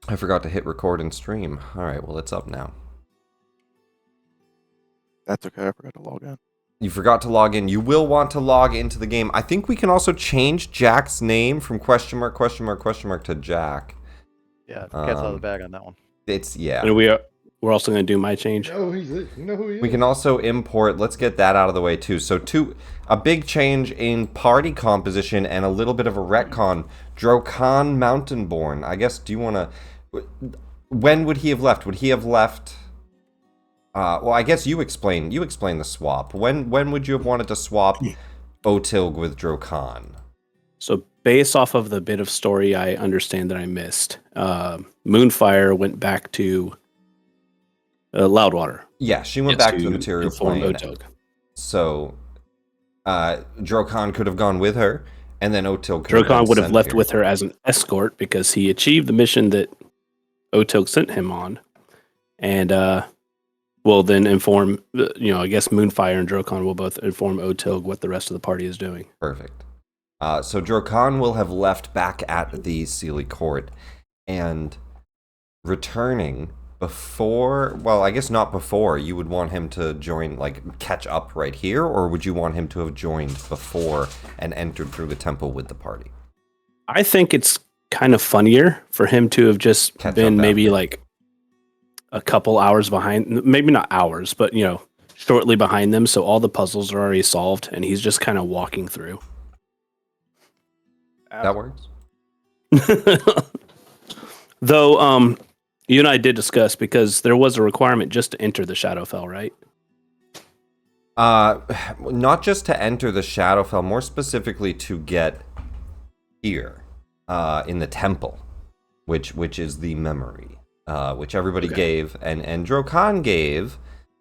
I forgot to hit record and stream. All right, well, it's up now. That's okay. I forgot to log in. You forgot to log in. You will want to log into the game. I think we can also change Jack's name from question mark to Jack. Yeah, cat's out of the bag on that one. Yeah. And we're also going to do my change. Oh, you know who he is. We can also import. Let's get that out of the way too. So a big change in party composition and a little bit of a retcon. Drokan Mountainborn. I guess. Do you want to? When would he have left? Would he have left? Well, I guess you explain the swap. When would you have wanted to swap Otilg with Drokan? So based off of the bit of story I understand that I missed, Moonfire went back to Loudwater. Yeah, she went back to the material plane. Otilg. So Drokan could have gone with her, and then Otilg Drokan would have left with her as an escort because he achieved the mission that Otilg sent him on, and will then inform, I guess Moonfire and Drokan will both inform Otilg what the rest of the party is doing. Perfect. So Drokan will have left back at the Sealy Court and returning before, well, I guess not before. You would want him to join, catch up right here, or would you want him to have joined before and entered through the temple with the party? I think it's kind of funnier for him to have just been maybe like a couple hours behind, maybe not hours, but shortly behind them, so all the puzzles are already solved and he's just kind of walking through. That works. Though you and I did discuss, because there was a requirement just to enter the Shadowfell, right? Not just to enter the Shadowfell, more specifically to get here in the temple, which is the memory. Which everybody gave, and Drokan gave,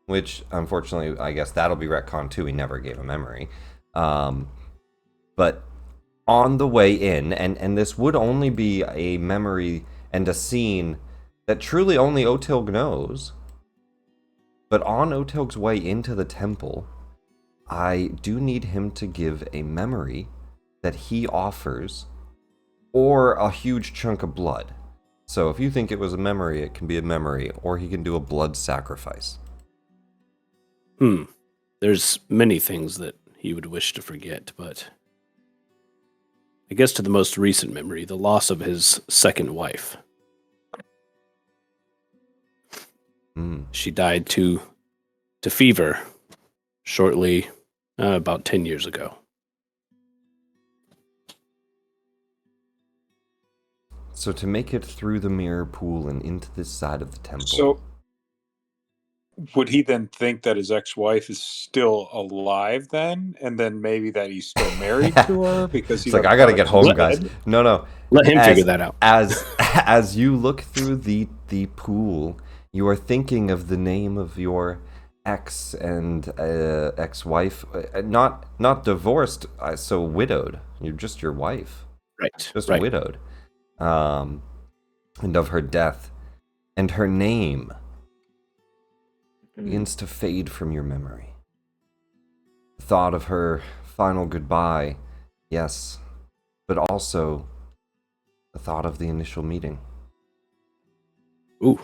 which unfortunately, I guess that'll be retcon too. He never gave a memory. But on the way in, and this would only be a memory and a scene that truly only Otilg knows. But on Otilg's way into the temple, I do need him to give a memory that he offers, or a huge chunk of blood. So if you think it was a memory, it can be a memory, or he can do a blood sacrifice. There's many things that he would wish to forget, but I guess to the most recent memory, the loss of his second wife. She died to fever shortly, about 10 years ago. So to make it through the mirror pool and into this side of the temple. So would he then think that his ex-wife is still alive then? And then maybe that he's still married to her? Because he's like, I gotta get home, guys. No. Let him figure that out. As you look through the pool, you are thinking of the name of your ex and ex-wife. Not divorced, so widowed. You're just your wife. Right. Just widowed. And of her death, and her name begins to fade from your memory. The thought of her final goodbye, yes, but also the thought of the initial meeting. Ooh.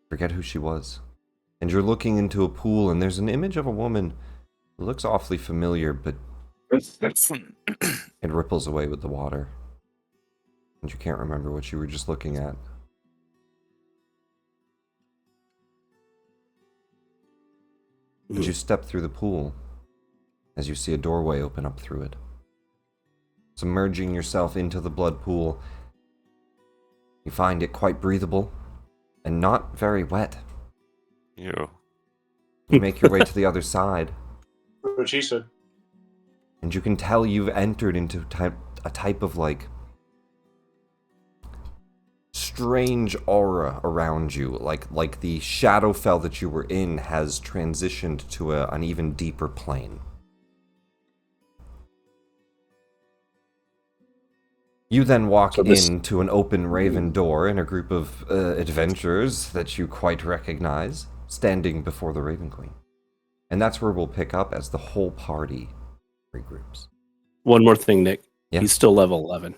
Forget who she was. And you're looking into a pool, and there's an image of a woman who looks awfully familiar, but it ripples away with the water. And you can't remember what you were just looking at. And you step through the pool as you see a doorway open up through it. Submerging yourself into the blood pool, you find it quite breathable and not very wet. Yeah. You make your way to the other side. What she said. And you can tell you've entered into a type of strange aura around you, like the Shadowfell that you were in has transitioned to an even deeper plane. You then walk into an open raven door in a group of adventurers that you quite recognize, standing before the Raven Queen. And that's where we'll pick up as the whole party regroups. One more thing, Nick. Yeah. He's still level 11.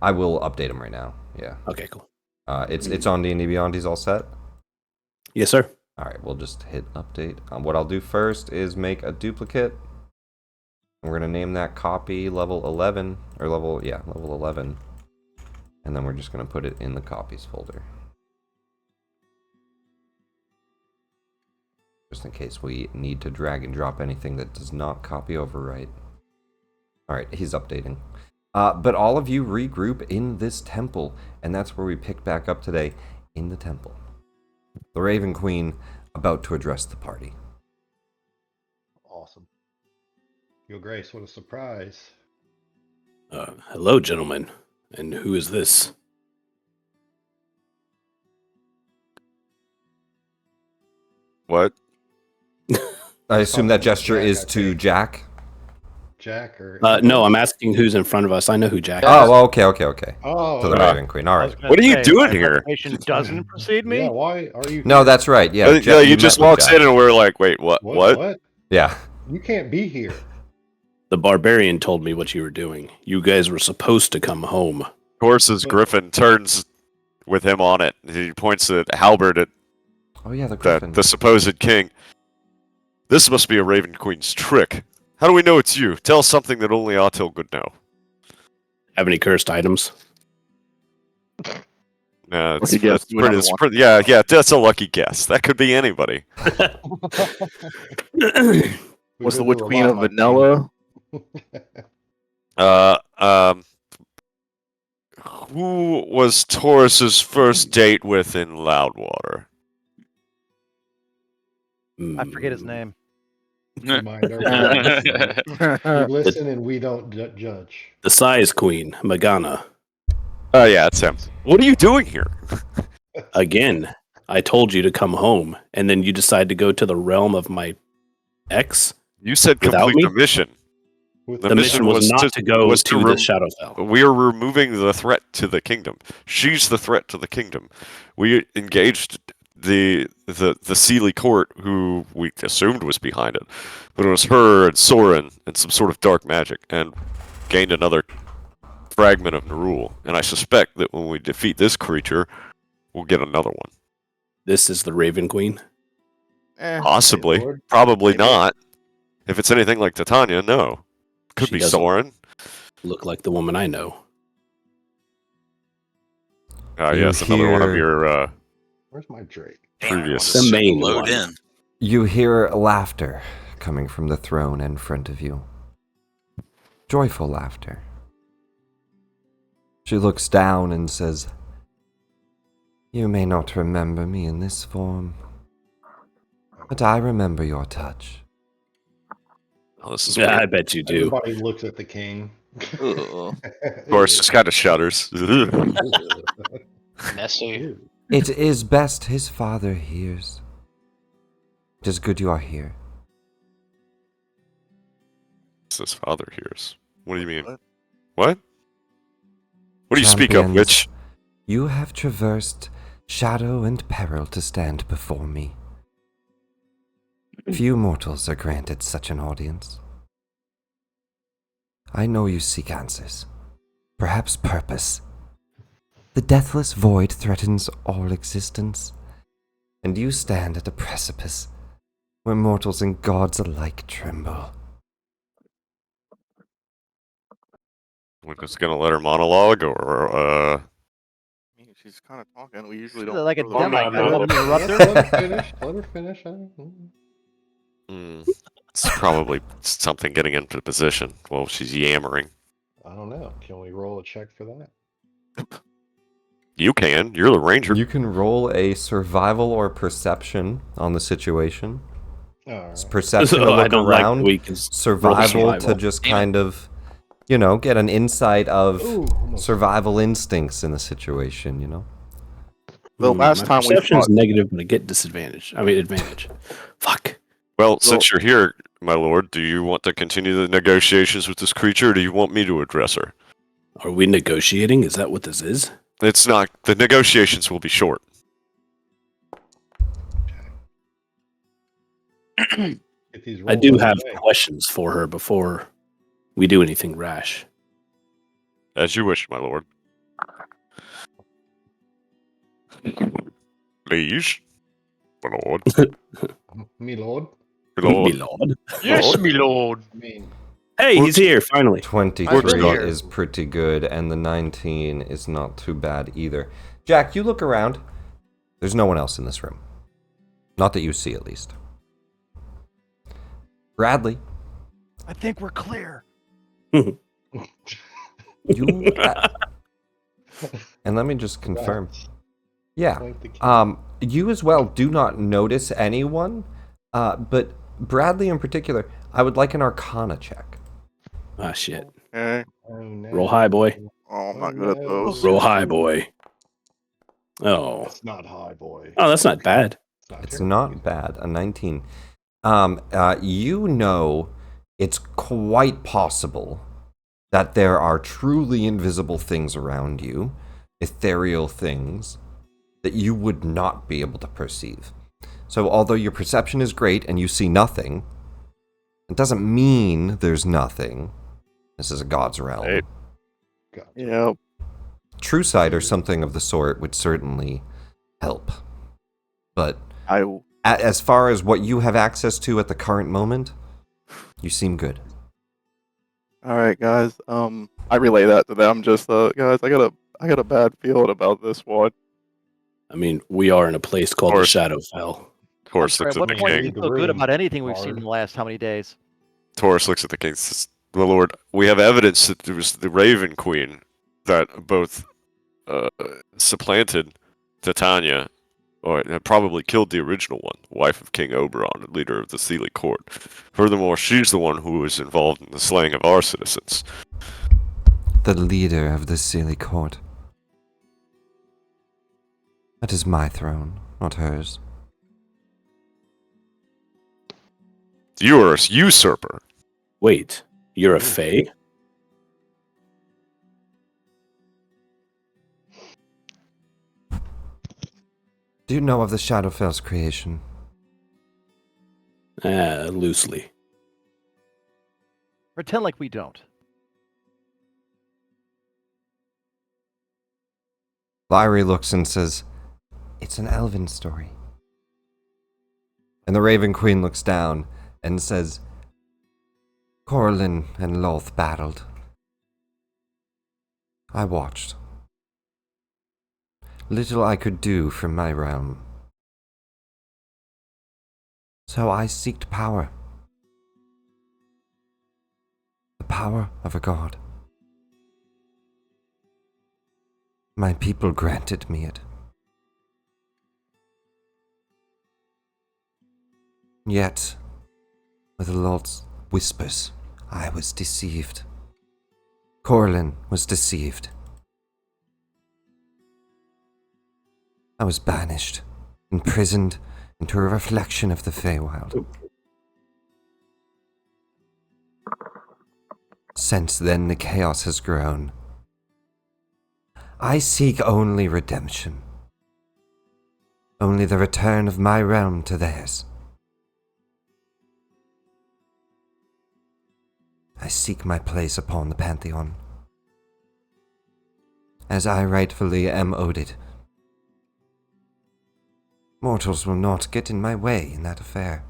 I will update him right now. Yeah. Okay, cool. It's on D&D Beyond. He's all set. Yes, sir. All right, we'll just hit update. What I'll do first is make a duplicate. We're gonna name that copy level 11 or level 11, and then we're just gonna put it in the copies folder, just in case we need to drag and drop anything that does not copy overwrite. All right, he's updating. But all of you regroup in this temple, and that's where we pick back up today, in the temple. The Raven Queen about to address the party. Awesome. Your Grace, what a surprise. Hello, gentlemen. And who is this? What? I assume that gesture Jack, is I to think. Jack. Jack or... No, I'm asking who's in front of us. I know who Jack is. Oh, well, okay. Oh, To the okay. Raven Queen. All I was right. gonna What are you say, doing my here? reputation doesn't precede me. Yeah, why are you No, here? that's right. Yeah, Yeah, Jack, he you just met with walks Jack. in and we're like, wait, what? What? Yeah. You can't be here. The barbarian told me what you were doing. You guys were supposed to come home. Of course, as Griffin turns with him on it, he points at Halberd at Oh yeah, the Griffin. the supposed king. This must be a Raven Queen's trick. How do we know it's you? Tell us something that only Autil would know. Have any cursed items? No, Lucky guess. Do another one. yeah, that's a lucky guess. That could be anybody. Was the Witch Queen of Vanilla? Who was Taurus's first date with in Loudwater? I forget his name. Mind our business. We listen and we don't judge. The Size Queen, Magana. Oh, yeah, it's him. What are you doing here? Again, I told you to come home, and then you decide to go to the realm of my ex? You said Without complete me? the mission. The mission was not to go to the Shadowfell. We are removing the threat to the kingdom. She's the threat to the kingdom. We engaged the Sealy court, who we assumed was behind it, but it was her and Soren and some sort of dark magic, and gained another fragment of Nerul. And I suspect that when we defeat this creature, we'll get another one. This is the Raven Queen? Possibly. Lord. Probably Maybe. not. If it's anything like Titania, no. Could She be doesn't Soren. Look like the woman I know. Yes, another one of your Where's my Drake? previous. The main Load one. in. You hear laughter coming from the throne in front of you. Joyful laughter. She looks down and says, "You may not remember me in this form, but I remember your touch." Oh, this is Yeah, I weird. bet you do. Everybody looks at the king. Ooh, Of course, just kind of shudders. messy. It is best his father hears. It is good you are here. His father hears. What do you mean? What? What do you speak of, Champions, witch? You have traversed shadow and peril to stand before me. Few mortals are granted such an audience. I know you seek answers, perhaps purpose. The deathless void threatens all existence, and you stand at a precipice where mortals and gods alike tremble. We're just gonna let her monologue, or I mean, she's kind of talking. We usually don't. Like a throw the demo. mic I out. won't interrupt her. Let her finish. Let her finish. it's probably something getting into position. Well, she's yammering. I don't know. Can we roll a check for that? You can. You're the ranger. You can roll a survival or perception on the situation. All It's right. perception to I look don't like around, that we can survival to survival. just kind of, get an insight of Ooh, almost. survival instincts in the situation, The last my time we perception is fought, negative, but I get disadvantage. I mean, advantage. Fuck. Well, since you're here, my lord, do you want to continue the negotiations with this creature, or do you want me to address her? Are we negotiating? Is that what this is? It's not. The negotiations will be short. Get these I rolls do out of have the way. questions for her before we do anything rash. As you wish, my lord. Liege. My lord. Me lord. My lord. Me lord. Yes, me lord. I mean, Hey, he's here finally. 23 here. is pretty good, and the 19 is not too bad either. Jack, you look around. There's no one else in this room. Not that you see, at least. Bradley, I think we're clear. you... and let me just confirm. Yeah. point the key. You as well do not notice anyone, but Bradley in particular, I would like an Arcana check. Ah, shit. Okay. Oh, no. Roll high, boy. Oh, I'm Oh, not good at no. those. Roll high, boy. Oh. That's not high, boy. Oh, that's not bad. It's terrible. not bad. A 19. You know it's quite possible that there are truly invisible things around you, ethereal things, that you would not be able to perceive. So although your perception is great and you see nothing, it doesn't mean there's nothing. This is a god's realm. Hey. Gotcha. Yeah. True sight or something of the sort would certainly help. But as far as what you have access to at the current moment, you seem good. All right, guys. I relay that to them. Just guys, I got a bad feeling about this one. I mean, we are in a place called the Course. Shadowfell. Taurus At looks at what the point do king. you feel good about anything we've seen in the last how many days? Taurus looks at the king and says, my lord, we have evidence that there was the Raven Queen that both supplanted Titania, or probably killed the original one, wife of King Oberon and leader of the Sealy court. Furthermore, she's the one who was involved in the slaying of our citizens. The leader of the Sealy court. That is my throne, not hers. You are a usurper. Wait, you're a fae? Do you know of the Shadowfell's creation? Loosely. Pretend like we don't. Lyrie looks and says, it's an elven story. And the Raven Queen looks down and says, Corlin and Loth battled. I watched. Little I could do from my realm. So I seeked power. The power of a god. My people granted me it. Yet, with Lot's whispers, I was deceived. Corlin was deceived. I was banished, imprisoned into a reflection of the Feywild. Since then, the chaos has grown. I seek only redemption. Only the return of my realm to theirs. I seek my place upon the Pantheon, as I rightfully am owed it. Mortals will not get in my way in that affair.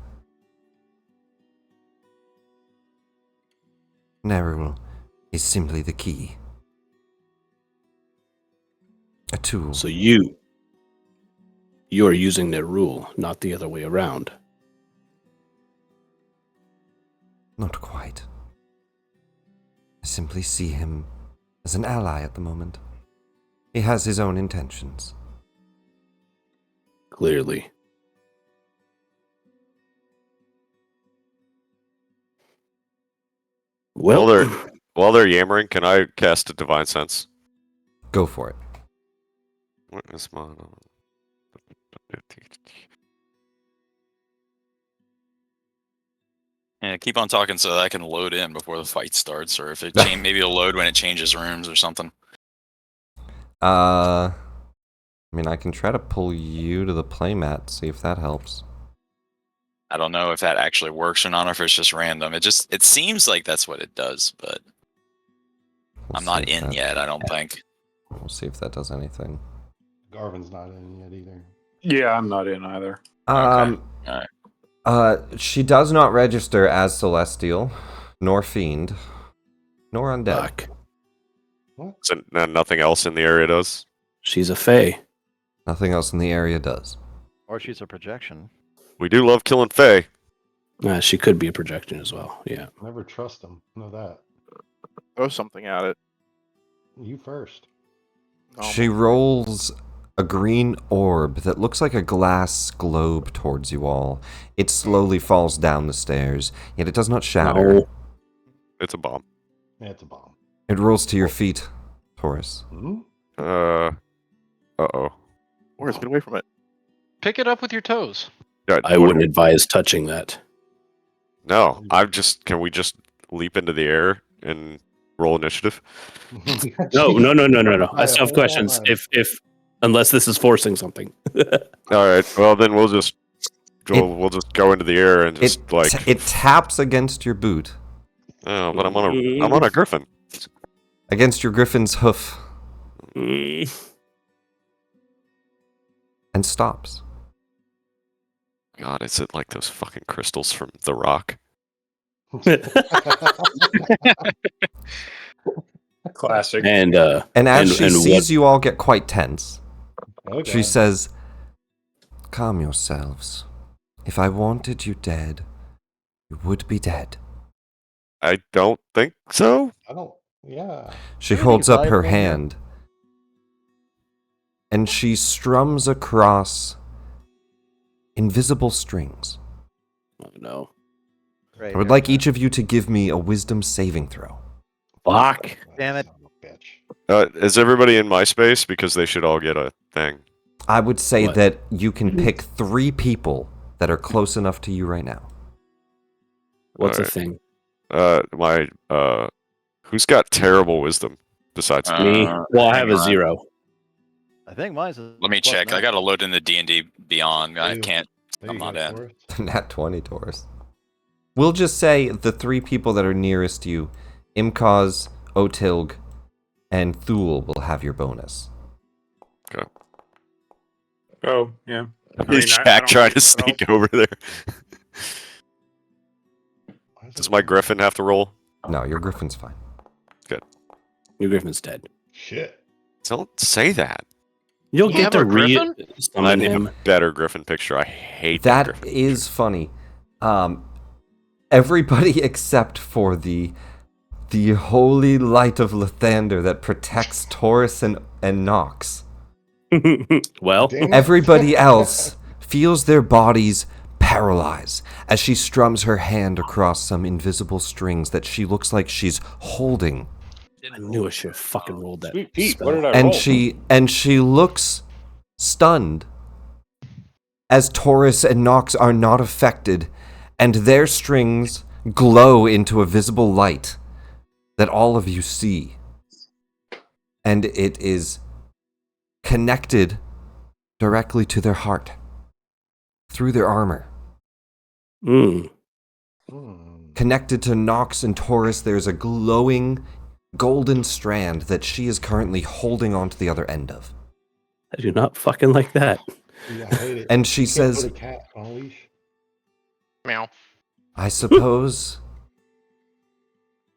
Nerul is simply the key. A tool. So you're using their rule, not the other way around. Not quite. I simply see him as an ally at the moment. He has his own intentions. Clearly. Well, While they're yammering, can I cast a divine sense? Go for it. What is my... Yeah, keep on talking so that I can load in before the fight starts, or if it maybe it'll load when it changes rooms or something. I mean, I can try to pull you to the playmat, see if that helps. I don't know if that actually works or not, or if it's just random. It seems like that's what it does, but I'm not in yet, I don't think. We'll see if that does anything. Garvin's not in yet either. Yeah, I'm not in either. She does not register as Celestial, nor Fiend, nor Undead. Fuck. What? So, nothing else in the area does. She's a fae. Nothing else in the area does. Or she's a projection. We do love killing Fae. She could be a projection as well. Yeah. Never trust them. Know that. Throw something at it. You first. No, She rolls a green orb that looks like a glass globe towards you all. It slowly falls down the stairs, yet it does not shatter. No. It's a bomb. Yeah, it's a bomb. It rolls to your feet, Taurus. Hmm? Uh-oh. Boris, get away from it. Pick it up with your toes. Yeah, I wouldn't advise touching that. No, can we just leap into the air and roll initiative? No. I still have Hold questions. on. If unless this is forcing something. Alright, well then we'll just go into the air and just It taps against your boot, oh, but I'm on a griffin. against your griffin's hoof, and stops. God, is it like those fucking crystals from The Rock? Classic. And And she and sees you all get quite tense, Okay. she says, "Calm yourselves. If I wanted you dead, you would be dead." I don't think so. I don't. Yeah. She Everything's holds up her valuable here. hand, and she strums across invisible strings. oh, no. Great. I would like each of you to give me a wisdom saving throw. Fuck. Damn it. Son of a bitch. Is everybody in my space? Because they should all get a thing. I would say What? that you can pick 3 people that are close enough to you right now. What's a Alright. thing? Who's got terrible wisdom besides me? Me? Well, I have hang a on. 0. I think mine's a Let me plus check. I 9. gotta load in the D&D Beyond. I Ew. can't. There I'm you not go, in. Taurus. Nat 20, Taurus. We'll just say the 3 people that are nearest you, Imkaz, Otilg, and Thule will have your bonus. Oh, yeah. Is Jack trying to sneak over there? Why is Does it- my griffin have to roll? No, your griffin's fine. Your griffin's dead. Shit. Don't say that. You'll You get have to a griffin? I summon need him. a better griffin picture. I hate that That griffin is funny. Everybody except for the holy light of Lathander that protects Taurus and Nox. Well, Damn it. Everybody else feels their bodies paralyze as she strums her hand across some invisible strings that she looks like she's holding. I knew I should have fucking rolled that. Sweet Pete, spell. what did I And roll? she looks stunned as Taurus and Nox are not affected, and their strings glow into a visible light that all of you see. And it is connected directly to their heart through their armor. Mm. Hmm. Connected to Nox and Taurus, there's a glowing golden strand that she is currently holding onto the other end of. I do not fucking like that. Yeah, I hate it. And she You can't says, put a cat on a leash. Meow. "I suppose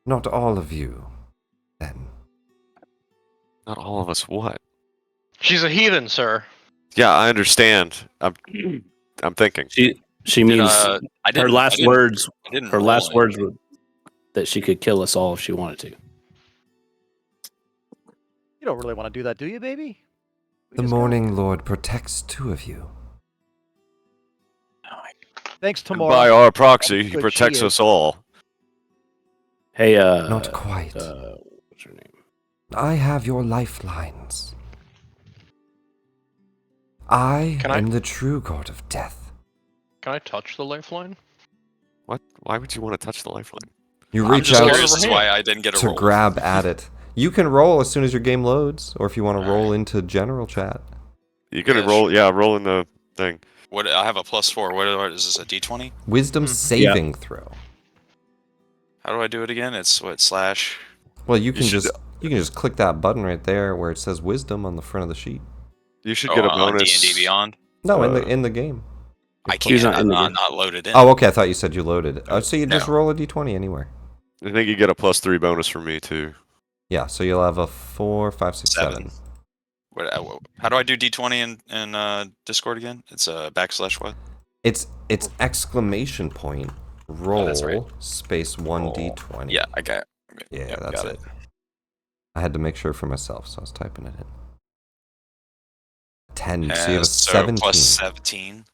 not all of you, then." Not all of us. What? She's a heathen, sir. Yeah, I understand. I'm thinking. She means I her didn't- last I didn't- words. I didn't Her roll last words anything. were that she could kill us all if she wanted to. You don't really want to do that, do you, baby? We The just got- Morning Lord protects 2 of you. Thanks, And tomorrow. by our proxy, he Good she protects is. us all. Hey, Not quite. what's her name? I have your lifelines. I Can I- am the true god of death. Can I touch the lifeline? What? Why would you want to touch the lifeline? You I'm reach just out curious as to why I didn't get a to roll. grab at it. You can roll as soon as your game loads, or if you want to roll into general chat. You can Yeah, roll. Yeah, roll in the thing. What? I have a +4. What is this? A D20? Wisdom Mhm. saving throw. How do I do it again? It's what slash. Well, you can should- just click that button right there where it says wisdom on the front of the sheet. You should get a on bonus. D&D Beyond. No, in the game. I He's can't. not in the I'm game. not loaded in. Oh, okay. I thought you said you loaded. So you just No. roll a d20 anywhere. I think you get a +3 bonus from me too. Yeah. So you'll have a 4, 5, 6, 7. How do I do D20 in Discord again? It's a / what? It's exclamation point roll that's right. space 1d20. Yeah, I got it. Yeah, Yep, that's got it. I had to make sure for myself, so I was typing it in. 10. So you have a So 17. plus 17.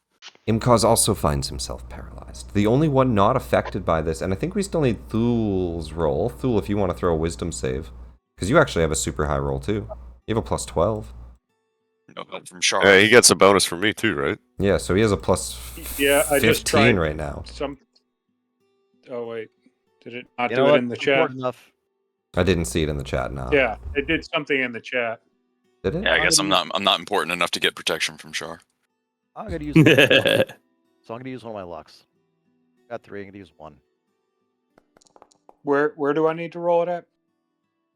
Imkaz also finds himself paralyzed. The only one not affected by this, and I think we still need Thul's roll. Thul, if you want to throw a wisdom save. Because you actually have a super high roll, too. You have a +12. No, but from Charlotte. Yeah, he gets a bonus from me too, right? Yeah, so he has a plus Yeah, I 15 just tried right now. Oh wait, did it not You do know it what? in the chat? Important enough. I didn't see it in the chat now. Yeah, it did something in the chat. Did it? Yeah, I guess I'm not important enough to get protection from Char. I'm gonna use. So I'm gonna use one of my lucks. Got 3. I'm gonna use 1. Where do I need to roll it at?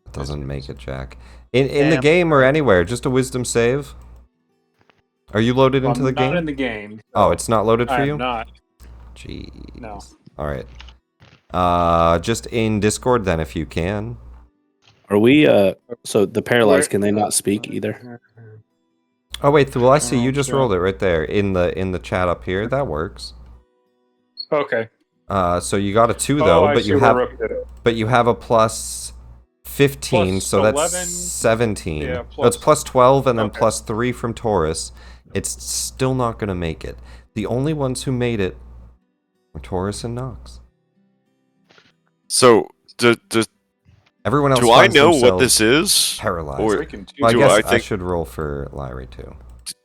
It doesn't make it, Jack. In the Damn. game or anywhere, just a wisdom save. Are you loaded into the I'm game? not in the game. Oh, it's not loaded for I you? am not. Jeez. No. All right. Just in Discord then, if you can. Are we? So the paralyzed, can they not speak either? Oh wait, well I see you just Okay. rolled it right there in the chat up here. That works. Okay. So you got a 2 though, I but see you where have Rook did it. a plus 15, Plus so that's 11. 17. Yeah, That's plus 12 and then Okay. plus 3 from Taurus. It's still not going to make it. The only ones who made it were Taurus and Nox. So, Everyone else do I finds know what themselves this is? paralyzed. Or Freaking two. Well, I do guess I I think- should roll for Lyrie too.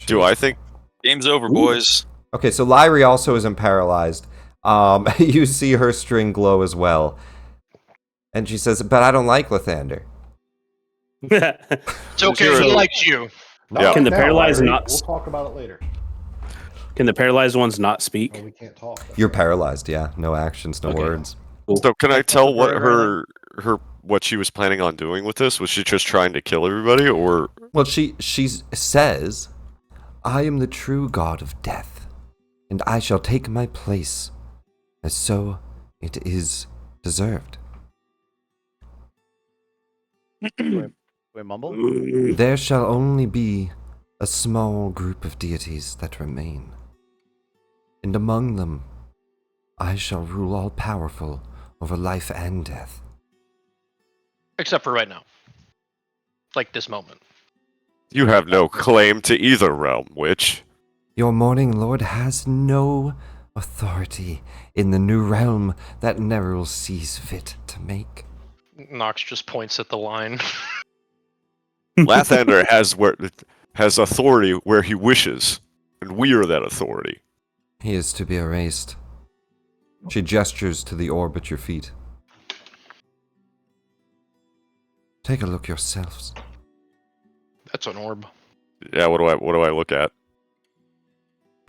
do I think? Game's over, boys. Okay, so Lyrie also isn't paralyzed. You see her string glow as well. And she says, but I don't like Lathander. It's okay. Zero. He likes you. Not Yeah. Can the now, paralyzed Larry. not- We'll talk about it later. Can the paralyzed ones not No, speak? we can't talk. That's You're right. paralyzed, yeah. No actions, no Okay. words. So can I tell what Forever what she was planning on doing with this? Was she just trying to kill everybody, or Well, she says, I am the true god of death, and I shall take my place, as so it is deserved. Do I mumble? There shall only be a small group of deities that remain, and among them I shall rule all powerful over life and death. Except for right now. Like this moment. you have no claim to either realm? Which Your Morning Lord has no authority in the new realm that Nerul sees fit to make. Nox just points at the line. Lathander has authority where he wishes, and we are that authority. He is to be erased. She gestures to the orb at your feet. Take a look yourselves. That's an orb. Yeah, what do I look at?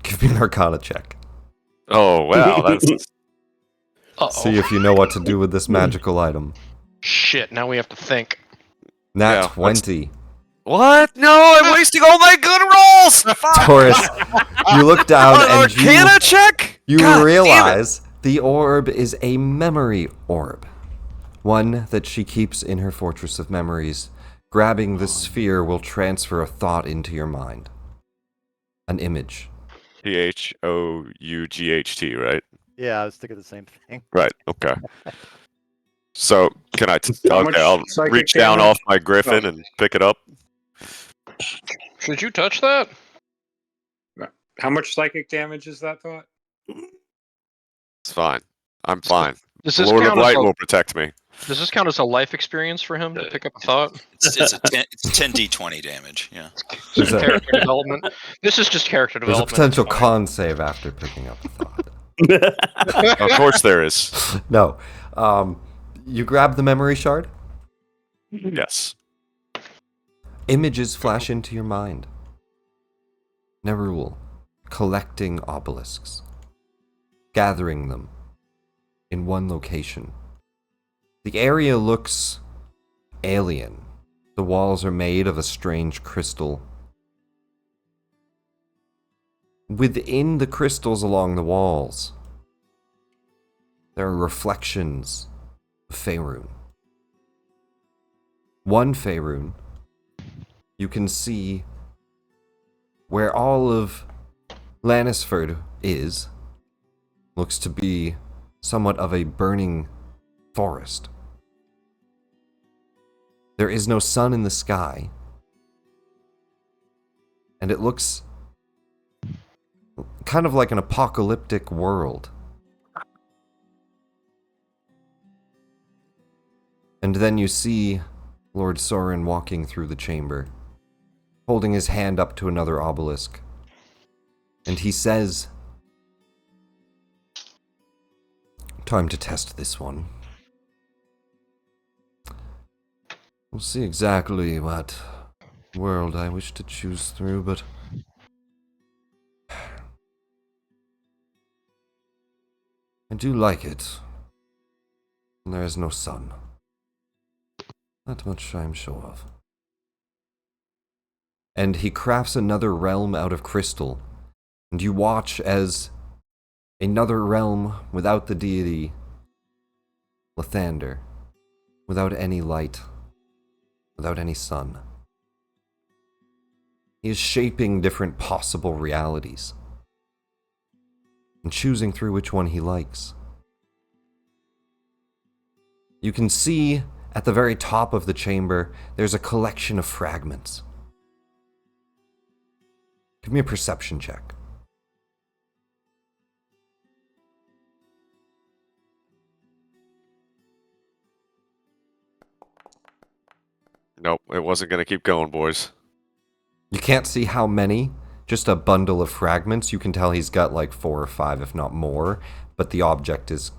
Give me an Arcana check. Oh wow, that's Uh-oh. See if you know what to do with this magical item. Shit, now we have to think. Nat Yeah, what's- 20. what? No, I'm wasting all my good rolls. Fuck. Taurus, you look down An and Arcana check. you God damn it. realize the orb is a memory orb. One that she keeps in her fortress of memories. Grabbing the sphere will transfer a thought into your mind. An image. THOUGHT, right? Yeah, I was thinking the same thing. Right. Okay. So can I? How much Okay, I'll psychic reach down damage? off my griffin and pick it up. Should you touch that? How much psychic damage is that thought? It's fine. I'm fine. Does The this, Lord of count as Light a, will protect me. does this count as a life experience for him to pick up a thought? It's 10d20 damage. Yeah. There's a, Character development. This is just character there's a development. potential It's fine. con save after picking up a thought. Of course there is. No. You grab the memory shard. Yes. Images flash into your mind. Nerul, collecting obelisks, gathering them in one location. The area looks alien. The walls are made of a strange crystal. within the crystals along the walls, there are reflections of Faerun. One Faerun, you can see where all of Lannisford is, looks to be somewhat of a burning forest. There is no sun in the sky, and it looks kind of like an apocalyptic world. And then you see Lord Sorin walking through the chamber, holding his hand up to another obelisk. And he says, "Time to test this one. We'll see exactly what world I wish to choose through, but I do like it. There is no sun. Not much I'm sure of." And he crafts another realm out of crystal, and you watch as another realm without the deity, Lathander, without any light, without any sun. He is shaping different possible realities, and choosing through which one he likes. You can see at the very top of the chamber, there's a collection of fragments. Give me a perception check. Nope, it wasn't going to keep going, boys. You can't see how many, just a bundle of fragments. You can tell he's got like 4 or 5, if not more, but the object is,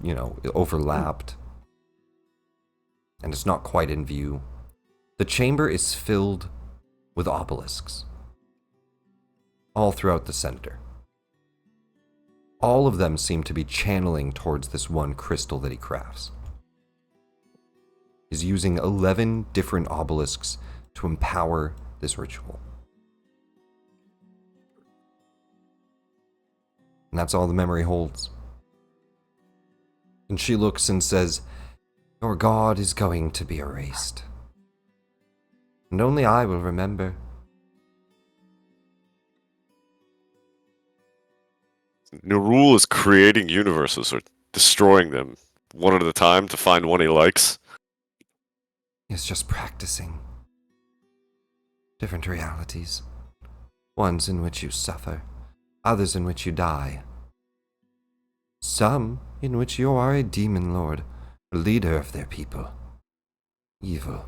overlapped. And it's not quite in view. The chamber is filled with obelisks, all throughout the center. All of them seem to be channeling towards this one crystal that he crafts. He's using 11 different obelisks to empower this ritual. And that's all the memory holds. And she looks and says, "Your god is going to be erased. And only I will remember." Nerul is creating universes or destroying them one at a time to find one he likes. He's just practicing. Different realities. Ones in which you suffer, others in which you die. Some in which you are a demon lord, a leader of their people. Evil.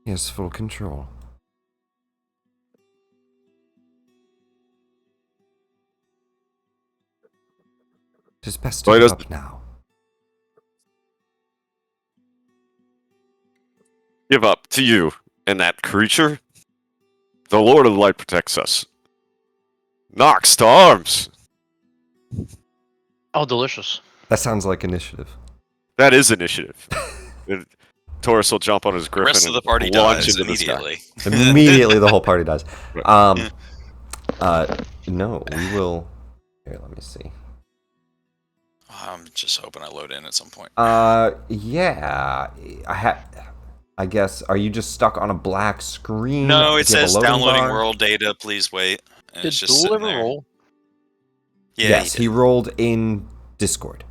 He has full control. It is best to give up now. Give up to you and that creature? The Lord of the Light protects us. Nox to arms! Oh, delicious. That sounds like initiative. That is initiative. Taurus will jump on his The griffin rest of the and party launch dies into the sky. immediately. Immediately the whole party dies. No, we will... Here, let me see. I'm just hoping I load in at some point. Yeah. I guess, are you just stuck on a black screen? No, it Do you have a says loading downloading bar? world data, please wait. And Did it's just Duel sitting ever there. roll? Yeah, Yes, he he did. rolled in Discord.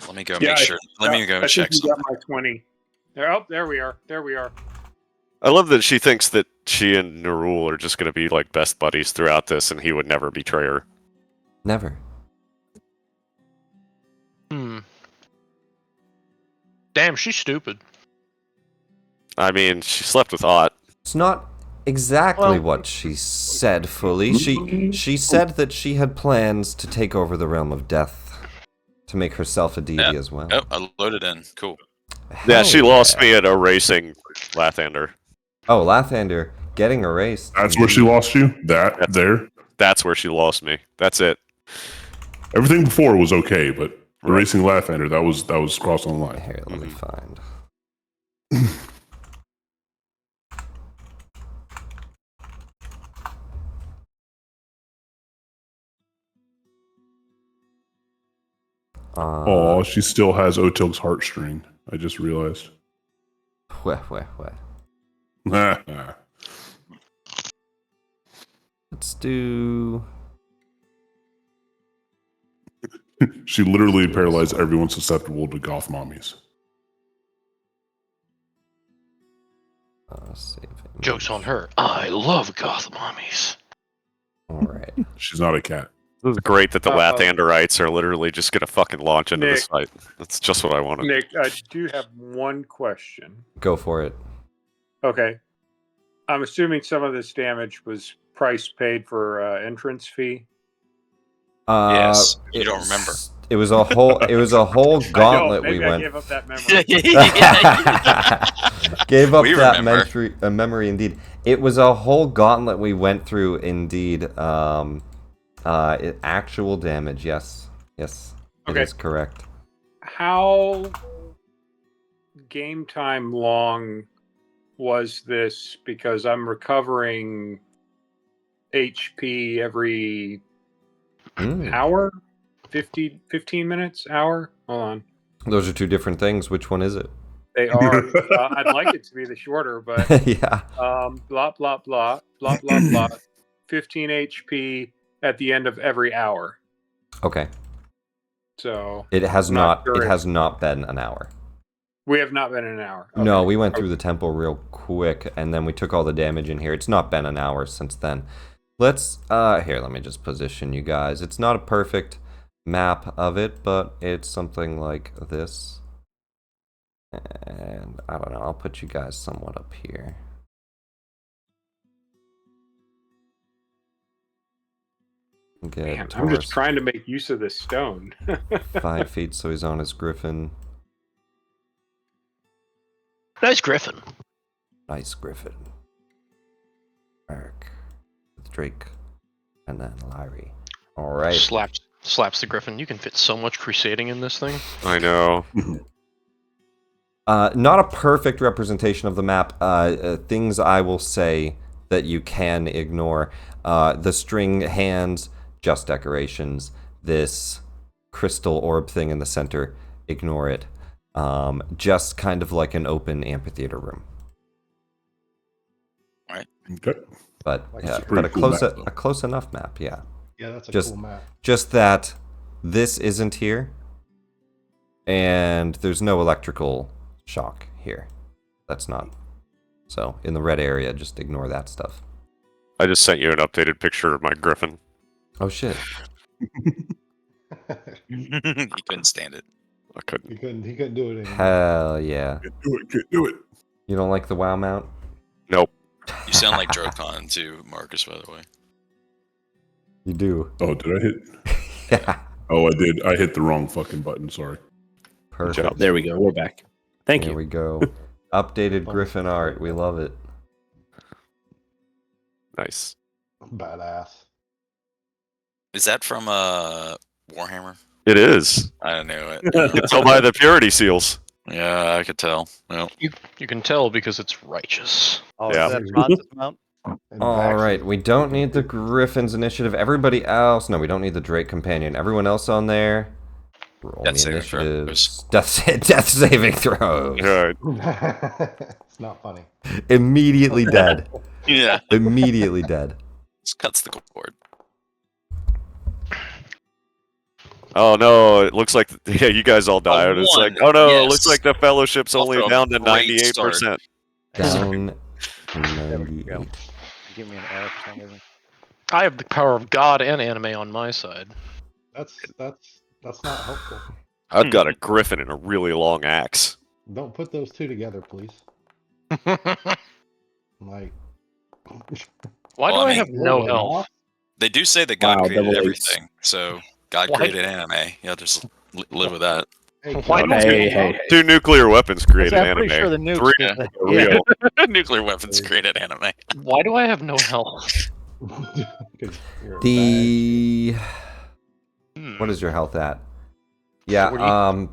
Let me go Yeah, make sure. Let me go check I think we something. got my 20. There we are. There we are. I love that she thinks that she and Nerul are just going to be like best buddies throughout this, and he would never betray her. Never. Damn, she's stupid. I mean, she slept with Ott. It's not exactly Well- what she said fully. She said that she had plans to take over the realm of death, to make herself a deity as well. Oh, I loaded in. Cool. Yeah, Hell she lost yeah. me at erasing Lathander. Oh, Lathander getting erased. That's where she lost you? There? That's where she lost me. That's it. Everything before was okay, but Erasing Lathander. That was crossed on the line. Here, let me find. Oh, she still has Otilg's heartstring. I just realized. Weh. Let's Let's do. She literally paralyzed everyone susceptible to goth mommies. Save it. Joke's on her. I love goth mommies. All right. She's not a cat. This is great that the Lathanderites are literally just going to fucking launch into this fight. That's just what I wanted. Nick, I do have one question. Go for it. Okay. I'm assuming some of this damage was price paid for entrance fee. Yes, you don't remember. It was a whole. It was a whole gauntlet Maybe we I went. gave up that memory. Gave up We that remember. memory indeed. It was a whole gauntlet we went through indeed. Actual damage, yes, it Okay. is correct. How game time long was this? Because I'm recovering HP every hour, 15 minutes, hour. Hold on. Those are two different things. Which one is it? They are. I'd like it to be the shorter, but Yeah. blah blah blah blah blah blah. 15 HP at the end of every hour. Okay. So It has I'm not. sure It has not been an hour. We have not been in an hour. Okay. No, we went through the temple real quick, and then we took all the damage in here. It's not been an hour since then. Let's here. Let me just position you guys. It's not a perfect map of it, but it's something like this. And I don't know. I'll put you guys somewhat up here. Get Man, I'm Taurus just trying to make use of this stone. 5 feet, so he's on his griffin. Nice griffin. Nice griffin. Eric with Drake, and then Larry. All right. Slaps the griffin. You can fit so much crusading in this thing. I know. Not a perfect representation of the map. Things I will say that you can ignore. The string hands, just decorations. This crystal orb thing in the center, ignore it. Just kind of like an open amphitheater room. Right. Okay. But Like yeah, a but pretty cool map, though. a close enough map, yeah. Yeah, that's a Just- cool map. Just that this isn't here, and there's no electrical shock here. That's not. So in the red area, just ignore that stuff. I just sent you an updated picture of my griffin. Oh shit. He couldn't stand it. I couldn't. He couldn't do it anymore. Hell yeah. Can't do it. You don't like the WoW mount? Nope. You sound like Drokon too, Marcus, by the way. You do. Oh, did I hit? Yeah. Oh, I did. I hit the wrong fucking button. Sorry. Perfect. There we go. We're back. Thank There you. we go. Updated Griffin art. We love it. Nice. Badass. Is that from Warhammer? It is. I knew it. You can tell by the purity seals. Yeah, I could tell. Well, You can tell because it's righteous. Oh, Yeah. is that Francis Mount? And All Vax- right, we don't need the Griffin's initiative. Everybody else, no, we don't need the Drake companion. Everyone else on there, roll Death me saving initiatives. Death saving throws. Good. It's not funny. Immediately dead. yeah, Immediately dead. just cuts the cord. Oh no, it looks like yeah, you guys all died. It's like, oh no, it looks Yes. like the fellowship's only Also a down to great 98%. Down There we 98. go. Give me an error for some reason. I have the power of God and anime on my side. That's not helpful. I've got a griffin and a really long axe. Don't put those two together, please. Like, Why do Well, I I mean- have no Lord, health? off? They do say that God Wow, created double everything, so God Why- created anime. Yeah, just live with that. Hey, Why can do I- Hey. Two nuclear weapons created I'm anime. pretty sure the nukes. Three did that. are real. Nuclear weapons created anime. Why do I have no health? 'Cause you're a The Hmm. what is your health at? Yeah, 40?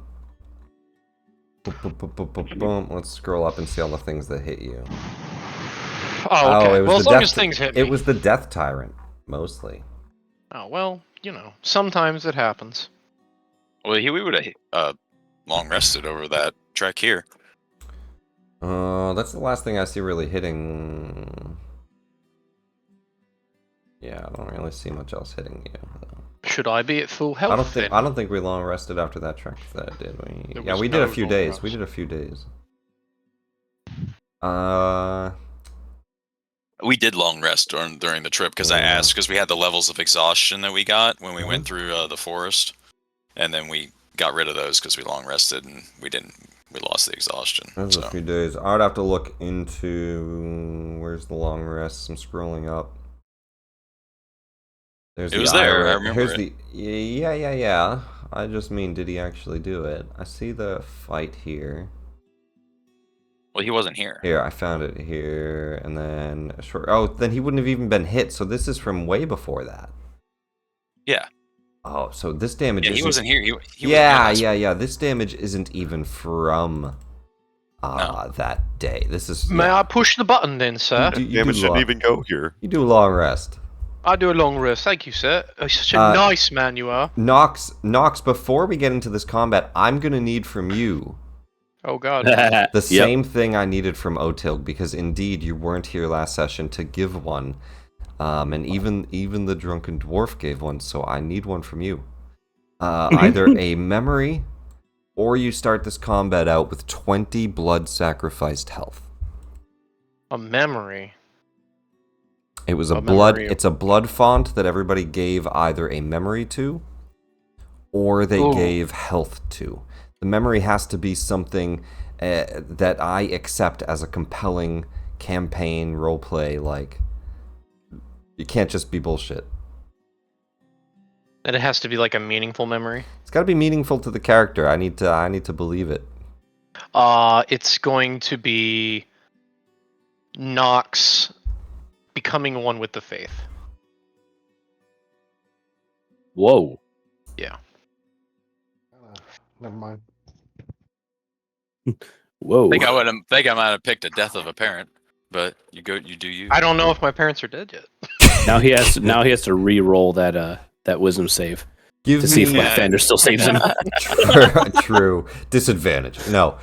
boom. Let's scroll up and see all the things that hit you. Oh, okay. it was Well, the as long death as things hit It me. was the Death Tyrant, mostly. Oh, well, sometimes it happens. Well, we would have long rested over that trek here. That's the last thing I see really hitting. Yeah, I don't really see much else hitting you, though. Should I be at full health then? I don't think we long rested after that trek, did we? There Yeah, was we did no a few long days. rest. We did a few days. We did long rest during the trip because I asked, because we had the levels of exhaustion that we got when we went through the forest, and then we got rid of those because we long rested and we lost the exhaustion. That was a few days. I would have to look into where's the long rest. I'm scrolling up. There's It was there. I remember Here's it. Yeah. I just mean, did he actually do it? I see the fight here. Well, he wasn't here. Here, I found it here, and then then he wouldn't have even been hit. So this is from way before that. Yeah. Oh, so this damage. Yeah, he wasn't here. He wasn't yeah, here yeah. This damage isn't even from that day. This is. May I push the button then, sir? Damage didn't even go here. You do a long rest. I do a long rest. Thank you, sir. Oh, such a nice man you are. Nox, before we get into this combat, I'm going to need from you Oh, God. the same thing I needed from Otilg, because indeed you weren't here last session to give one. And even the drunken dwarf gave one, so I need one from you. Either a memory, or you start this combat out with 20 blood sacrificed health. A memory. It was a memory. It's a blood font that everybody gave either a memory to, or they gave health to. The memory has to be something that I accept as a compelling campaign roleplay. Like, it can't just be bullshit. And it has to be like a meaningful memory. It's got to be meaningful to the character. I need to believe it. It's going to be Nox becoming one with the faith. Whoa. Yeah. Never mind. Whoa. I might have picked a death of a parent, but you do you. I don't know if my parents are dead yet. Now he has to re-roll that wisdom save to see if Lathander still saves him. True. Disadvantage. No.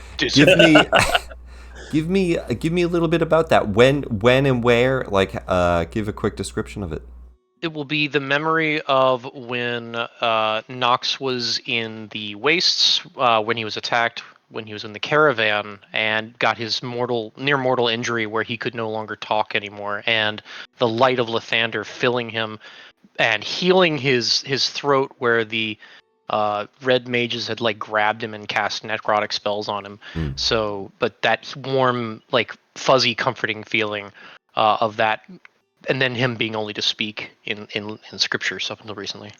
Give me a little bit about that. When and where? Like, give a quick description of it. It will be the memory of when Nox was in the wastes, when he was attacked, when he was in the caravan, and got his near mortal injury where he could no longer talk anymore, and the light of Lathander filling him and healing his throat where the red mages had like grabbed him and cast necrotic spells on him. So, but that warm, like fuzzy, comforting feeling of that, and then him being only to speak in scriptures up until recently.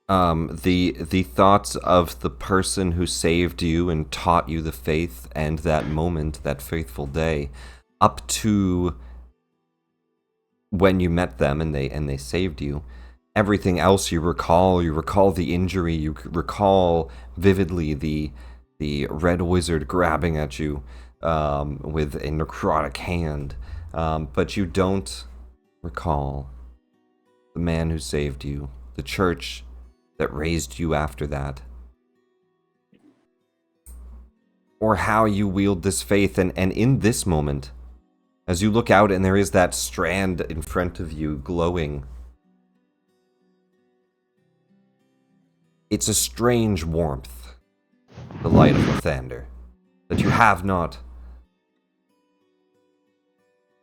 The thoughts of the person who saved you and taught you the faith, and that moment, that faithful day, up to when you met them and they saved you. Everything else you recall the injury, you recall vividly the red wizard grabbing at you with a necrotic hand, but you don't recall the man who saved you, the church that raised you after that, or how you wield this faith. And in this moment, as you look out and there is that strand in front of you glowing, it's a strange warmth, the light of Lathander, that you have not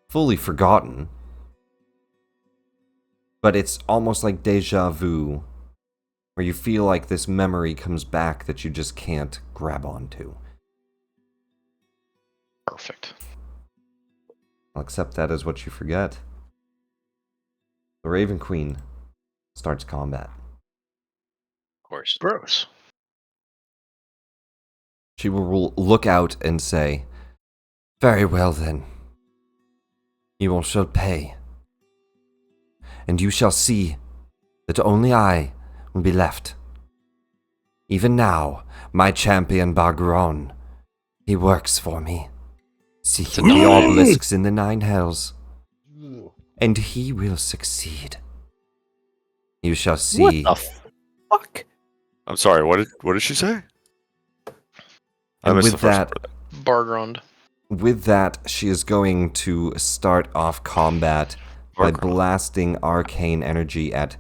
fully forgotten, but it's almost like deja vu, where you feel like this memory comes back that you just can't grab onto. Perfect. I'll accept that as what you forget. The Raven Queen starts combat. Of course. Gross. She will look out and say, "Very well then. You all shall pay. And you shall see that only I will be left. Even now, my champion Bagron, he works for me, seeking the obelisks in the 9 hells, and he will succeed. You shall see. What the fuck? I'm sorry. What did she say? I And missed with the first that, part. Bargrond. with that, she is going to start off combat by Bargrond. blasting arcane energy at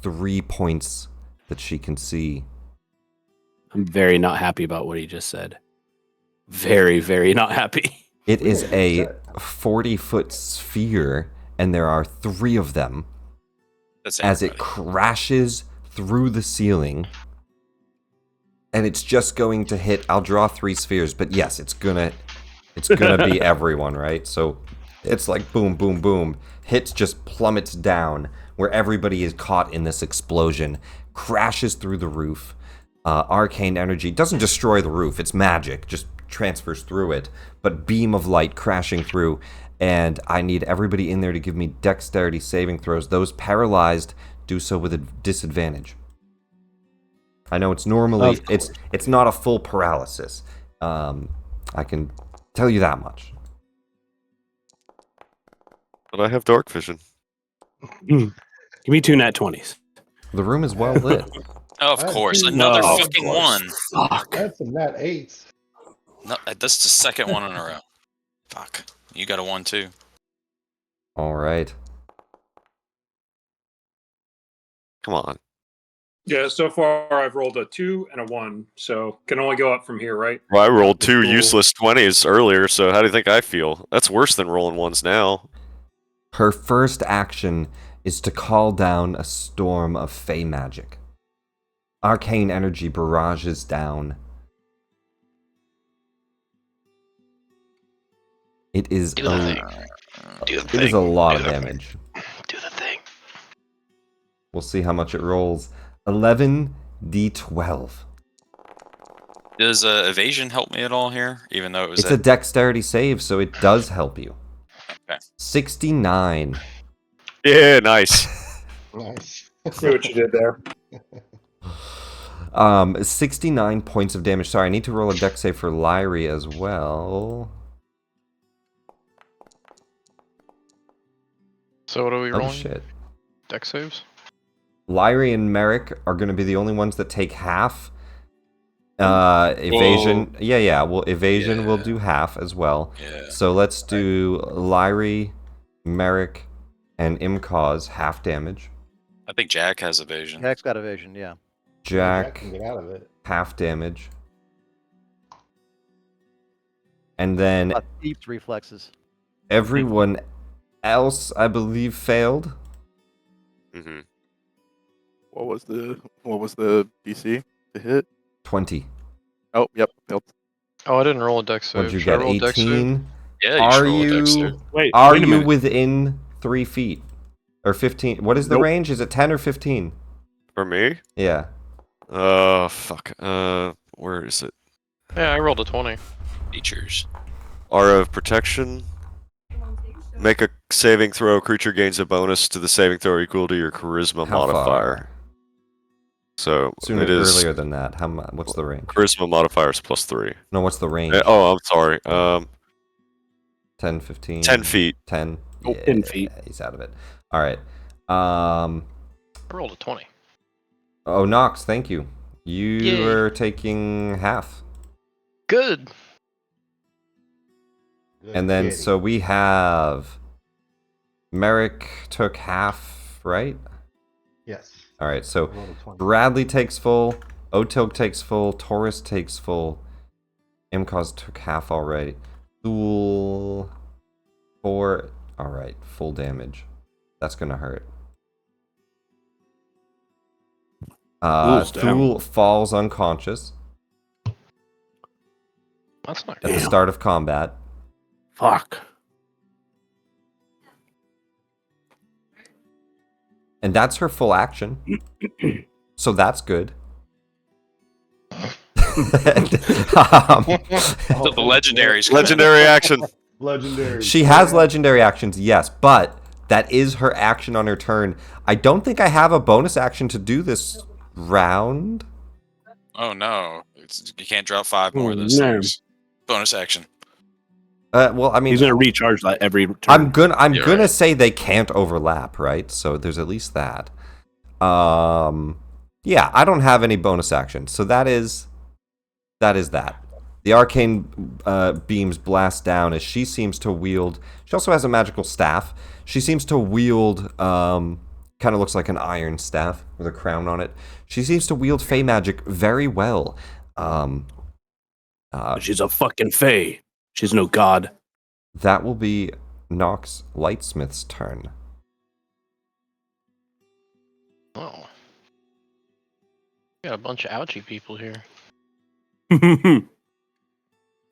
3 points that she can see. I'm very not happy about what he just said. Very, very not happy. It is a 40-foot sphere, and there are 3 of them. That's As it everybody. crashes through the ceiling. And it's just going to hit. I'll draw 3 spheres, but yes, it's gonna be everyone, right? So it's like boom, boom, boom. Hits just plummets down where everybody is caught in this explosion, crashes through the roof. Arcane energy doesn't destroy the roof, it's magic, just transfers through it. But beam of light crashing through, and I need everybody in there to give me dexterity saving throws. Those paralyzed do so with a disadvantage. I know it's normally it's not a full paralysis. I can tell you that much. But I have dark vision. Give me 2 nat 20s. The room is well lit. Oh, of I've course, seen- another No, of fucking course. one. Fuck. That's some nat 8s. No, that's the second one in a row. Fuck, you got a 1 too. All right. Come on. Yeah, so far I've rolled a 2 and a 1, so can only go up from here, right? Well, I rolled 2 Cool. useless 20s earlier, so how do you think I feel? That's worse than rolling 1s now. Her first action is to call down a storm of fey magic. Arcane energy barrages down. It is Do the thing. Do the it thing. is a lot of Do the thing. damage. Do the thing. We'll see how much it rolls. 11 d12. Does evasion help me at all here? Even though it was It's a dexterity save, so it does help you. Okay. 69. Yeah, nice. Nice. See what you did there. 69 points of damage. Sorry, I need to roll a dex save for Lyrie as well. So what are we Oh rolling? shit. Dex saves? Lyrie and Merrick are going to be the only ones that take half. Evasion. Yeah. Well, evasion will do half as well. Yeah. So let's do Lyrie, Merrick, and Imcause half damage. I think Jack has evasion. Jack's got evasion, yeah. Jack Can get out of it. half damage. And then Deep reflexes. everyone else, I believe, failed. Mm-hmm. What was the DC to hit? 20. Oh, yep. Oh, I didn't roll a dex save. What'd you Should I get? roll a dex save? 18. Yeah, you Are should roll a dex save. you Wait, are wait a you minute. within 3 feet or 15? What is the Nope. range? Is it 10 or 15? For me? Yeah. Fuck. Where is it? Yeah, I rolled a 20. Features. Aura of Protection. Make a saving throw. Creature gains a bonus to the saving throw equal to your charisma How modifier. far? So Sooner it is earlier than that. How much? What's the range? charisma modifier is +3. No, what's the range? Oh, I'm sorry. 10, 15. 10 feet. 10. Oh, 10 feet. He's out of it. All right. I rolled a 20. Oh, Nox, thank you. You Yay. were taking half. Good. Good And then, kitty. so we have Merrick took half, right? Yes. All right, so I rolled a 20. Bradley takes full, Otilk takes full, Taurus takes full, Imcause took half already. Thule, 4, all right, full damage. That's gonna hurt. Thule's down. Thule falls unconscious That's not at good. the start of combat. Fuck. And that's her full action. So that's good. The legendaries. come in. Legendary action. Legendary. She has legendary actions, yes, but that is her action on her turn. I don't think I have a bonus action to do this round. Oh no! You can't drop 5 more of those no. things. Bonus action. Well, I mean, He's gonna recharge that every turn. I'm gonna right. say they can't overlap, right? So there's at least that. Yeah, I don't have any bonus action, so that is that. The arcane beams blast down as she seems to wield. She also has a magical staff. She seems to wield, kind of looks like an iron staff with a crown on it. She seems to wield Fey magic very well. She's a fucking Fey. She's no god. That will be Nox Lightsmith's turn. Oh. Got a bunch of ouchie people here.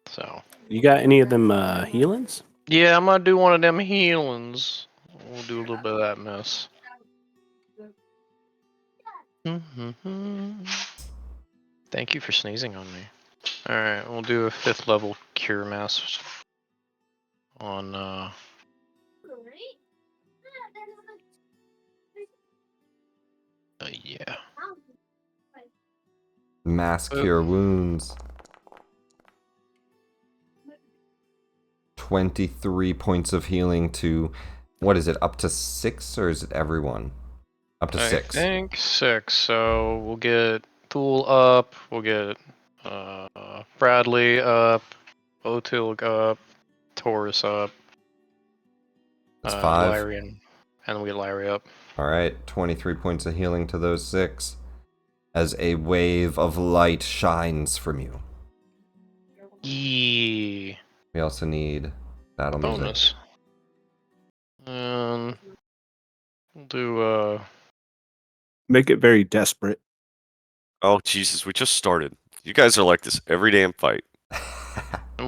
So. You got any of them healings? Yeah, I'm gonna do one of them healings. We'll do a little bit of that mess. Thank you for sneezing on me. Alright, we'll do a 5th level cure mass on yeah. Mass cure wounds. 23 points of healing to, what is it, up to 6, or is it everyone? Up to 6. I think 6, so we'll get Thule up, we'll get Bradley up, Otilg up, Taurus up. That's 5. Lyrian, and we get Larry up. Alright, 23 points of healing to those 6. As a wave of light shines from you. Yee. We also need battle music. Bonus. We'll do Make it very desperate. Oh Jesus, we just started. You guys are like this every damn fight.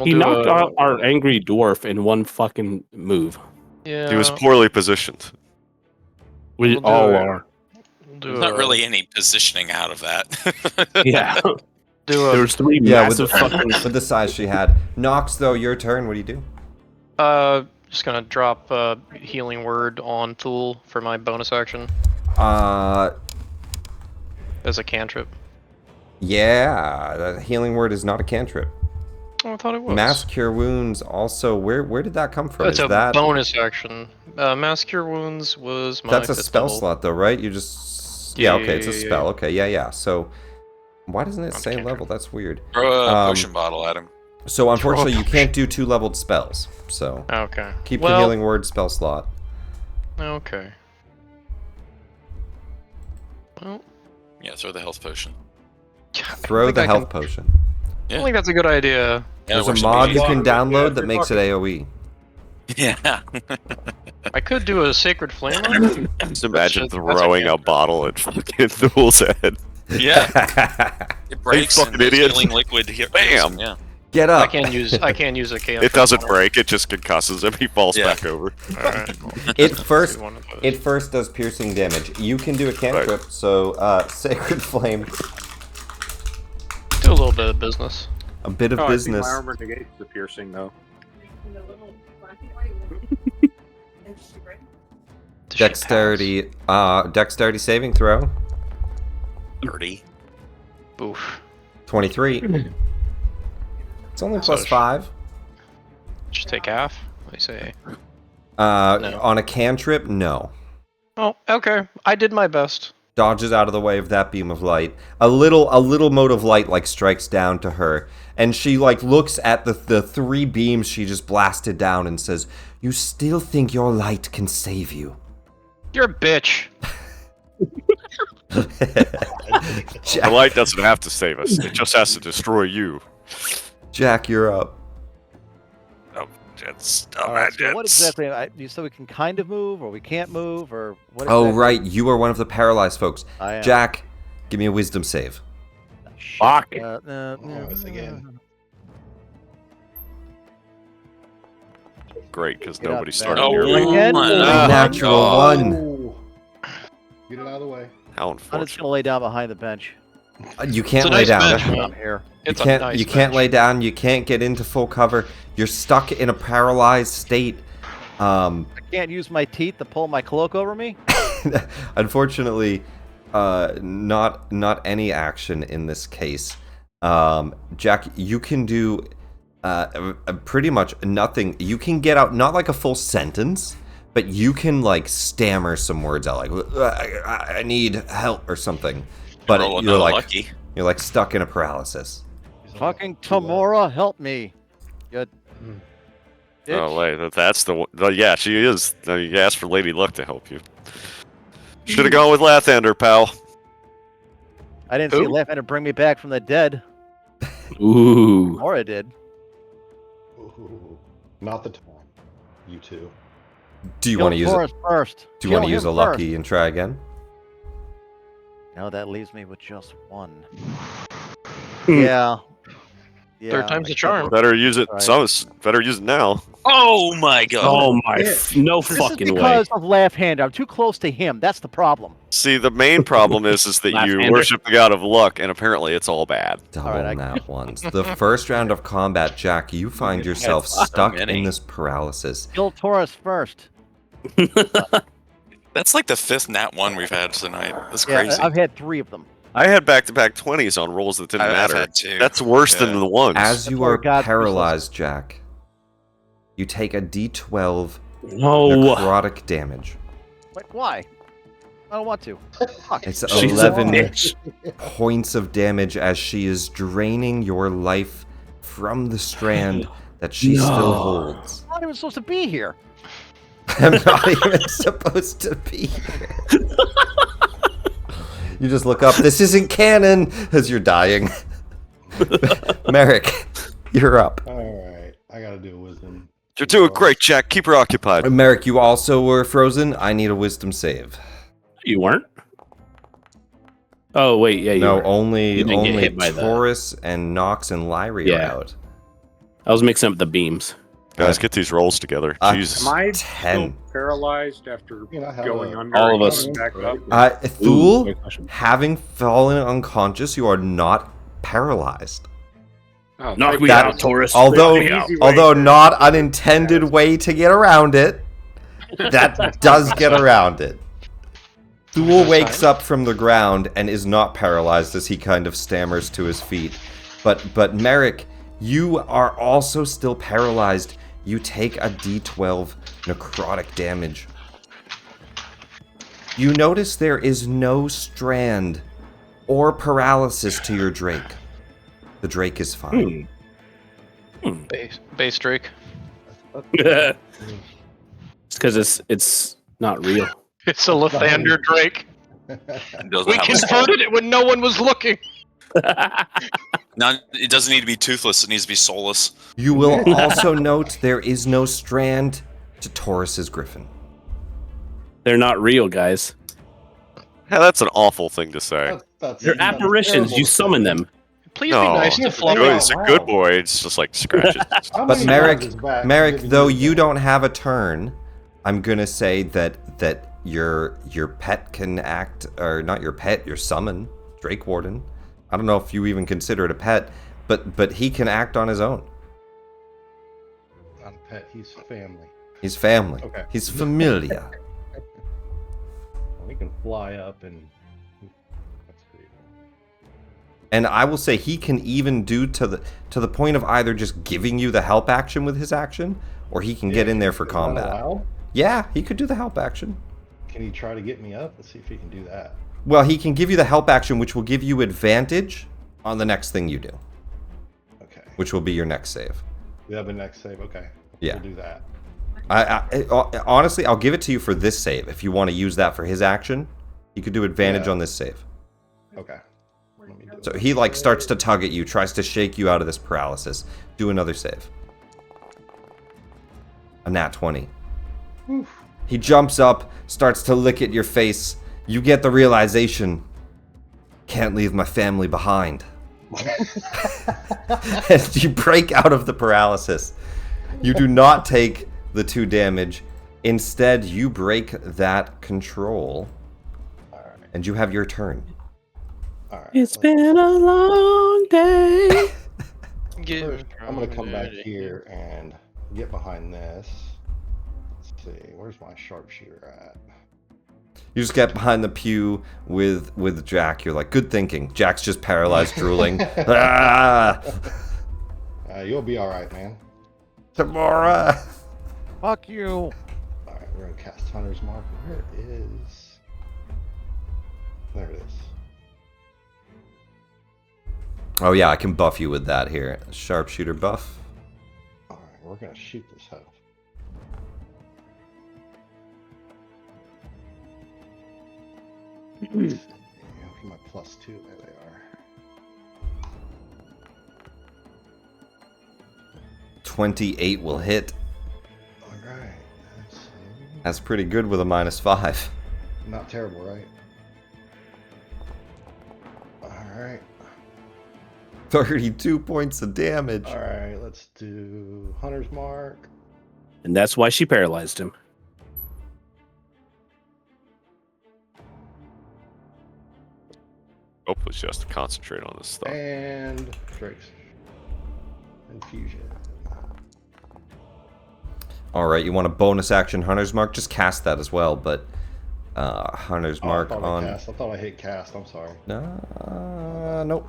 He knocked out our angry dwarf in one fucking move. Yeah. He was poorly positioned. We all are. We'll Not really any positioning out of that. Yeah. There was 3 massive fucking... with the size she had. Nox, though, your turn. What do you do? Just gonna drop healing word on Thule for my bonus action. As a cantrip. Yeah, the healing word is not a cantrip. Oh, I thought it was. Mass cure wounds also. Where did that come from? It's is a that bonus action. Mass cure wounds was my That's a 5th spell level. slot, though, right? You just Yeah, okay. It's a yeah. spell. Okay, yeah. So why doesn't it say level? That's weird. Throw a potion bottle at him. So unfortunately, you can't do 2-leveled spells. So Okay. keep the healing word spell slot. Okay. Well, yeah, throw the health potion. Throw the health potion. I don't think that's a good idea. There's a mod you can download that makes it AoE. Yeah. I could do a sacred flame. Just imagine throwing a bottle at fucking Thule's head. Yeah. It breaks. You fucking and idiot. healing liquid here. Bam. Yeah. Get up. I can't use a cantrip. It doesn't break. It just concusses him. He falls Yeah. back over. Alright. It first does piercing damage. You can do a cantrip, so sacred flame. Do a little bit of business. A bit of Oh, business. I think my armor negates the piercing, though. Dexterity. Dexterity saving throw. 30. Oof. 23. It's only plus 5. Just take half. What do you say? On a cantrip, no. Oh, okay. I did my best. Dodges out of the way of that beam of light. A little mote of light like strikes down to her, and she like looks at the 3 beams she just blasted down and says, "You still think your light can save you?" You're a bitch. The light doesn't have to save us. It just has to destroy you. Jack, you're up. Oh, that's Alright, so what exactly? So we can kind of move, or we can't move, or what? Oh, exactly? right. You are one of the paralyzed folks. I am. Jack, give me a wisdom save. Fuck. Again. Great, because Get up nobody there. started Oh, nearly. Again? Natural God. 1. Oh. Get it out of the way. How I'm just unfortunate. gonna lay down behind the bench. You can't It's a lay nice down. bench, man. I'm here. It's you can't, a nice you can't bench. lay down. You can't get into full cover. You're stuck in a paralyzed state. I can't use my teeth to pull my cloak over me. Unfortunately, not any action in this case. Jack, you can do pretty much nothing. You can get out, not like a full sentence, but you can like stammer some words out, like I need help or something. But you're like stuck in a paralysis. Fucking Tamora, help me. You bitch. Oh wait, that's the one. Yeah, she is. You asked for Lady Luck to help you. Should have gone with Lathander, pal. I didn't see Lathander bring me back from the dead. Ooh. Tamora did. Ooh, not the time. You two. Do you want to use it? First. Do you want to use a lucky and try again? No, that leaves me with just one. Yeah. Third time's a charm. Better use it. Better use it now. Oh my god. Oh my! No This fucking is way. because of Laugh-Hand. I'm too close to him. That's the problem. See, the main problem is that you Lathander. worship the god of luck, and apparently it's all bad. Double nat ones. The first round of combat, Jack, you find yourself stuck in this paralysis. Kill Taurus first. That's like the 5th nat 1 we've had tonight. That's Yeah, crazy. I've had 3 of them. I had back-to-back 20s on rolls that didn't I've matter. had 2. That's worse than the ones. As you That's why are God's paralyzed, Jack, you take a D12 No. necrotic damage. Like, why? I don't want to. Fuck. It's She's 11 a bitch. points of damage as she is draining your life from the strand that she still holds. I'm not even supposed to be here. I'm not even supposed to be here. You just look up, this isn't canon, as you're dying. Merrick, you're up. Alright, I gotta do a wisdom. You're doing great, Jack. Keep her occupied. Merrick, you also were frozen. I need a wisdom save. You weren't? Oh wait, yeah. You No, were. only You didn't get hit by Taurus and Nox and Lyrie are out. I was mixing up the beams. Guys, get these rolls together. Jesus. Am I 10. still paralyzed after You know, have going a- under? All of and us. coming back up? Ooh, Thule, great question. having fallen unconscious, you are not paralyzed. Oh, Knock thank me That- out, Taurus. Although, Easy way although to- not an intended way to get around it, that does get around it. Thule wakes up from the ground and is not paralyzed as he kind of stammers to his feet. But Merrick, you are also still paralyzed. You take a D12 necrotic damage. You notice there is no strand or paralysis to your Drake. The Drake is fine. Base Drake. It's because it's not real. It's a Lathander Drake. Doesn't We have a skull. converted it when no one was looking. No, it doesn't need to be toothless. It needs to be soulless. You will also note there is no strand to Taurus's griffin. They're not real, guys. Yeah, that's an awful thing to say. They're apparitions. You summon them. Please No, be nice to Yes, Fluffy. they are. He's a good boy. It's just like scratches. But Merrick, though you don't have a turn, I'm gonna say that your pet can act, or not your pet, your summon, Drake Warden. I don't know if you even consider it a pet, but he can act on his own. Not a pet, he's family. He's family. Okay. He's familiar. Well, he can fly up and. Let's see. And I will say he can even do to the point of either just giving you the help action with his action, or he can get in there for Is that combat. allowed? Yeah, he could do the help action. Can he try to get me up? Let's see if he can do that. Well, he can give you the help action, which will give you advantage on the next thing you do, Okay. which will be your next save. We have a next save. Okay. Yeah. We'll do that. Honestly, I'll give it to you for this save. If you want to use that for his action, you could do advantage Yeah. on this save. Okay. Let me do So it. he like starts to tug at you, tries to shake you out of this paralysis. Do another save. A nat 20. Oof. He jumps up, starts to lick at your face. You get the realization, can't leave my family behind. And you break out of the paralysis. You do not take the 2 damage. Instead, you break that control, Alright. and you have your turn. Alright. It's been a long day. First, I'm gonna come back here and get behind this. Let's see, where's my sharpshooter at? You just get behind the pew with Jack. You're like, good thinking. Jack's just paralyzed, drooling. Ah! You'll be all right, man. Tomorrow. Fuck you. All right, we're gonna cast Hunter's Mark. Where is? There it is. Oh yeah, I can buff you with that here. Sharpshooter buff. All right, we're gonna shoot this hoe. Yeah, my +2. There they are. 28 will hit. All right. That's pretty good with a -5. Not terrible, right? All right. 32 points of damage. All right, let's do Hunter's Mark. And that's why she paralyzed him. Hopefully she has to concentrate on this stuff. And Drake's Infusion. All right, you want a bonus action Hunter's Mark? Just cast that as well, but Hunter's Mark on... I thought I hit cast, I'm sorry. Nope.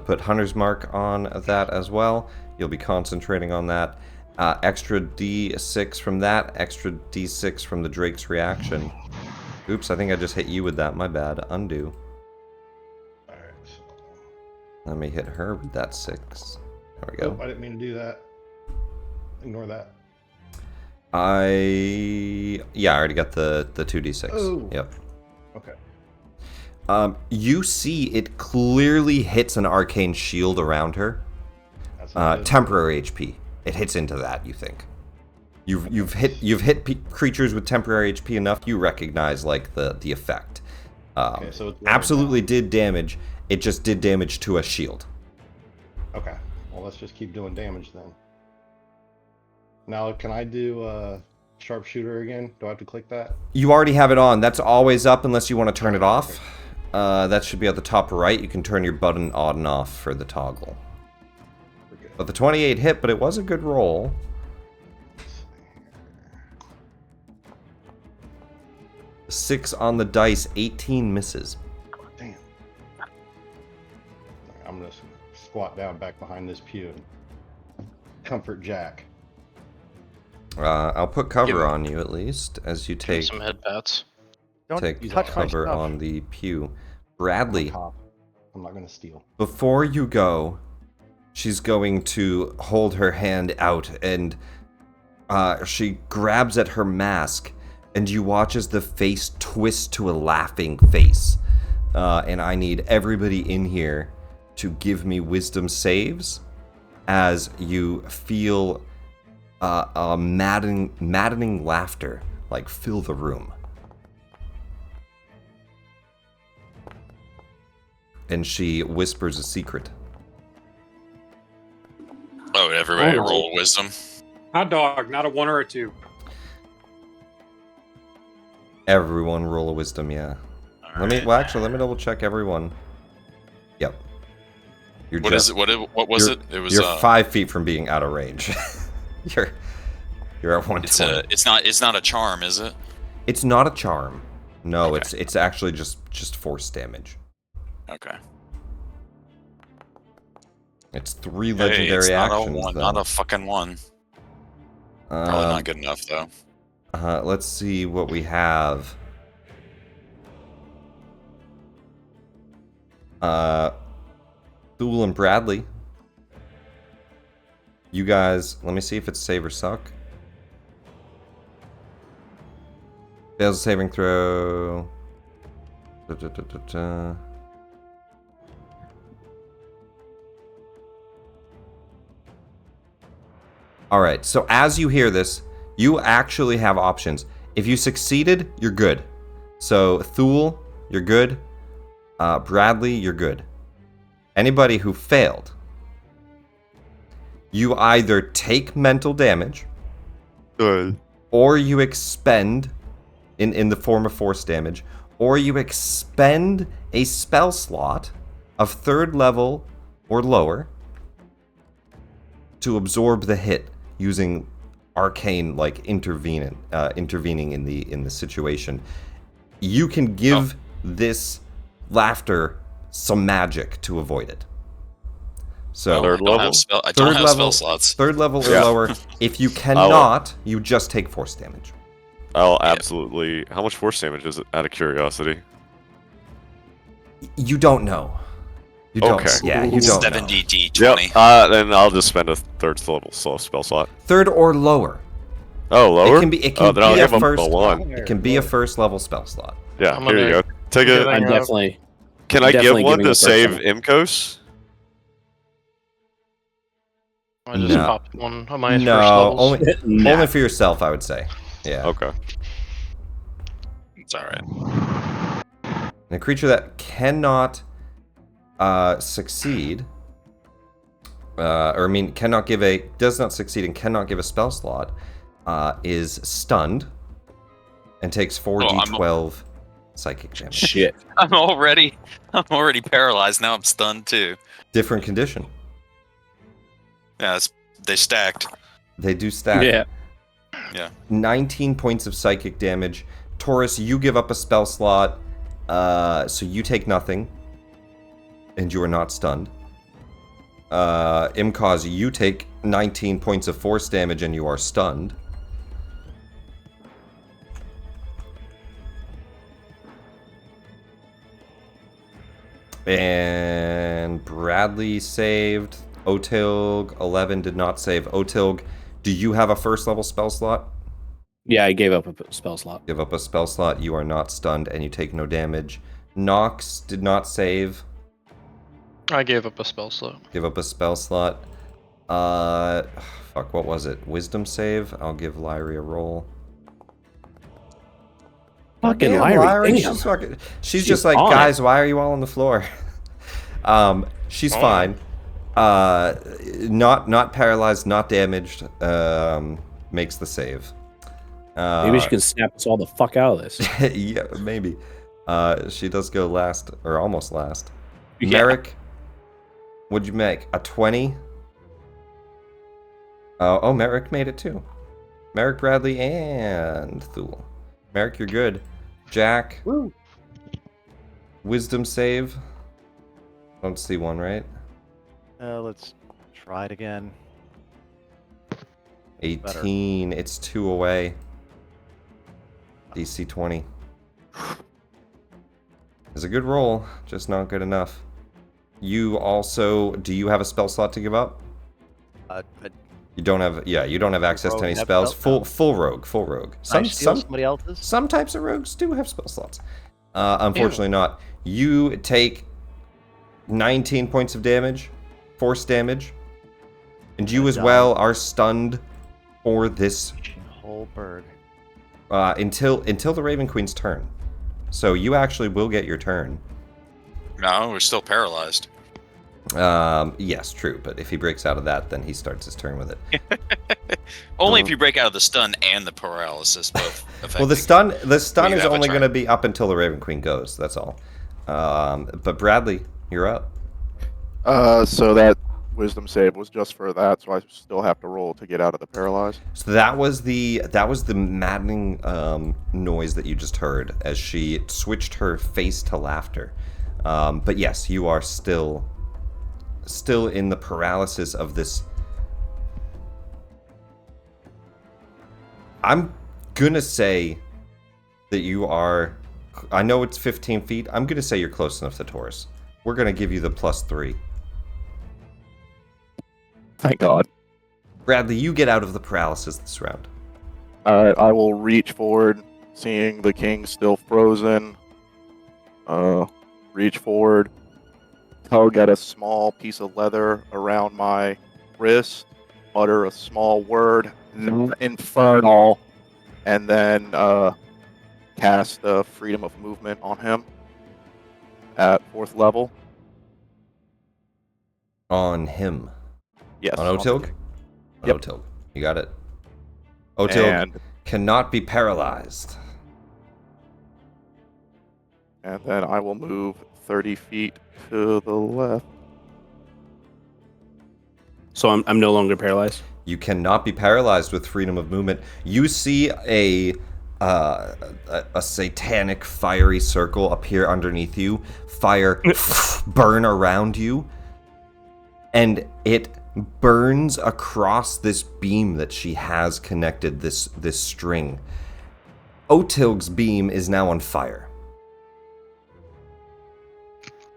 Put Hunter's Mark on that as well. You'll be concentrating on that. Extra D6 from that, extra D6 from the Drake's reaction. Oops, I think I just hit you with that. My bad. Undo. Alright. Let me hit her with that 6. There we go. Oh, I didn't mean to do that. Ignore that. I already got the 2d6. Oh. Yep. Okay. You see it clearly hits an arcane shield around her. That's Temporary HP. It hits into that, you think. You've hit creatures with temporary HP enough, you recognize like the effect. Okay, so it's absolutely did damage. It just did damage to a shield. Okay. Well, let's just keep doing damage then. Now, can I do sharpshooter again? Do I have to click that? You already have it on. That's always up unless you want to turn it off. That should be at the top right. You can turn your button on and off for the toggle. But the 28 hit, but it was a good roll. 6 on the dice, 18 misses. Damn. I'm gonna squat down back behind this pew and comfort Jack. I'll put cover on you at least as you take some headbats. Take cover on the pew. Bradley, I'm not gonna steal. Before you go, she's going to hold her hand out and she grabs at her mask and you watch as the face twists to a laughing face. And I need everybody in here to give me wisdom saves as you feel a maddening laughter like fill the room. And she whispers a secret. Oh, everybody roll wisdom. Hot dog, not a 1 or a 2. Everyone roll a wisdom, yeah. Let me double check everyone. Yep. What is it? What was it? It was. You're 5 feet from being out of range. you're at 120. It's not a charm, is it? It's not a charm. No, Okay. it's actually just force damage. Okay. It's 3 Hey, legendary it's not actions. a 1, though. not a fucking 1. Probably not good enough though. Let's see what we have. Thule and Bradley. You guys, let me see if it's save or suck. Fails a saving throw. Alright, so as you hear this, you actually have options. If you succeeded, you're good. So, Thule, you're good. Bradley, you're good. Anybody who failed, you either take mental damage, or you expend, in the form of force damage, or you expend a spell slot of 3rd level or lower to absorb the hit using arcane, like intervening in the situation. You can give this laughter some magic to avoid it. So Third I don't level? have spell. I third don't have level, spell slots. third level or Yeah. lower. If you cannot, you just take force damage. I'll absolutely. How much force damage is it? Out of curiosity. You don't know. You don't. Okay. Yeah, you don't know. 70 D20. Yep. Then I'll just spend a third level spell slot. Third or lower. Oh, lower. It can be. It can then I'll be a give him first. the one. It can be a first level spell slot. Yeah. I'm Here you gonna go. Take it. I'm definitely. Can I give definitely one giving to a first save level. Imkos? I just No. popped one of my first No, levels. only for yourself, I would say. Yeah. Okay. It's alright. And a creature that cannot succeed, does not succeed and cannot give a spell slot, is stunned and takes 4d12 psychic damage. Shit. I'm already paralyzed. Now I'm stunned too. Different condition. Yeah, they stacked. They do stack. Yeah. Yeah. 19 points of psychic damage. Taurus, you give up a spell slot, so you take nothing, and you are not stunned. Imkaz, you take 19 points of force damage, and you are stunned. And Bradley saved. Otilg, 11 did not save. Otilg, do you have a first level spell slot? Yeah, I gave up a spell slot. Give up a spell slot. You are not stunned and you take no damage. Nox did not save. I gave up a spell slot. Give up a spell slot. Fuck, what was it? Wisdom save? I'll give Lyrie a roll. Fucking Damn, Lyrie. She's just like, on guys, why are you all on the floor? She's fine. Not paralyzed, not damaged. Makes the save. Maybe she can snap us all the fuck out of this. Yeah, maybe. She does go last, or almost last. Yeah. Merrick, what'd you make? A 20? Oh, Merrick made it too. Merrick, Bradley, and Thule. Merrick, you're good. Jack. Woo. Wisdom save. Don't see one, right? Let's try it again. 18. It's 2 away. DC 20. It's a good roll, just not good enough. You also, do you have a spell slot to give up? You don't have, you don't have access to any Rogue spells. have spell? Full rogue. Can I steal somebody else's? Some types of rogues do have spell slots. Unfortunately not. You take 19 points of damage, force damage, and you as well are stunned for this Whole bird. until the Raven Queen's turn. So you actually will get your turn. No, we're still paralyzed. Yes, true. But if he breaks out of that, then he starts his turn with it. Only if you break out of the stun and the paralysis, both. Well, the stun You is have a only turn. going to be up until the Raven Queen goes. That's all. But Bradley, you're up. So that wisdom save was just for that, so I still have to roll to get out of the paralyzed. So that was the maddening noise that you just heard as she switched her face to laughter. But yes, you are still in the paralysis of this. I'm gonna say that you are. I know it's 15 feet. I'm gonna say you're close enough to Taurus. We're gonna give you the +3. Thank God. Bradley, you get out of the paralysis this round. Alright, I will reach forward, seeing the king still frozen. Reach forward, tug at a small piece of leather around my wrist, utter a small word, infernal, and then cast freedom of movement on him at 4th level. On him. Yes. On the Otilg? king. On Yep. Otilg. You got it. Otilg And, cannot be paralyzed. and then I will move 30 feet to the left. So I'm no longer paralyzed. You cannot be paralyzed with freedom of movement. You see a a satanic fiery circle appear underneath you, fire burn around you, and it burns across this beam that she has connected, this string. Otilg's beam is now on fire.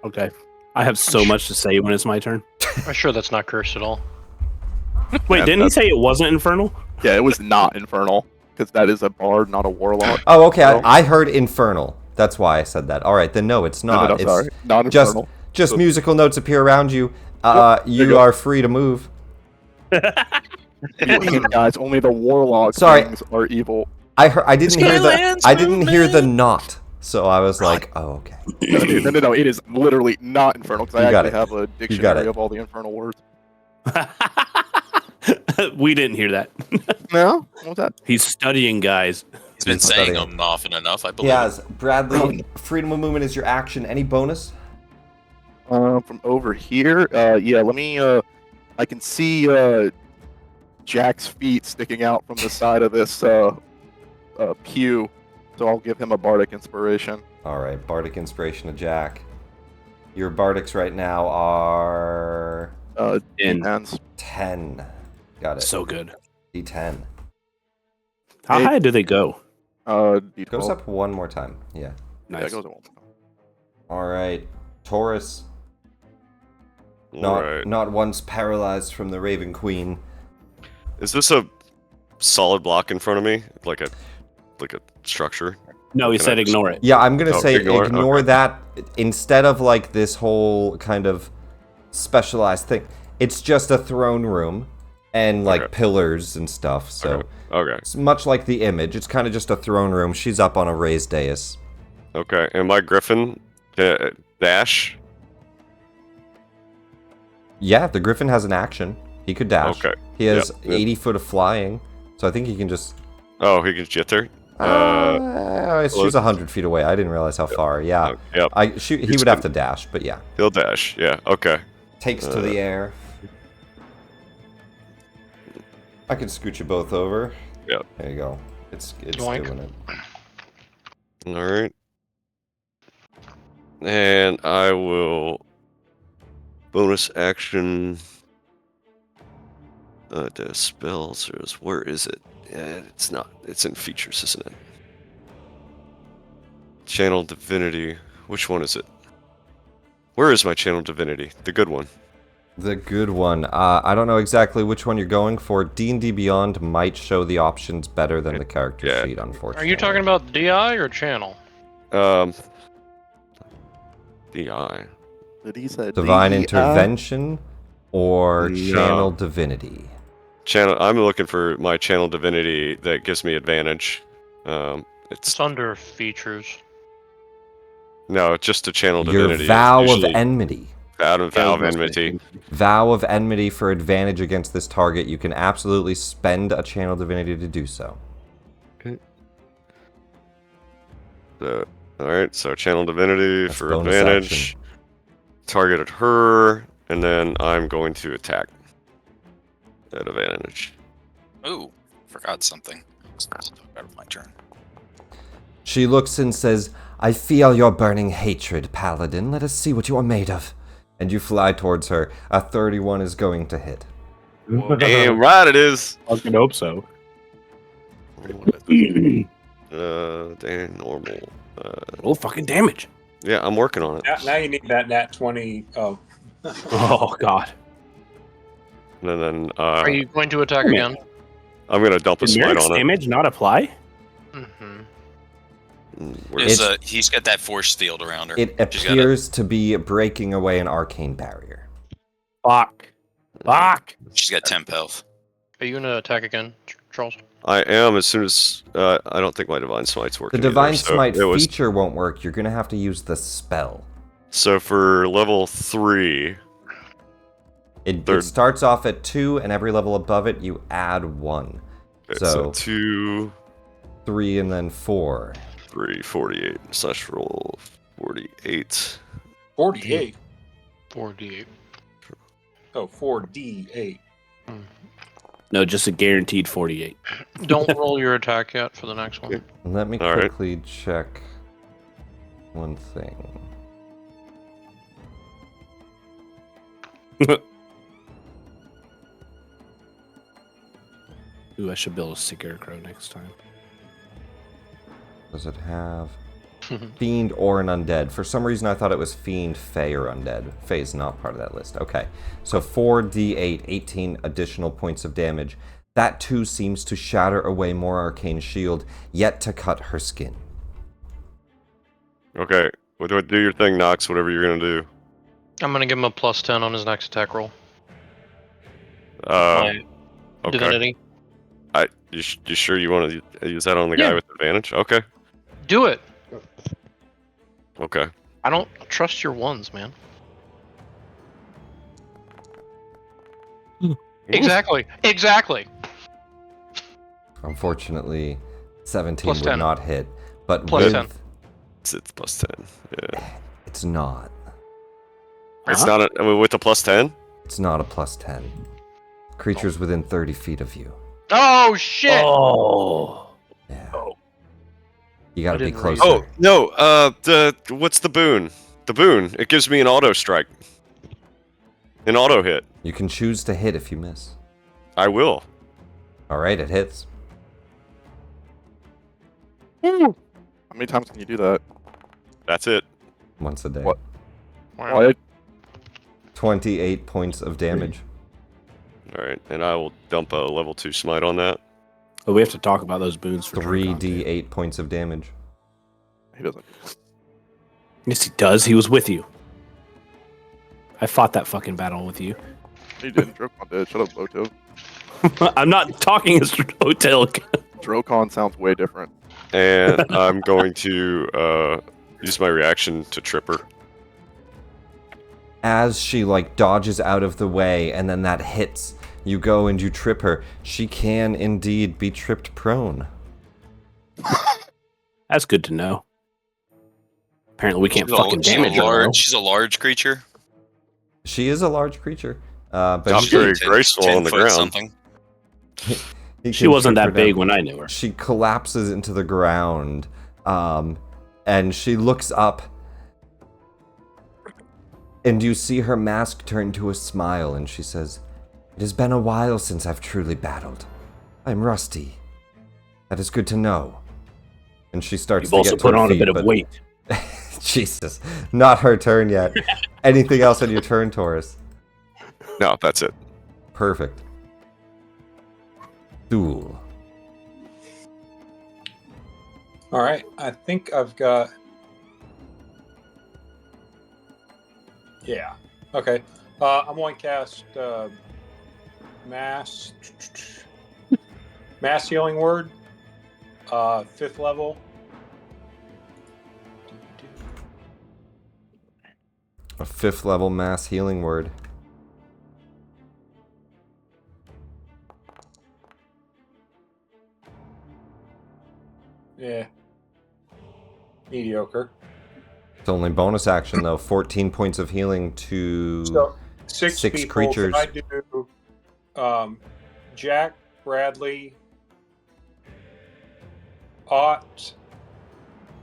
Okay. I have so much to say when it's my turn. I'm sure that's not cursed at all. Wait, Yeah, didn't he say it wasn't infernal? Yeah, it was not infernal because that is a bard, not a warlock. Oh, okay. So- I heard infernal. That's why I said that. All right, then no, it's not. No, It's sorry, not just infernal. just So- musical notes appear around you. there you You go. are free to move. Guys, only the warlock Sorry. things are evil. I didn't hear the Skylands I didn't hear the movement. not. So I was like, oh, okay. No, it is literally not infernal because I You got actually it. have a it. dictionary of all the infernal words. We didn't hear that. No? What was that? He's studying, guys. He's been He's saying studying. them often enough, I He believe. has Bradley. Freedom of movement is your action. Any bonus? From over here, yeah, let me, I can see, Jack's feet sticking out from the side of this, pew, so I'll give him a bardic inspiration. All right, bardic inspiration to Jack. Your bardics right now are In. D10s. 10. Got it. So good. D10. How Hey. high do they go? D12. Goes up one more time. Yeah. Yeah, Nice. it goes up. All right, Taurus. Alright. Not once paralyzed from the Raven Queen. Is this a solid block in front of me? Like a structure? No, he Can said I just- ignore it. Yeah, I'm gonna Oh, say ignore ignore, it? Okay. that instead of like this whole kind of specialized thing. It's just a throne room and like Okay. pillars and stuff. So Okay. it's much like the image. It's kind of just a throne room. She's up on a raised dais. Okay. And my griffin dash? Yeah, the Griffin has an action. He could dash. Okay. He has Yep. 80 foot of flying, so I think he can just. Oh, he can jitter? She's 100 feet away. I didn't realize how far. Yeah, Yep. he He's would have to dash, but yeah, He'll dash. Yeah. Okay. takes to the air. I can scoot you both over. Yep. There you go. It's Yoink. doing it. All right. And I will bonus action. The spells where is it? It's not. It's in features, isn't it? Channel divinity. Which one is it? Where is my channel divinity? The good one. The good one. I don't know exactly which one you're going for. D&D Beyond might show the options better than the character Yeah. sheet, unfortunately. Are you talking about DI or channel? DI. Did he say Divine DEI? Intervention or No. Channel Divinity? Channel. I'm looking for my channel divinity that gives me advantage. It's It's under features. no, it's just a channel Your divinity. Vow of Usually Enmity. vow of enmity. Vow of Enmity for advantage against this target. You can absolutely spend a Channel Divinity to do so. All right, so channel divinity That's for bonus advantage. action. Targeted her, and then I'm going to attack at advantage. Ooh, forgot something. Out of my turn. She looks and says, I feel your burning hatred, Paladin. Let us see what you are made of. And you fly towards her. A 31 is going to hit. Damn right it is. I can hope so. Damn normal. Roll fucking damage. Yeah, I'm working on it. Now you need that nat 20. Oh. Oh god. And then Are you going to attack Wait a again? I'm gonna dump a Did smite Merrick's on it. damage not apply? Mm-hmm. There's he's got that force field around her. It She's got appears to be breaking away an arcane barrier. Fuck. Fuck. She's got 10 health. Are you going to attack again, Charles? I am as soon as I don't think my divine smite's The working. Divine either, so Smite it was, feature won't work. You're going to have to use the spell. So for level 3, It Third. starts off at 2, and every level above it, you add 1. it's So- a 2, 3, and then 4. 3, 48 slash roll 48. 48. 4d8. Oh, 4d8. No, just a guaranteed 48. Don't roll your attack yet for the next one. Let me All right. quickly check one thing. Ooh, I should build a scarecrow next time. Does it have fiend or an undead? For some reason, I thought it was fiend, fey, or undead. Fey is not part of that list. Okay, so 4d8, 18 additional points of damage. That too seems to shatter away more arcane shield, yet to cut her skin. Okay, do your thing, Nox. Whatever you're gonna do. I'm gonna give him a +10 on his next attack roll. Okay. Divinity. You sure you want to use that on the guy Yeah. with advantage? Okay. Do it. Okay. I don't trust your ones, man. Exactly. Unfortunately, 17 +10. would not hit, but +10. It's +10. Yeah. it's not. It's not with the +10. It's not a +10. Creatures within 30 feet of you. Oh shit! Oh. Yeah. You gotta be didn't closer. Oh no. What's the boon? The boon. It gives me an auto strike. An auto hit. You can choose to hit if you miss. I will. Alright, it hits. How many times can you do that? That's it. Once a day. What? Wow. What? 28 points of damage. All right, and I will dump a level 2 smite on that. Oh, we have to talk about those boons for 3d8 points of damage. He doesn't. Yes, he does. He was with you. I fought that fucking battle with you. He didn't. Drokon did. Shut up, Loto. I'm not talking as Hotel. Drokon sounds way different. And I'm going to use my reaction to trip her. As she dodges out of the way and then that hits, you go and you trip her. She can indeed be tripped prone. That's good to know. Apparently we can't fucking She's damage her. though. She's a large creature. She is a large creature. But Not she, very graceful on the 10 foot ground. Something. he She can wasn't trip her that big down. when I knew her. She collapses into the ground, and she looks up, and you see her mask turn to a smile, and she says, "It has been a while since I've truly battled. I'm rusty. That is good to know." And she starts You've to also get to put her on feet, a bit of but- weight. Jesus, not her turn yet. Anything else on your turn, Taurus? No, that's it. Perfect. Duel. All right, I think I've got. Yeah. Okay. I'm going to cast mass healing word, 5th level. A 5th level mass healing word. Yeah. Mediocre. It's only bonus action though. 14 points of healing to So six six people. creatures. Can I do Jack, Bradley, Ott,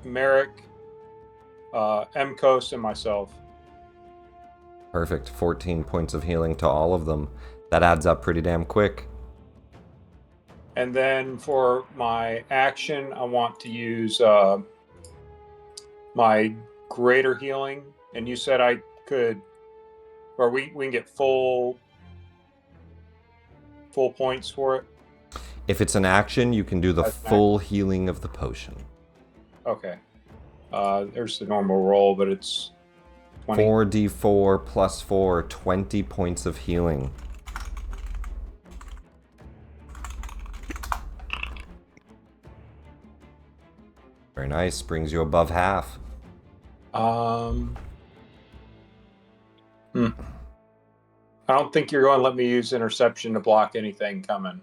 Merrick, Mkos, and myself. Perfect. 14 points of healing to all of them. That adds up pretty damn quick. And then for my action, I want to use my greater healing. And you said I could, or we can get full points for it. If it's an action, you can do the That's full healing of the potion. Okay. There's the normal roll, but it's 20. 4d4 plus 4, 20 points of healing. Very nice. Brings you above half. I don't think you're going to let me use interception to block anything coming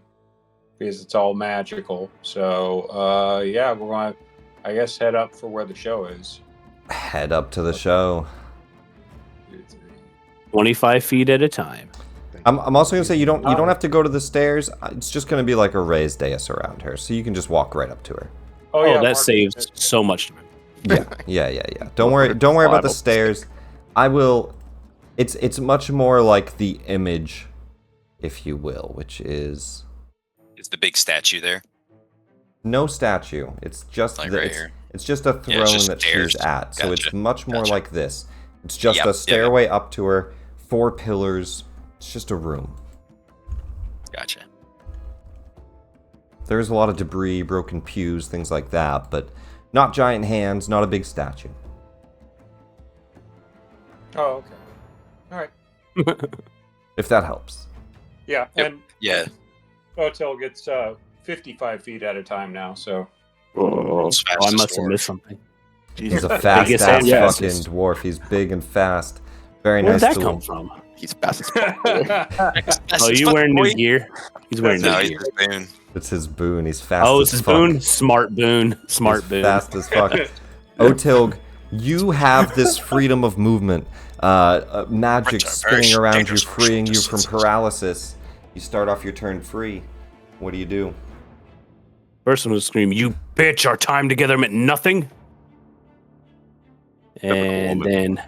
because it's all magical. So, yeah, we're going to, I guess, head up for where the show is. Head up to the show. 25 feet at a time. Thank I'm also gonna say you don't have to go to the stairs. It's just gonna be like a raised dais around her, so you can just walk right up to her. Oh, yeah, that Mark- saves so much time. Yeah. Don't worry about the stairs. I will. It's much more like the image, if you will, which is Is the big statue there? no statue. It's just Like the, right it's, here. it's just a throne it's just that stairs. she's at. So it's Gotcha. much more Gotcha. like this. It's just Yep, a yep. stairway up to her, 4 pillars. It's just a room. Gotcha. There's a lot of debris, broken pews, things like that, but not giant hands, not a big statue. Oh, okay. All right. If that helps. Yeah, Yep. and Yeah. Hotel gets 55 feet at a time now, so. World's I fastest must have dwarf. missed something. He's a fast Biggest ass and fucking fastest. dwarf. He's big and fast. Very Where'd nice that to come from? He's fast as fuck. Oh, you wearing new gear? He's wearing No, new he's gear. just boon. It's his boon. He's fast Oh, as it's his fuck. boon? Smart boon. Smart He's boon. fast as fuck. Otilg, you have this freedom of movement. Magic Very spinning around you, dangerous freeing you from distances. paralysis. You start off your turn free. What do you do? Person would scream, "You bitch, our time together meant nothing." And woman. then,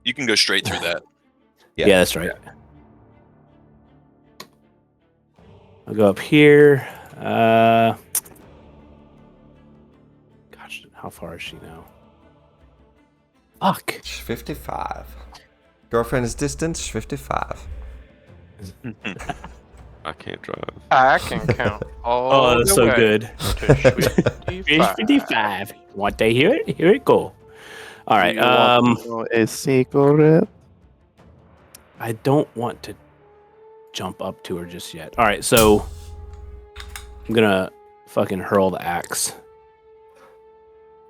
You can go straight through that. Yeah. yeah, that's right. I'll go up here. Gosh, how far is she now? Fuck. 55. Girlfriend is distance 55. I can't drive. I can count. Oh, that's so good. 55. Want to hear it? Here it go. All right. A secret. I don't want to jump up to her just yet. All right, so I'm gonna fucking hurl the axe.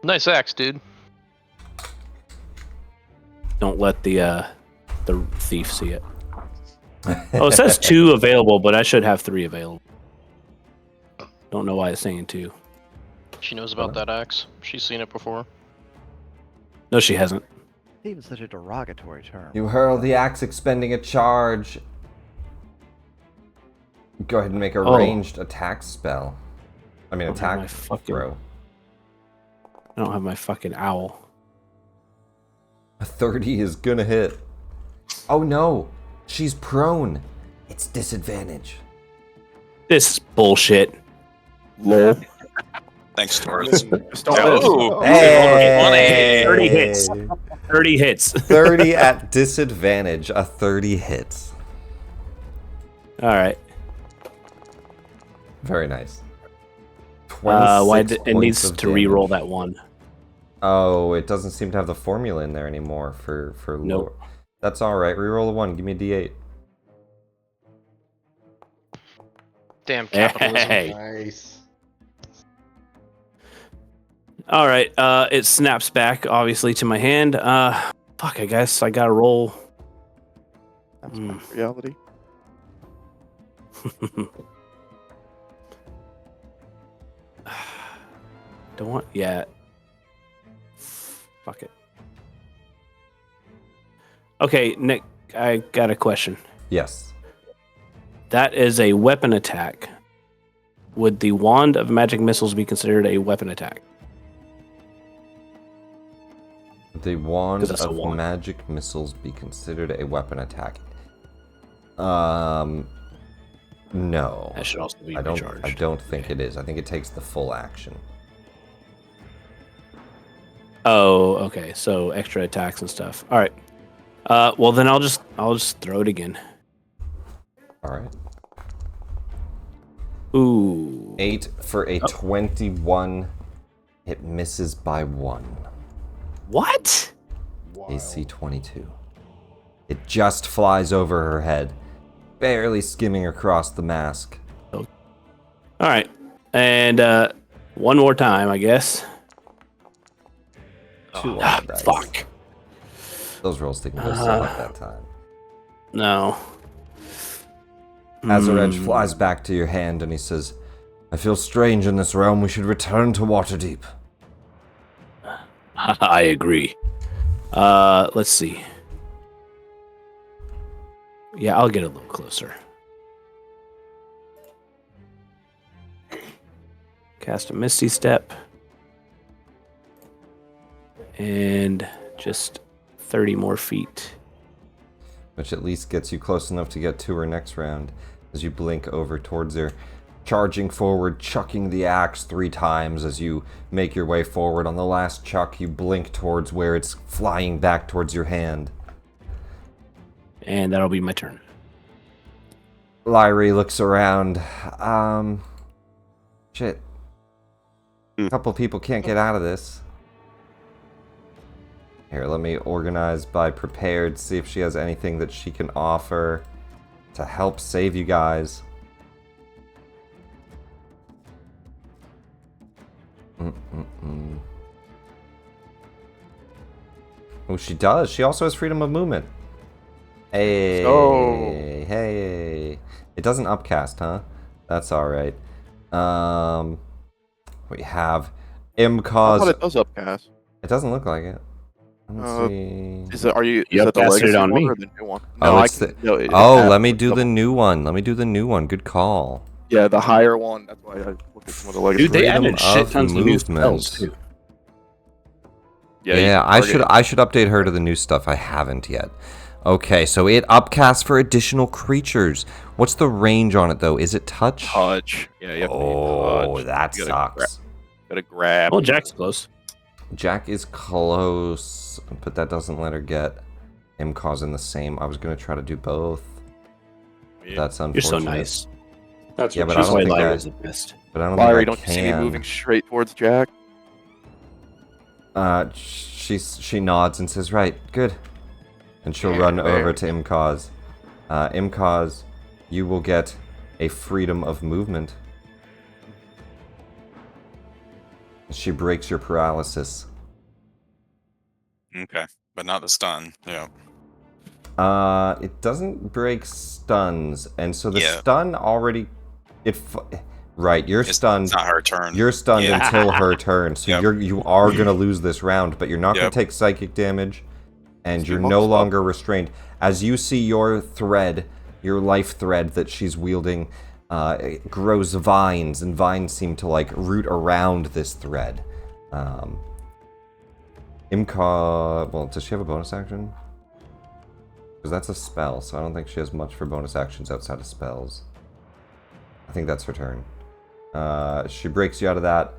Nice axe, dude. Don't let the thief see it. Oh, it says 2 available, but I should have 3 available. Don't know why it's saying 2. She knows about that axe. She's seen it before. No, she hasn't. Even such a derogatory term. You hurl the axe, expending a charge. Go ahead and make a ranged attack spell. I mean, I don't have my attack fucking- throw. I don't have my fucking owl. A 30 is gonna hit. Oh no! She's prone. It's disadvantage. This is bullshit. Lol. Thanks, Taurus. Oh, Hey! 30 hits. 30 hits. 30 at disadvantage. A 30 hits. All right. Very nice. Why 26 it needs points of to re-roll damage. that one. Oh, it doesn't seem to have the formula in there anymore for lower. Nope. That's all right. Reroll a 1. Give me a D8. Damn capitalism. Hey. Nice. All right. It snaps back, obviously, to my hand. Fuck. I guess I gotta roll. That's my reality. Don't want. Yeah. Fuck it. Okay, Nick. I got a question. Yes. That is a weapon attack. Would the wand of magic missiles be considered a weapon attack? The wand 'Cause that's a of wand. magic missiles be considered a weapon attack? No. That should also be I recharged. don't think it is. I think it takes the full action. Oh, okay. So extra attacks and stuff. All right. Well, then I'll just throw it again. All right. Ooh. 8 for a 21. It misses by 1. What? AC 22. It just flies over her head, barely skimming across the mask. All right. And one more time, I guess. 2 on the dice. Fuck. Those rolls didn't go so hot that time. No. Azarej flies back to your hand and he says, I feel strange in this realm. We should return to Waterdeep. I agree. Let's see. Yeah, I'll get a little closer. Cast a Misty Step. And just 30 more feet. Which at least gets you close enough to get to her next round. As you blink over towards her, charging forward, chucking the axe 3 times as you make your way forward. On the last chuck, you blink towards where it's flying back towards your hand. And that'll be my turn. Lyrie looks around. Shit. A couple people can't get out of this. Here, let me organize by prepared, see if she has anything that she can offer to help save you guys. Oh, she does. She also has freedom of movement. Hey, hey. It doesn't upcast, huh? That's alright. We have I Imcause. thought it does upcast. It doesn't look like it. Let's see. Is it? Are you? You Is that the upcasted legacy it on one me. or the new one? Oh, No, it's the- no, it Oh, has let me the do the double- new one. Let me do the new one. Good call. Yeah, the higher one. That's why I looked at some of the legacy. Dude, they Freedom added shit of tons of new movement. spells, too. you Yeah, can I target- should update her to the new stuff. I haven't yet. Okay, so it upcasts for additional creatures. What's the range on it though? Is it touch? touch. Yeah, you have to Oh, touch. that You gotta sucks. Gotta grab. Well, Jack's close. Jack is close, but that doesn't let her get Imcause in the same. I was gonna try to do both. Yeah. That's You're unfortunate. so nice. That's Yeah, what but she I don't That's why think Lyra's the best. But I don't Lyrie, think I don't you see me can. moving straight towards Jack? She nods and says, "Right, good," and she'll Yeah, run there. over to Imcause. Imcause, you will get a freedom of movement. She breaks your paralysis. Okay, but not the stun. Yeah. It doesn't break stuns, and so the Yeah. stun already. Right, you're stunned. It's not her turn. You're stunned Yeah. until her turn, so Yep. you are gonna lose this round, but you're not gonna Yep. take psychic damage, and Let's you're do no monk longer restrained. As you see your thread, your life thread that she's wielding, it grows vines, and vines seem to like root around this thread. Imca, well, does she have a bonus action? Because that's a spell, so I don't think she has much for bonus actions outside of spells. I think that's her turn. She breaks you out of that,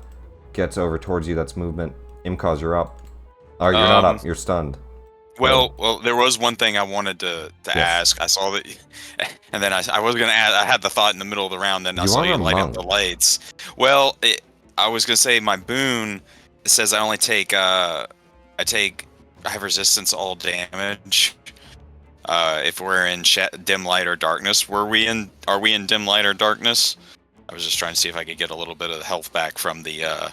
gets over towards you. That's movement. Imcause, you're up. Oh, you're not up. You're stunned. Well, there was one thing I wanted to ask. I saw that, and then I was gonna add. I had the thought in the middle of the round. Then I You saw are you a light up monk. the lights. Well, I was gonna say my boon. It says I only take. I have resistance to all damage. If we're in dim light or darkness, are we in dim light or darkness? I was just trying to see if I could get a little bit of health back from the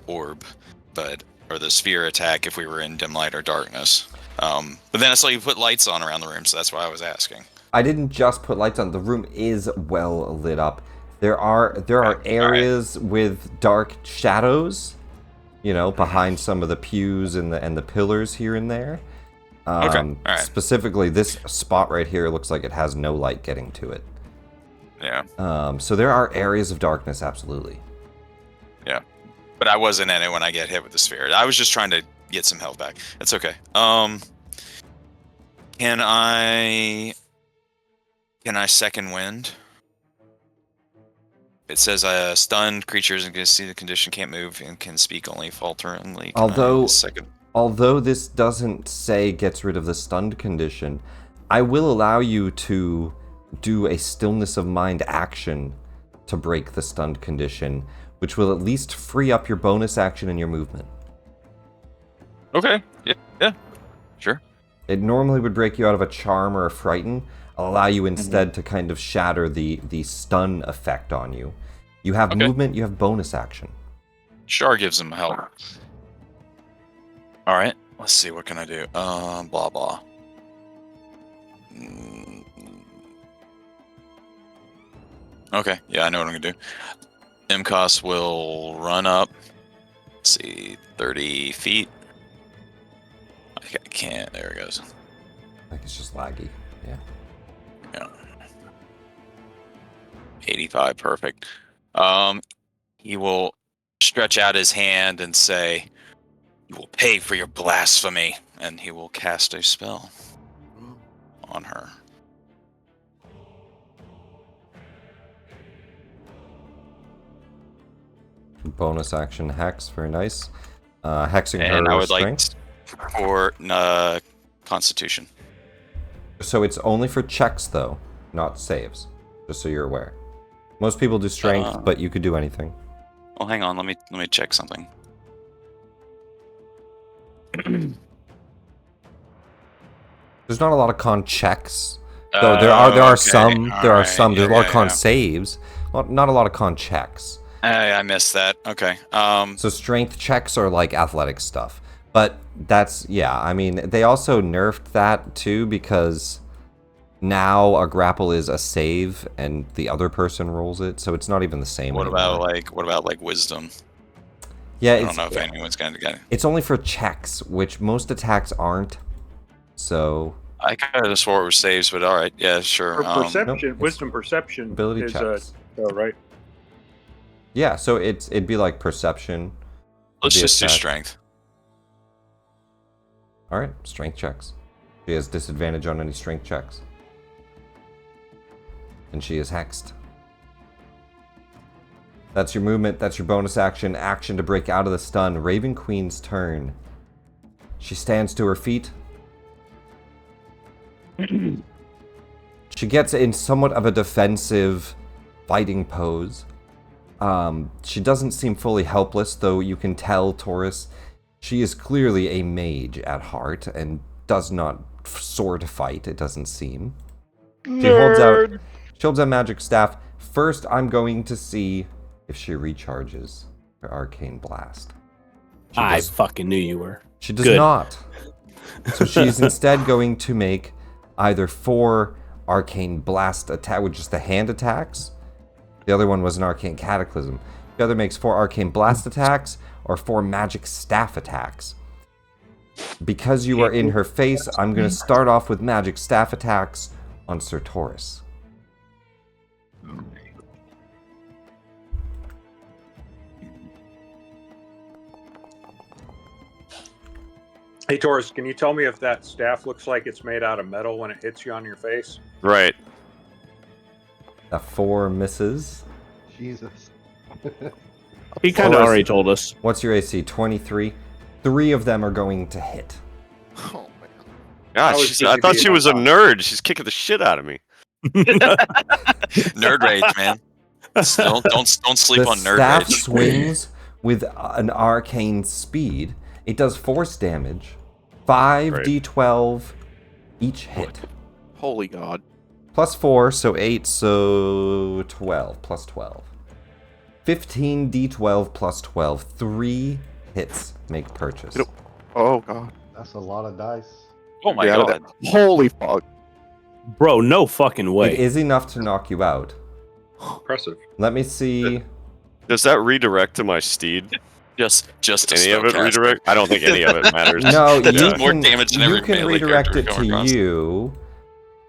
orb, or the sphere attack if we were in dim light or darkness. But then I saw you put lights on around the room, so that's why I was asking. I didn't just put lights on. The room is well lit up. There are areas with dark shadows, behind some of the pews and the pillars here and there. Okay. All right. Specifically, this spot right here looks like it has no light getting to it. Yeah. So there are areas of darkness, absolutely. Yeah. But I wasn't in it when I get hit with the sphere. I was just trying to get some health back. It's okay. Can I second wind? It says stunned creatures and can see the condition, can't move, and can speak only falteringly. Although this doesn't say gets rid of the stunned condition, I will allow you to do a stillness of mind action to break the stunned condition, which will at least free up your bonus action and your movement. Okay. Yeah. Sure. It normally would break you out of a charm or a frighten. I'll allow you instead to kind of shatter the stun effect on you. You have movement, you have bonus action. Char gives him help. All right. Let's see. What can I do? Blah blah. Okay. Yeah, I know what I'm gonna do. Imcos will run up. Let's see, 30 feet. I can't. There it goes. I think it's just laggy. Yeah. Yeah. 85, perfect. He will stretch out his hand and say, "You will pay for your blasphemy," and he will cast a spell on her. Bonus action hex, very nice. Hexing And her I would strength. like for Constitution. So it's only for checks though, not saves. Just so you're aware. Most people do strength, but you could do anything. Well, hang on. Let me check something. There's not a lot of con checks. Though there are some. There are some. There's a lot of con saves. Not a lot of con checks. I missed that. Okay. So strength checks are like athletic stuff. But that's, yeah, I mean, they also nerfed that too because now a grapple is a save and the other person rolls it, so it's not even the same What anymore. about wisdom? Yeah, I don't know if anyone's going to get it. It's only for checks, which most attacks aren't. So I kind of swore it was saves, but all right, yeah, sure. For perception, Nope, wisdom perception ability is checks. right. Yeah, so it'd be like perception. Let's Be just do attack. strength. All right, strength checks. She has disadvantage on any strength checks. And she is hexed. That's your movement, that's your bonus action. Action to break out of the stun. Raven Queen's turn. She stands to her feet. She gets in somewhat of a defensive fighting pose. She doesn't seem fully helpless, though you can tell, Taurus, she is clearly a mage at heart and does not sword fight, it doesn't seem. She holds out magic staff. First, I'm going to see if she recharges her arcane blast. I fucking knew you were. She does not. So she's instead going to make either 4 arcane blast attack with just the hand attacks. The other one was an arcane cataclysm. The other makes 4 arcane blast attacks or 4 magic staff attacks. Because you are in her face, I'm going to start off with magic staff attacks on Sir Taurus. Hey, Taurus, can you tell me if that staff looks like it's made out of metal when it hits you on your face? Right. That 4 misses. Jesus. He kind of already told us. What's your AC? 23. 3 of them are going to hit. Oh man. God, I thought she was a nerd. She's kicking the shit out of me. Nerd rage, man. Don't sleep on nerd staff rage. swings with an arcane speed. It does force damage. 5d12 each hit. Holy God. Plus 4, so 8, so 12. Plus 12. 15d12 plus 12. 3 hits make purchase. Oh God. That's a lot of dice. Oh my Get out of god. there. Holy fuck. Bro, no fucking way. It is enough to knock you out. Impressive. Let me see. Does that redirect to my steed? Just Any of it redirect? I don't think any of it matters. No, That you does more can, damage than you every can melee redirect character it we've to come across. you,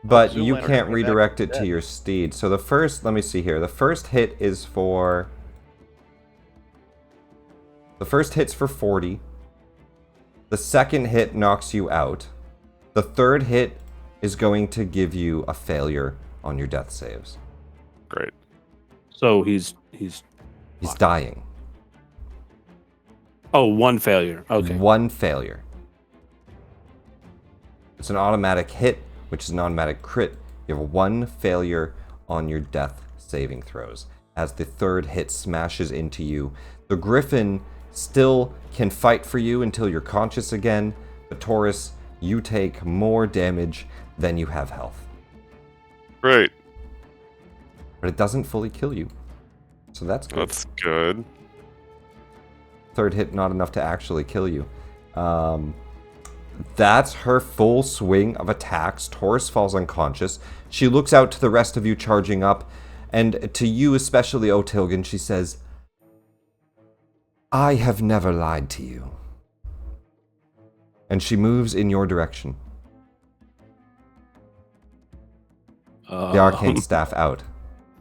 but zoom you in can't on redirect that. it to your steed. So the first, let me see here. The first hit is for... The first hit's for 40. The second hit knocks you out. The third hit is going to give you a failure on your death saves. Great. So he's He's dying. Oh, 1 failure. Okay. 1 failure. It's an automatic hit, which is an automatic crit. You have 1 failure on your death saving throws. As the third hit smashes into you, the Griffin still can fight for you until you're conscious again. But Taurus, you take more damage than you have health. Great. But it doesn't fully kill you. So that's good. That's good. Third hit, not enough to actually kill you. That's her full swing of attacks. Taurus falls unconscious. She looks out to the rest of you charging up, and to you, especially Otilgan, she says, I have never lied to you. And she moves in your direction. the arcane staff out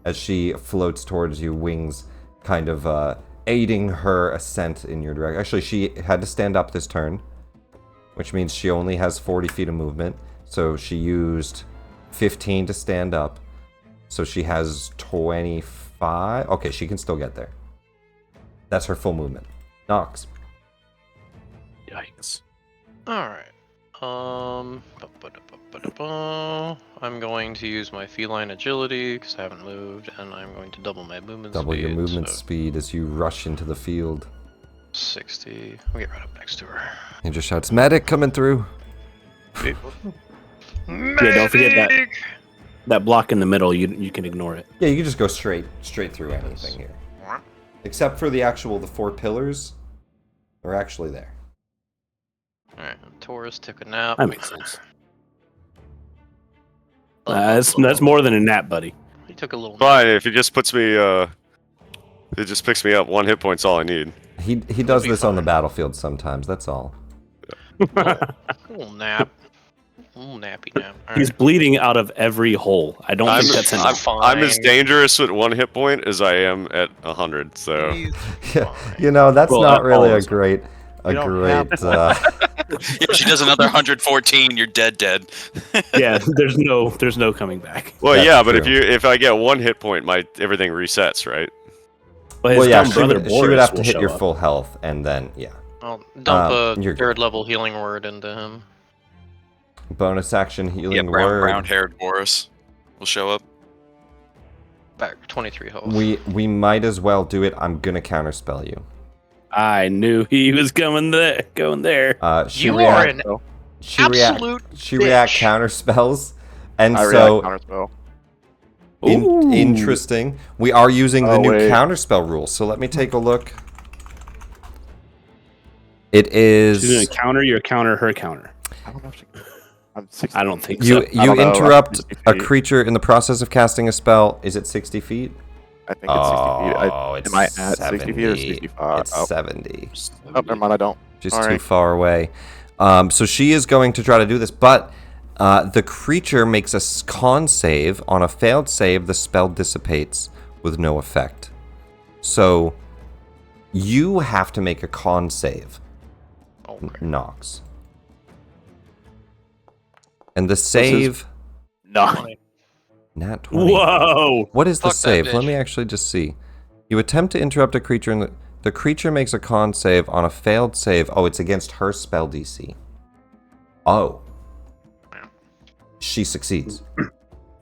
as she floats towards you, wings kind of aiding her ascent in your direction. Actually, she had to stand up this turn, which means she only has 40 feet of movement. So she used 15 to stand up. So she has 25. Okay, she can still get there. That's her full movement. Nox. Yikes. Alright. I'm going to use my feline agility because I haven't moved, and I'm going to double my movement speed. Double your movement so speed as you rush into the field. 60. I'll get right up next to her. And just shouts, "Medic coming through!" Yeah, don't forget that block in the middle. You can ignore it. Yeah, you can just go straight through anything here, except for the 4 pillars. They're actually there. Alright, Taurus took a nap. That makes sense. That's more than a nap, buddy. He took a little Fine, if it just puts me, it just picks me up. 1 hit point's all I need. He does this on the battlefield sometimes. That's all. little nap. A little nappy nap. All He's right. bleeding out of every hole. I don't think that's enough. I'm as dangerous at 1 hit point as I am at 100. So Yeah, you know, that's Well, not that really a follows. great. If she does another 114, you're dead. Yeah, there's no coming back. well, That's yeah, but true. if I get 1 hit point, everything resets, right? But Well, his yeah, dumb she brother would Boris have to will hit show your up. full health, and then yeah. I'll dump you're a good. 3rd level healing word into him. Bonus action healing Yeah, word. brown-haired Boris will show up. Back 23 health. We might as well do it. I'm gonna counterspell you. I knew he was going there. She You are react, an she absolute react bitch. counter spells, and I so react counterspell. Ooh. interesting. We are using the Oh, new wait. counterspell rule. So let me take a look. It is. She's gonna counter your counter, her counter. I don't know if she. I'm 60. I don't think You so. I you don't know, interrupt 60 a feet. creature in the process of casting a spell. Is it 60 feet? I think it's 60 feet. Oh, it's am I at 60 feet or 70. 65? It's 70. Oh, never mind. I don't. Just All too right. far away. So she is going to try to do this, but the creature makes a con save. On a failed save, the spell dissipates with no effect. So you have to make a con save, Okay. Nox. And the save... No. Nat 20. Whoa! What is the Fuck that save? Let bitch. me actually just see. You attempt to interrupt a creature and the creature makes a con save. On a failed save, oh, it's against her spell DC. Oh. She succeeds.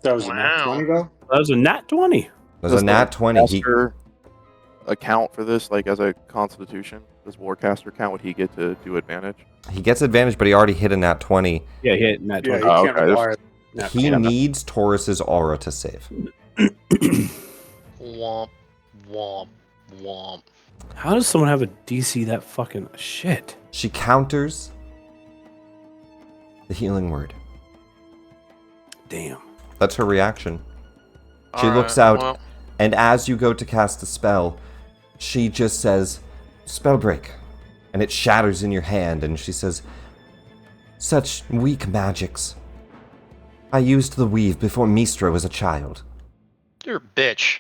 That was a nat 20 though? That was a nat 20. There's a nat 20. He, Warcaster account for this, like as a constitution? Does Warcaster count? Would he get to do advantage? he gets advantage, but he already hit a nat 20. Yeah, he hit nat Yeah, 20. you Oh, can't okay. require nat He 20. needs Taurus's aura to save. Womp, womp, womp. How does someone have a DC that fucking shit? She counters the healing word. Damn. That's her reaction. She Alright, looks out, well, and as you go to cast a spell, she just says, "Spell break," and it shatters in your hand, and she says, "Such weak magics. I used the weave before Mistra was a child." you're a bitch.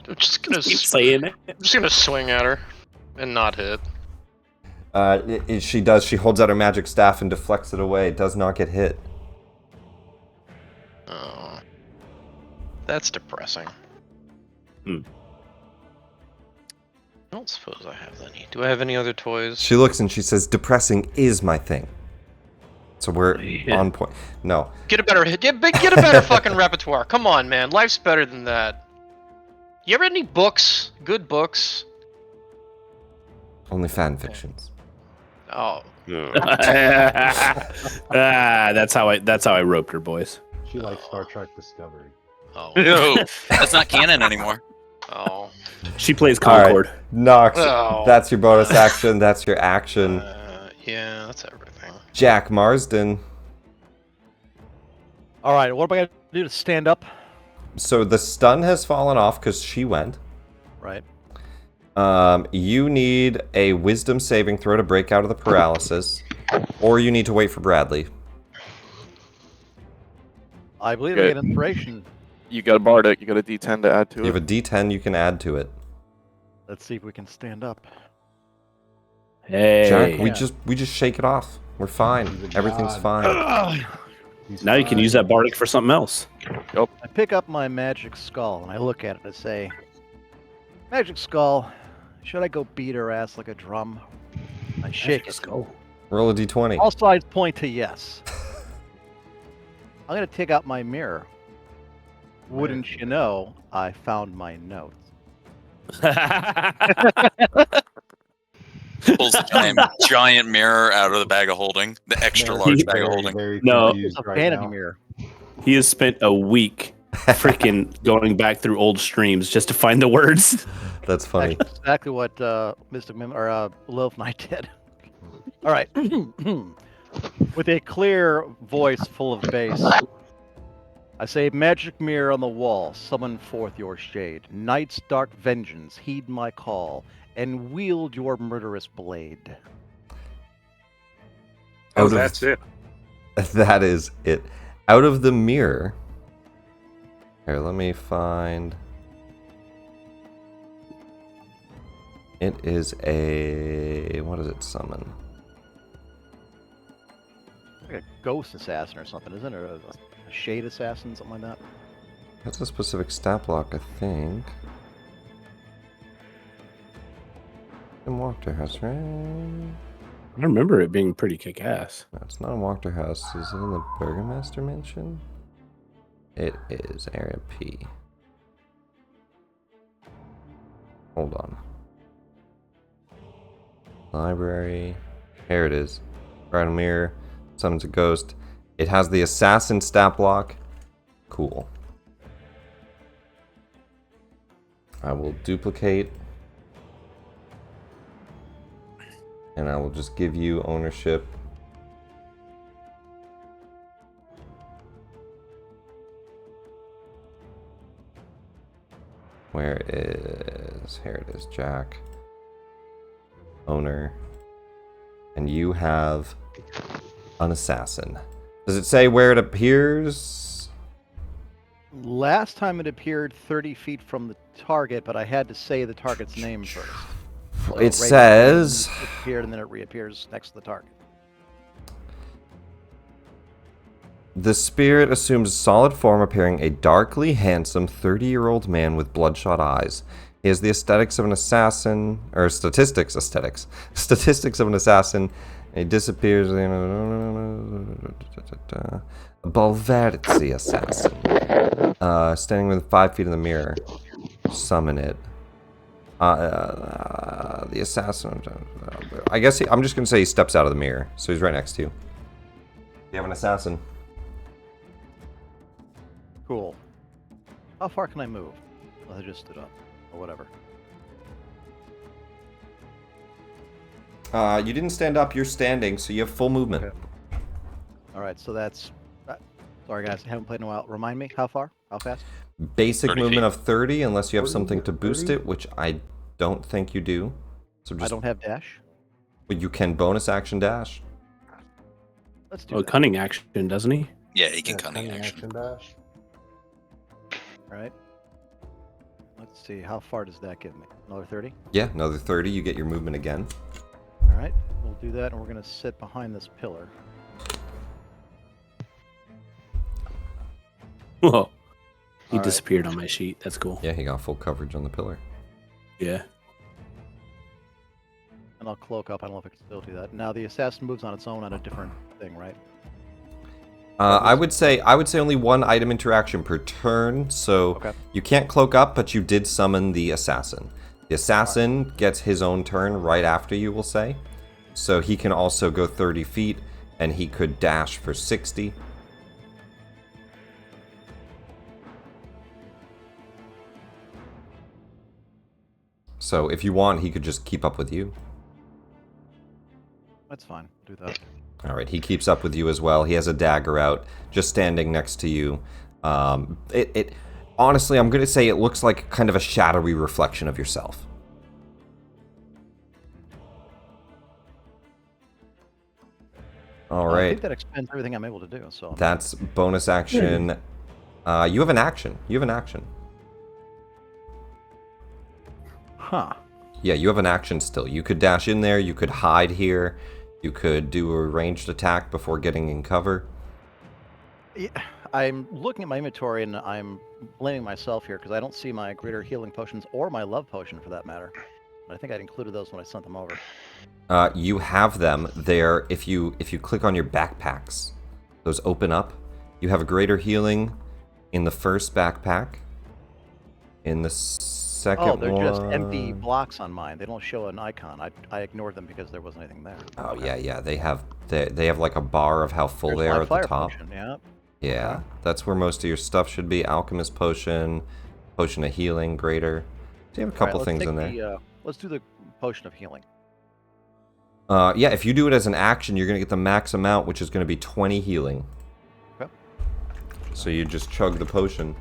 I'm just gonna, Keep saying it. I'm just gonna swing at her and not hit. She does. She holds out her magic staff and deflects it away. It does not get hit. Oh, that's depressing. Hmm. I don't suppose I have any. Do I have any other toys? She looks and she says, "Depressing is my thing." So we're Yeah. on point. No. Get a better get a better fucking repertoire. Come on, man. Life's better than that. You ever read any books? Good books? Only fan fictions. Oh, That's how I roped her, boys. She likes Star Trek Discovery. oh, No, that's not canon anymore. oh. She plays All right. Concord. Nox, Oh. that's your bonus action. That's your action. Yeah, that's everything. Jack Marsden. All right, what am I gonna do to stand up? So the stun has fallen off because she went. Right. You need a wisdom saving throw to break out of the paralysis, or you need to wait for Bradley. I believe Okay. I get inspiration. You got a bardic. You got a D10 to add to You it. have a D10 you can add to it. Let's see if we can stand up. Hey. Jack, we Yeah. just shake it off. We're fine. He's a Everything's god. fine. He's Now you can use that fine. bardic for something else. I pick up my magic skull and I look at it and say, "Magic skull, should I go beat her ass like a drum?" I shake it. Roll a D20. All sides point to yes. I'm gonna take out my mirror. Wouldn't you know, I found my notes. Pulls a giant mirror out of the bag of holding, the extra large bag of holding. Very No. confused It's a right vanity now. mirror. He has spent a week freaking going back through old streams just to find the words. That's funny. That's exactly what Mystic Mim or Lilith and I did. All right. With a clear voice full of bass, I say, "Magic mirror on the wall, summon forth your shade. Night's dark vengeance, heed my call, and wield your murderous blade." Oh, Out of- that's it. That is it. Out of the mirror. Here, let me find. It is a. What does it summon? Like a ghost assassin or something, isn't it? Or a shade assassin, something like that. That's a specific stat block, I think. In Walker House, right? I remember it being pretty kick-ass. No, it's not in Walker House. Is it in the Burgomaster Mansion? It is Area P. Hold on. Library. Here it is. Right mirror. Summons a ghost. It has the assassin stat block. Cool. I will duplicate. And I will just give you ownership. Where is... Here it is, Jack. Owner. And you have an assassin. Does it say where it appears? Last time it appeared 30 feet from the target, but I had to say the target's name first. So It says... It appeared and then it reappears next to the target. The spirit assumes solid form, appearing a darkly handsome 30-year-old man with bloodshot eyes. He has the aesthetics of an assassin, or statistics of an assassin. And he disappears. A Balverzi assassin. Standing within 5 feet of the mirror. Summon it. The assassin. I guess I'm just gonna say he steps out of the mirror, so he's right next to you. You have an assassin. Cool. How far can I move? Oh, I just stood up, or whatever. You didn't stand up, you're standing, so you have full movement. Okay. Alright, so that's... sorry guys, I haven't played in a while. Remind me, how far? How fast? Basic 30 movement feet. of 30, unless you have 30? something to boost 30? it, which I don't think you do. So I just, don't have dash. but you can bonus action dash. Let's do Oh, that. cunning action, doesn't he? Yeah, he can Yeah, cunning action. dash. Alright. Let's see, how far does that give me? Another 30? Yeah, another 30, you get your movement again. Alright, we'll do that and we're gonna sit behind this pillar. Whoa. He Alright. disappeared on my sheet. That's cool. Yeah, he got full coverage on the pillar. Yeah. And I'll cloak up, I don't know if I can still do that. Now the assassin moves on its own on a different thing, right? I would say only one item interaction per turn, so Okay. you can't cloak up, but you did summon the assassin. The assassin gets his own turn right after you, we'll say. So he can also go 30 feet, and he could dash for 60. So if you want, he could just keep up with you. That's fine, do that. All right, he keeps up with you as well. He has a dagger out, just standing next to you. Honestly, I'm gonna say it looks like kind of a shadowy reflection of yourself. All I right, think that expends everything I'm able to do, so... that's bonus action You have an action. Huh. Yeah, you have an action still. You could dash in there. You could hide here. You could do a ranged attack before getting in cover. Yeah, I'm looking at my inventory and I'm blaming myself here because I don't see my greater healing potions or my love potion for that matter. I think I'd included those when I sent them over. You have them there. If you click on your backpacks, those open up. You have a greater healing in the first backpack. In the second one... Oh, they're just empty blocks on mine. They don't show an icon. I ignored them because there wasn't anything there. Oh, Okay. yeah. They have like a bar of how full There's they my are at the fire top. potion, yeah. Yeah, Okay. that's where most of your stuff should be. Alchemist potion, potion of healing, greater. So you have a couple Alright, things in there. Let's do the potion of healing. Yeah, if you do it as an action, you're going to get the max amount, which is going to be 20 healing. Okay. So you just chug the potion.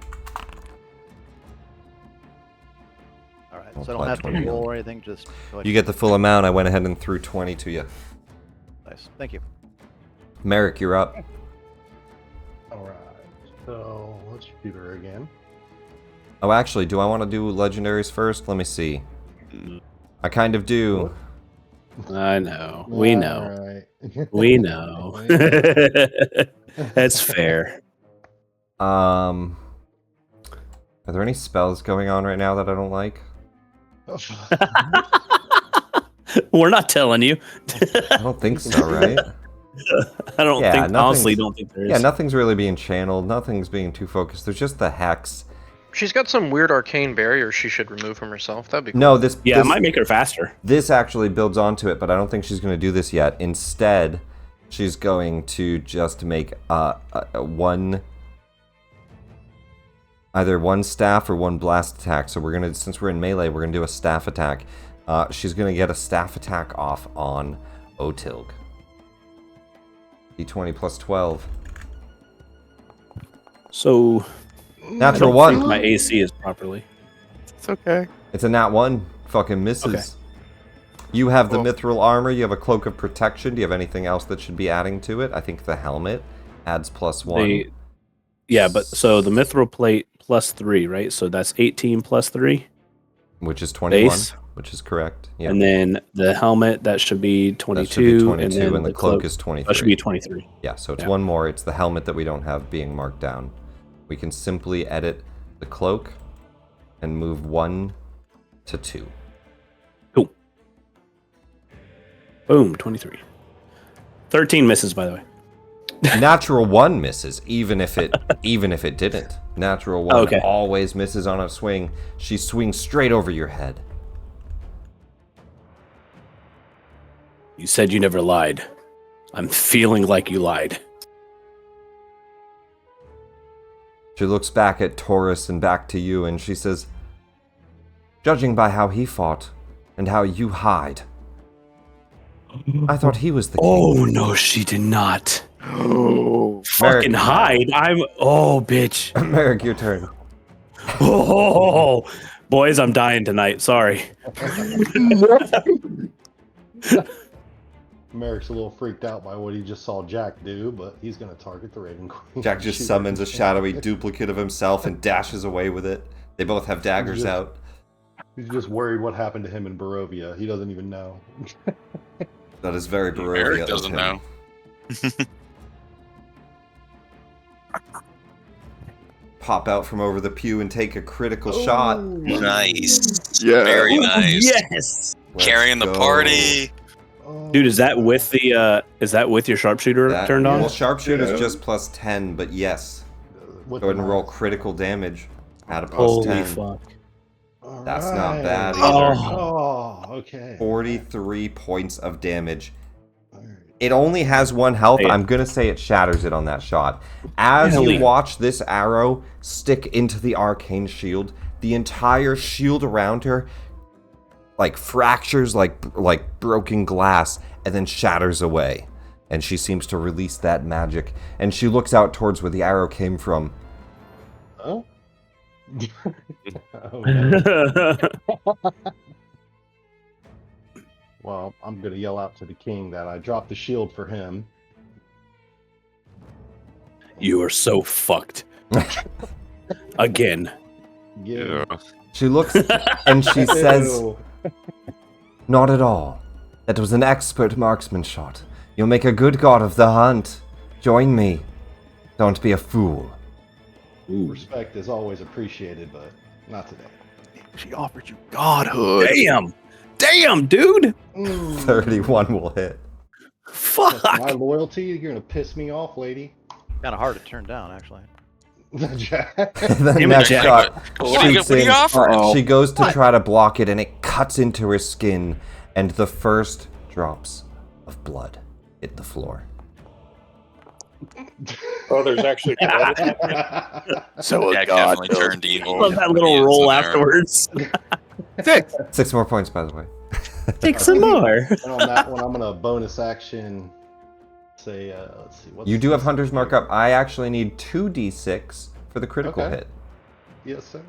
Alright, I'll so I don't apply have to 20 roll or anything, just go ahead. You get the full amount. I went ahead and threw 20 to you. Nice, thank you. Merrick, you're up. Alright, so let's shoot her again. Oh, actually, do I want to do legendaries first? Let me see. I kind of do. I know. We know. Alright. We know. That's fair. Are there any spells going on right now that I don't like? We're not telling you. I don't think so, right? I don't think, honestly, don't think there is. Yeah, nothing's really being channeled. Nothing's being too focused. There's just the hex. She's got some weird arcane barrier she should remove from herself. That'd be cool. No, this... Yeah, it might make her faster. This actually builds onto it, but I don't think she's going to do this yet. Instead, she's going to just make either one staff or one blast attack. So we're going to, since we're in melee, we're going to do a staff attack. She's going to get a staff attack off on Otilg. D20 plus 12. So... Natural I don't one. think my AC is properly. It's okay. It's a nat 1. Fucking misses. Okay. You have the mithril armor. You have a cloak of protection. Do you have anything else that should be adding to it? I think the helmet adds plus 1. Yeah, but so the mithril plate plus 3, right? So that's 18 plus 3. Which is 21. Base. Which is correct. Yeah. And then the helmet, that should be 22. That should be 22, and then the cloak is 23. That should be 23. Yeah, so it's one more. It's the helmet that we don't have being marked down. We can simply edit the cloak and move 1 to 2. Cool. Boom, 23. 13 misses, by the way. Natural 1 misses, even if it didn't. Natural 1 always misses on a swing. She swings straight over your head. You said you never lied. I'm feeling like you lied. She looks back at Taurus and back to you, and she says, judging by how he fought and how you hide, I thought he was the king. Oh, no, she did not. Oh, fucking hide. Bitch. Merrick, your turn. Oh, boys, I'm dying tonight. Sorry. Merrick's a little freaked out by what he just saw Jack do, but he's going to target the Raven Queen. Jack just summons a shadowy duplicate of himself and dashes away with it. They both have daggers out. He's just worried what happened to him in Barovia. He doesn't even know. That is very Barovia. Eric doesn't know. Pop out from over the pew and take a critical shot. Nice. Yeah. Very nice. Yes. Carrying the party. Dude, is that with the your sharpshooter turned on? Well, sharpshooter is just plus 10, but yes. Go ahead and roll critical damage. Add a plus Holy 10. Fuck. That's not bad either. Oh, okay. 43 points of damage. It only has 1 health. I'm going to say it shatters it on that shot. As you watch this arrow stick into the arcane shield, the entire shield around her like fractures like broken glass and then shatters away. And she seems to release that magic. And she looks out towards where the arrow came from. Oh? Well, I'm going to yell out to the king that I dropped the shield for him. You are so fucked. Again. Yeah. She looks and she says, Ew. "Not at all. That was an expert marksman shot. You'll make a good god of the hunt. Join me. Don't be a fool." Respect is always appreciated, but not today. She offered you godhood. Damn, dude. 31 will hit. Fuck. My loyalty, you're gonna piss me off, lady. Kind of hard to turn down, actually. Jack. The Damn it, next Jack. shot What are you shoots in. offering? She goes to try to block it, and it cuts into her skin, and the first drops of blood hit the floor. Oh, there's actually blood in that? So Jack God definitely turned evil. Love that when he little is roll in there. afterwards. 6 more points, by the way. Take some more. And on that one, I'm gonna bonus action. Say, let's see. What's You do have this? Hunter's Markup. I actually need 2d6 for the critical Okay. hit. Yes, sir.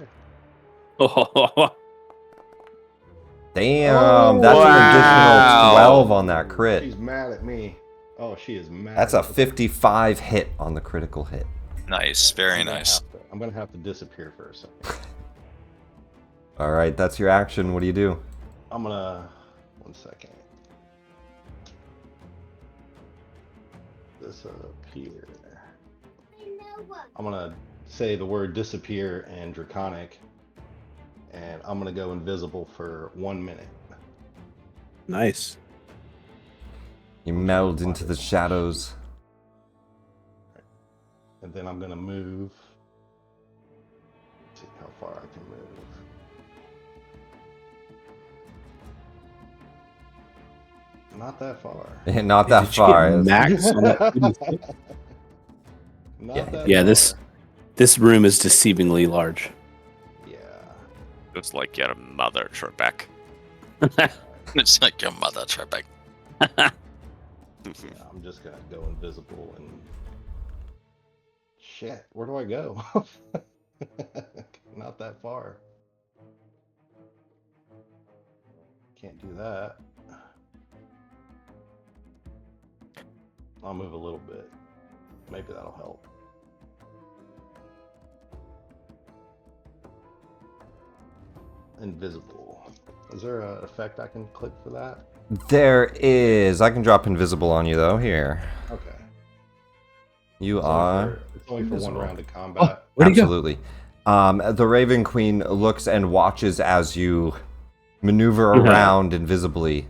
Damn, that's wow. an additional 12 on that crit. She's mad at me. Oh, she is mad. That's a at me. 55 hit on the critical hit. Nice, very nice. I'm gonna have to disappear for a second. All right, that's your action. What do you do? I'm gonna. 1 second. Disappear. I'm gonna say the word disappear and draconic, and I'm gonna go invisible for 1 minute. Nice. You meld into the shadows. And then I'm gonna move. See how far I can move. Not that far. Not that Did you far. get max on that? Not that Yeah, far. this room is deceivingly large. Yeah. It's like your mother, Trebek. It's like your mother, Trebek. Yeah, I'm just gonna go invisible and shit. Where do I go? Not that far. Can't do that. I'll move a little bit. Maybe that'll help. Invisible. Is there an effect I can click for that? There is. I can drop invisible on you though. Here. Okay. You It's are. only for one invisible. round of combat. Where'd he go? Absolutely. The Raven Queen looks and watches as you maneuver around invisibly,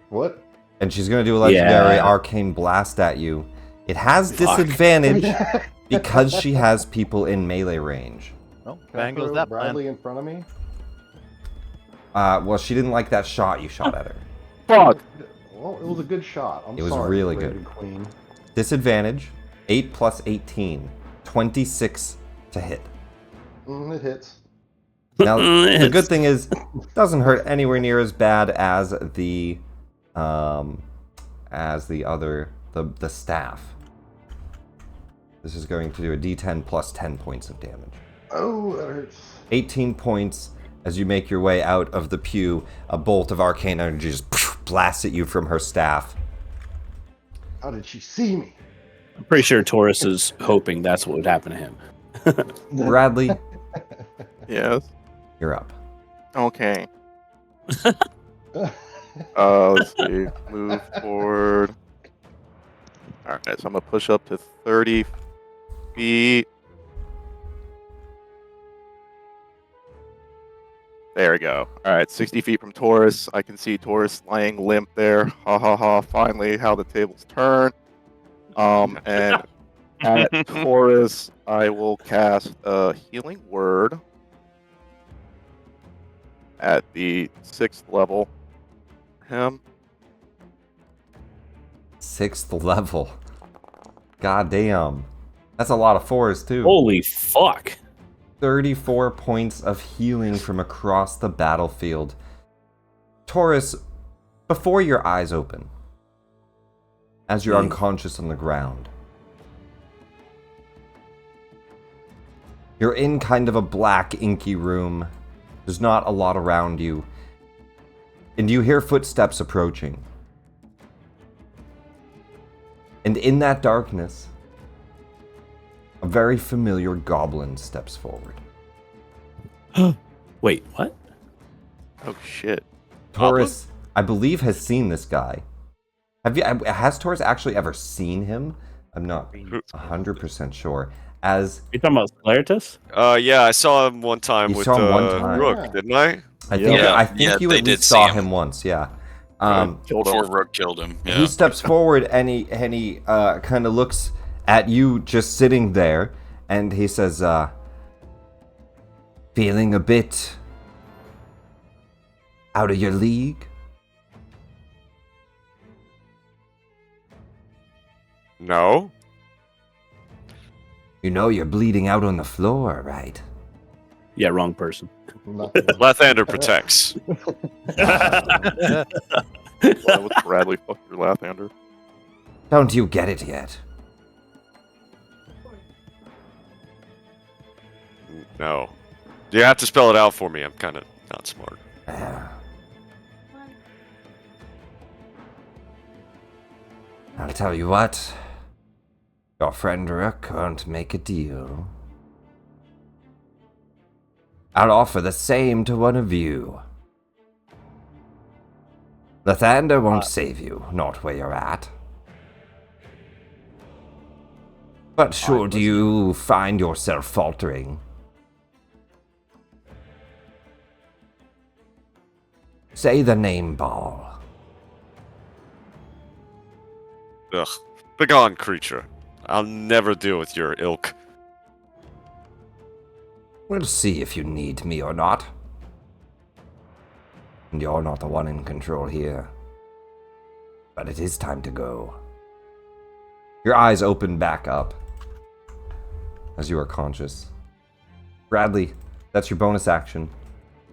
What? and she's gonna do a legendary Yeah. arcane blast at you. It has disadvantage because she has people in melee range. Well, Can I bang goes throw that plan. Bradley in front of me? Well, she didn't like that shot you shot at her. Fuck. Well, it was a good shot. I'm It was sorry, really Raven good. Queen. Disadvantage, 8 plus 18, 26 to hit. It hits. Now, the It's- good thing is, it doesn't hurt anywhere near as bad as the other, the staff. This is going to do a D10 plus 10 points of damage. Oh, that hurts. 18 points as you make your way out of the pew. A bolt of arcane energy just blasts at you from her staff. How did she see me? I'm pretty sure Taurus is hoping that's what would happen to him. Bradley, Yes. you're up. Okay. Let's see. Move forward. All right, so I'm gonna push up to 30 feet. There we go. All right, 60 feet from Taurus. I can see Taurus laying limp there. Ha ha ha. Finally, how the tables turn. And at Taurus, I will cast a healing word at the 6th level. Him. 6th level. God damn. That's a lot of 4s, too. Holy fuck. 34 points of healing from across the battlefield. Taurus, before your eyes open, as you're unconscious on the ground, you're in kind of a black, inky room. There's not a lot around you. And you hear footsteps approaching. And in that darkness, A very familiar goblin steps forward. Wait, what? Oh shit. Taurus, I believe, has seen this guy. Has Taurus actually ever seen him? I'm not 100% sure. You talking about Scleritus? Yeah, I saw him one time You with saw him one time. Rook, didn't I? I think you they at did least see saw him. him once, yeah. Before Rook killed him. Yeah. He steps forward and he kind of looks at you just sitting there, and he says, feeling a bit out of your league? No. You know you're bleeding out on the floor, right? Yeah, wrong person. Lathander protects. Why would Bradley fuck your Lathander? Don't you get it yet? No. You have to spell it out for me. I'm kind of not smart. I'll tell you what. Your friend Rook won't make a deal. I'll offer the same to one of you. Lathander won't save you, not where you're at. But should you find yourself faltering, say the name Ball. Ugh. Begone, creature. I'll never deal with your ilk. We'll see if you need me or not. And you're not the one in control here. But it is time to go. Your eyes open back up as you are conscious. Bradley, that's your bonus action.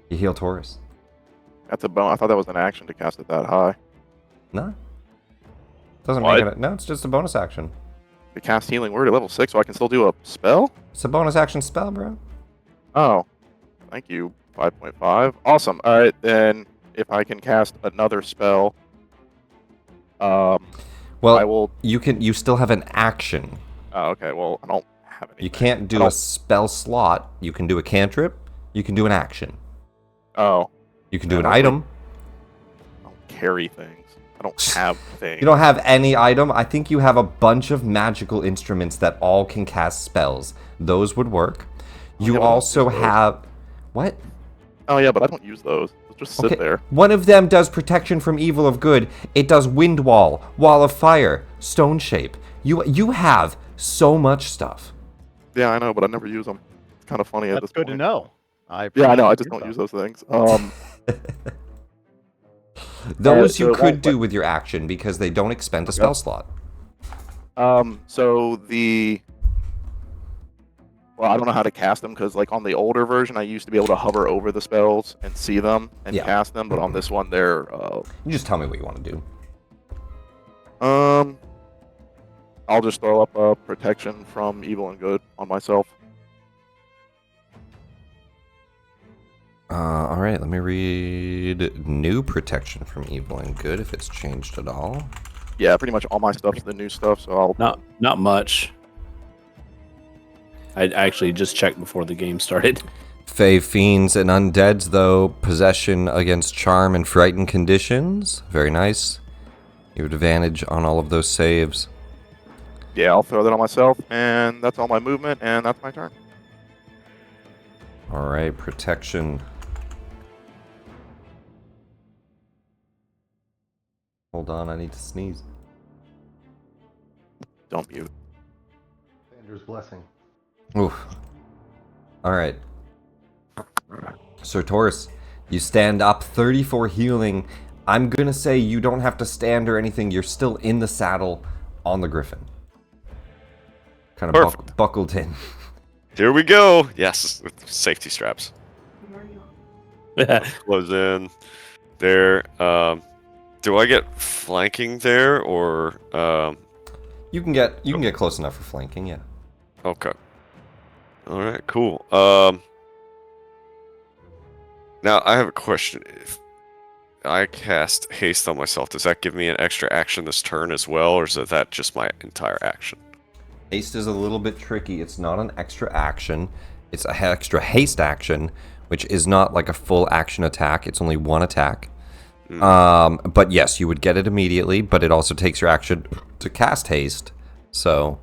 You heal Taurus. That's a bonus. I thought that was an action to cast it that high. No. Doesn't What? make it. No, it's just a bonus action. To cast Healing Word at level 6, so I can still do a spell? It's a bonus action spell, bro. Oh. Thank you. 5.5. Awesome. Alright, then if I can cast another spell, Well, I will. You still have an action. Oh, okay. Well, I don't have any. You can't do a spell slot. You can do a cantrip. You can do an action. Oh. You can do an item. I don't carry things. I don't have things. You don't have any item. I think you have a bunch of magical instruments that all can cast spells. Those would work. You yeah, but I don't also use those. have... What? Oh, yeah, but I don't use those. They'll just sit there. One of them does protection from evil of good. It does wind wall, wall of fire, stone shape. You have so much stuff. Yeah, I know, but I never use them. It's kind of funny at That's this good point. to know. Yeah, I know. I just don't use those things. Those so you could that- do with your action because they don't expend a spell slot. So the... Well, I don't know how to cast them because, like, on the older version, I used to be able to hover over the spells and see them and Yeah. cast them, but on this one, they're... You just tell me what you want to do. I'll just throw up a protection from evil and good on myself. All right, let me read new protection from evil and good if it's changed at all. Yeah, pretty much all my stuff's the new stuff, so I'll... Not much. I actually just checked before the game started. Fey fiends and undeads, though, possession against charm and frightened conditions. Very nice. You have advantage on all of those saves. Yeah, I'll throw that on myself, and that's all my movement, and that's my turn. All right, protection. Hold on, I need to sneeze. Don't mute. Sandra's blessing. Oof. All right. Sir Taurus, you stand up, 34 healing. I'm gonna say you don't have to stand or anything. You're still in the saddle on the griffin. Kind of buckled in. Here we go. Yes, with safety straps. Close in. There. Do I get flanking there or? You can get close enough for flanking, yeah. Okay. All right. Cool. Now I have a question. If I cast haste on myself, does that give me an extra action this turn as well, or is that just my entire action? Haste is a little bit tricky. It's not an extra action. It's a extra haste action, which is not like a full action attack. It's only one attack. But yes, you would get it immediately, but it also takes your action to cast haste. So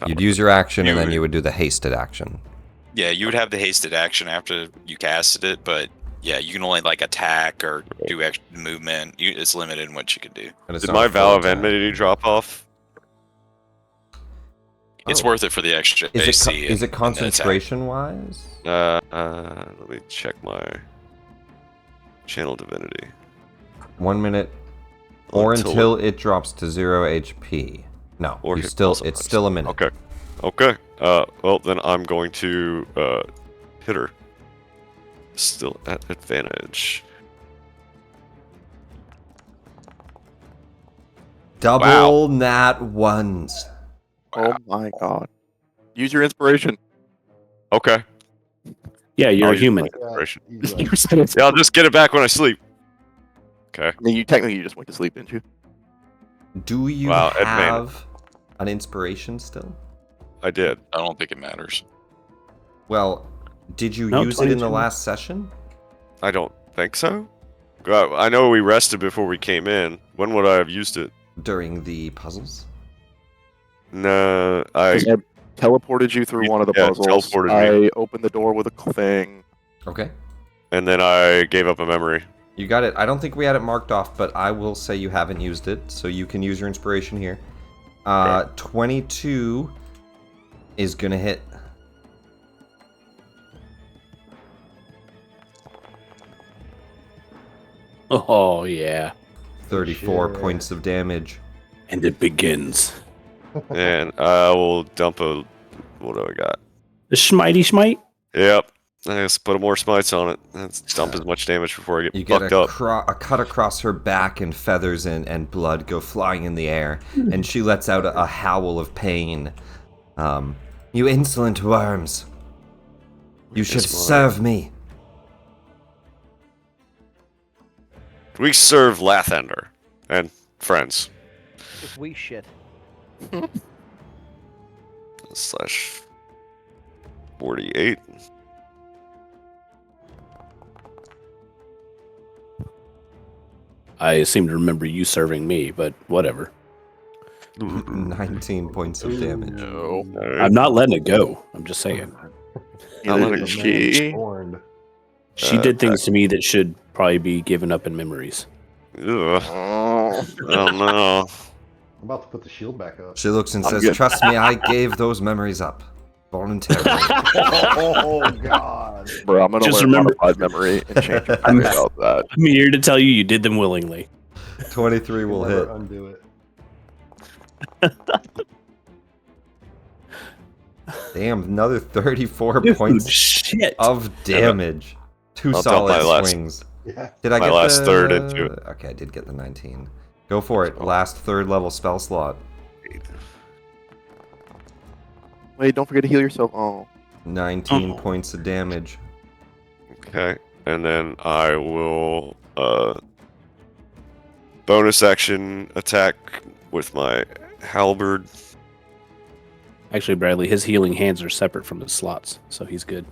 you'd use your action and then you would do the hasted action. Yeah, you would have the hasted action after you casted it, but yeah, you can only like attack or do extra movement. It's limited in what you can do. Did my Vow of Enmity drop off? It's worth it for the extra AC. Is it concentration wise? Let me check my channel divinity. 1 minute, or until it drops to 0 HP. No, or it's still a minute. Okay. Well then I'm going to hit her. Still at advantage. Double nat ones. Oh my god. Use your inspiration. Okay. Yeah, you're a human. Yeah, I'll just get it back when I sleep. Okay. I mean, you technically just went to sleep, didn't you? Do you have an inspiration still? I did. I don't think it matters. Well, did you use it in the last session? I don't think so. I know we rested before we came in. When would I have used it? During the puzzles? No, I teleported you through one of the puzzles. I opened the door with a thing. Okay. And then I gave up a memory. You got it. I don't think we had it marked off, but I will say you haven't used it, so you can use your inspiration here. 22 is gonna hit. Oh, yeah. 34 points of damage. And it begins. And I will dump a... What do I got? The Schmitey Schmite? Yep. I just put more smites on it. Let's dump as much damage before I get fucked up. A cut across her back, and feathers and blood go flying in the air, and she lets out a howl of pain. You insolent worms. You should serve me. We serve Lathander and friends. If we shit. Slash 48. I seem to remember you serving me, but whatever. 19 points of damage. No. I'm not letting it go. I'm just saying. She did things to me that should probably be given up in memories. Ugh. Oh no. I'm about to put the shield back up. She looks and says, "Trust me, I gave those memories up voluntarily." Oh god, bro! I'm gonna just learn remember modified memory and change your mind about that. I'm here to tell you, you did them willingly. 23 will hit. Undo it. Damn, another 34 points of damage. Two I'll solid swings. Yeah. Did I my get last third into it? Okay, I did get the 19. Go for it. Last third level spell slot. Wait, don't forget to heal yourself. Oh. 19 points of damage. Okay, and then I will bonus action attack with my halberd. Actually, Bradley, his healing hands are separate from his slots, so he's good.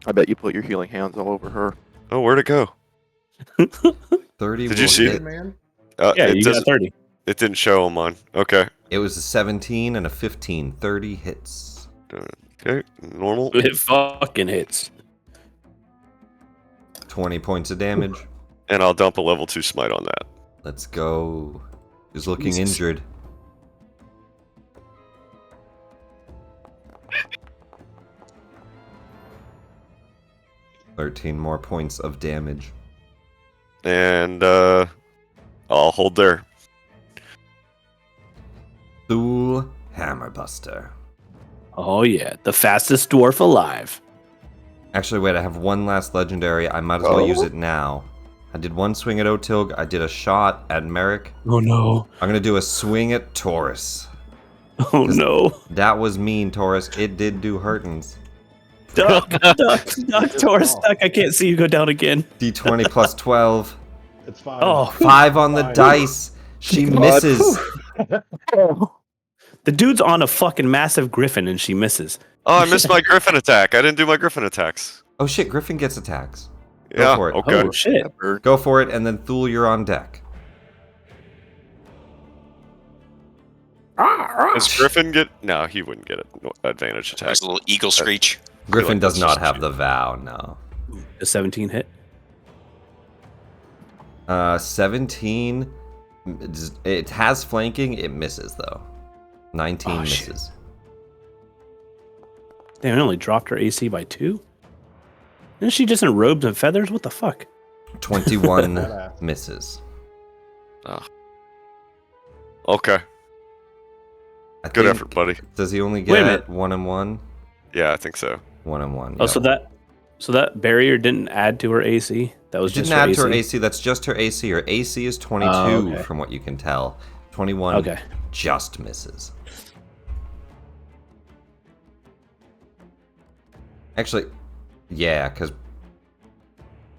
I bet you put your healing hands all over her. Oh, where'd it go? 30. Did you see it? Man? Yeah, you got 30. It didn't show on mine. Okay. It was a 17 and a 15. 30 hits. Okay, normal. It fucking hits. 20 points of damage. And I'll dump a level 2 smite on that. Let's go. Who's looking injured? $13 more points of damage. And I'll hold there. Thule Hammerbuster. Oh yeah, the fastest dwarf alive. Actually, wait, I have one last legendary. I might as well use it now. I did one swing at Otilg. I did a shot at Merrick. Oh no. I'm going to do a swing at Taurus. Oh no. That was mean, Taurus. It did do hurtins. Duck, Taurus, duck. I can't see you go down again. D20 plus 12. It's fine. Oh, 5 on the dice. She misses. The dude's on a fucking massive griffin and she misses. Oh, I missed my griffin attack. I didn't do my griffin attacks. Oh shit, Griffin gets attacks. Go Yeah, for it. okay. Oh shit. Go for it, and then Thule, you're on deck. Does Griffin get... No, he wouldn't get an advantage attack. There's a little eagle screech. Griffin does that's not just have cheap. the vow, no. A 17 hit. 17, it has flanking, it misses though. 19 Oh, shit. misses. Damn, it only dropped her AC by 2? Isn't she just in robes and feathers? What the fuck? 21 misses. Okay. I Good think- effort, buddy. Does he only Wait a get minute. 1 and 1? Yeah, I think so. 1 and 1. Oh, so that barrier didn't add to her AC? That was It just didn't her add to her AC? AC, that's just her AC. Her AC is 22 Oh, okay. from what you can tell. 21 Okay. just misses. Actually, yeah, because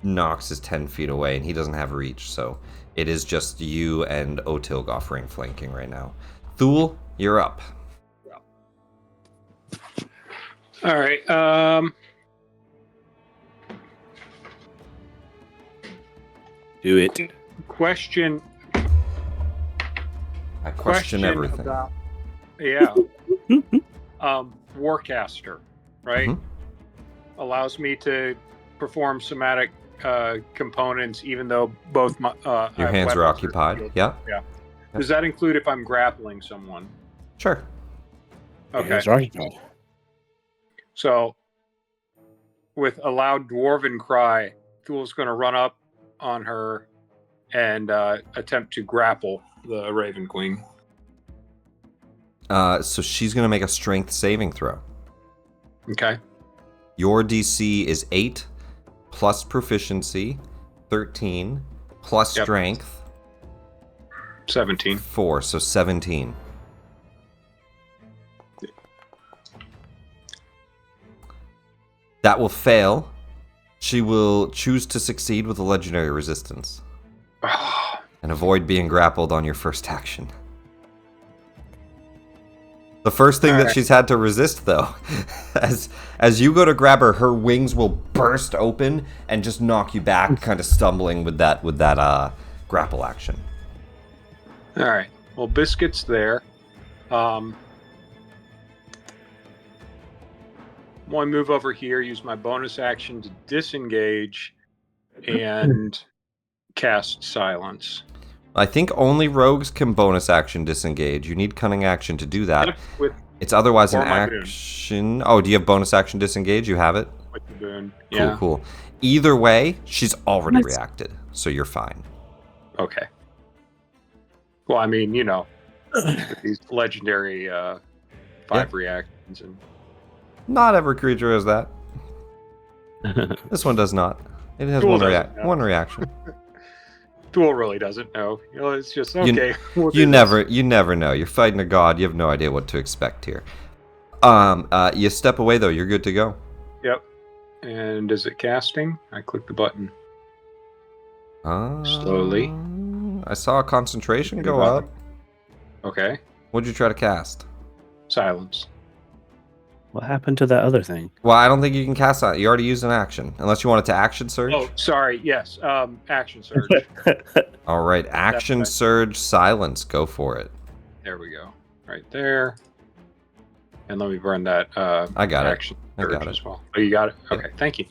Nox is 10 feet away and he doesn't have reach, so it is just you and Otilg offering flanking right now. Thule, you're up. All right. Do it. Question. I question everything. About, yeah. Warcaster, right? Mhm. Allows me to perform somatic components, even though both my Your hands are occupied. Yeah, Does that include if I'm grappling someone? sure. Okay. Sorry. So, with a loud dwarven cry, Thule's going to run up on her and attempt to grapple the Raven Queen. So she's going to make a strength saving throw. Okay. Your DC is 8 plus proficiency, 13 plus Yep. strength, 17. 4, so 17. That will fail. She will choose to succeed with a legendary resistance and avoid being grappled on your first action. The first thing that Alright. she's had to resist, though, as you go to grab her, her wings will burst open and just knock you back, kind of stumbling with that grapple action. All right. Well, Biscuit's there. Want to move over here, use my bonus action to disengage and cast silence. I think only rogues can bonus action disengage. You need cunning action to do that. With It's otherwise an Or my boon. action. Oh, do you have bonus action disengage? You have it? with the boon. Cool, Yeah. cool. Either way, she's already reacted, so you're fine. Okay. Well, I mean, you know, with these legendary 5 reactions and Not every creature has that. This one does not. It has Cool one, doesn't know. one reaction. Thule really doesn't know. You know, it's just okay. we'll do You this. never know. You're fighting a god. You have no idea what to expect here. You step away though. You're good to go. Yep. And is it casting? I click the button. Slowly. I saw a concentration go button. up. Okay. What'd you try to cast? Silence. What happened to that other thing? Well, I don't think you can cast that. You already used an action, unless you wanted to action surge. Oh, sorry. Yes. Action surge. All right, action right. surge, silence. Go for it. There we go. Right there. And let me burn that I got it. action I surge got it. as well. Oh, you got it? Okay, thank you.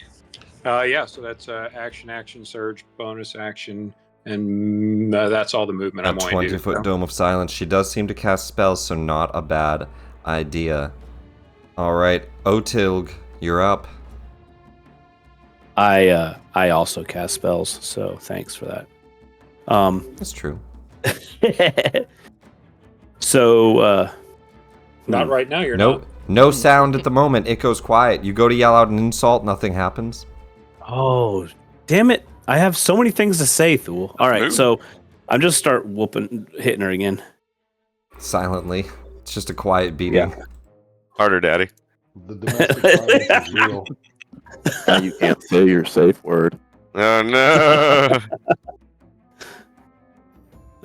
Yeah, so that's action surge, bonus action, and that's all the movement A I'm going to do. 20-foot So- dome of silence. She does seem to cast spells, so not a bad idea. All right, Otilg, you're up. I also cast spells, so thanks for that. That's true. So Not right now, you're Nope. not. No sound at the moment. It goes quiet. You go to yell out an insult, nothing happens. Oh, damn it. I have so many things to say, Thule. All right, Move. so I'm just start hitting her again. Silently. It's just a quiet beating. Harder, Daddy. The domestic violence is real. Now you can't say your safe word. Oh no!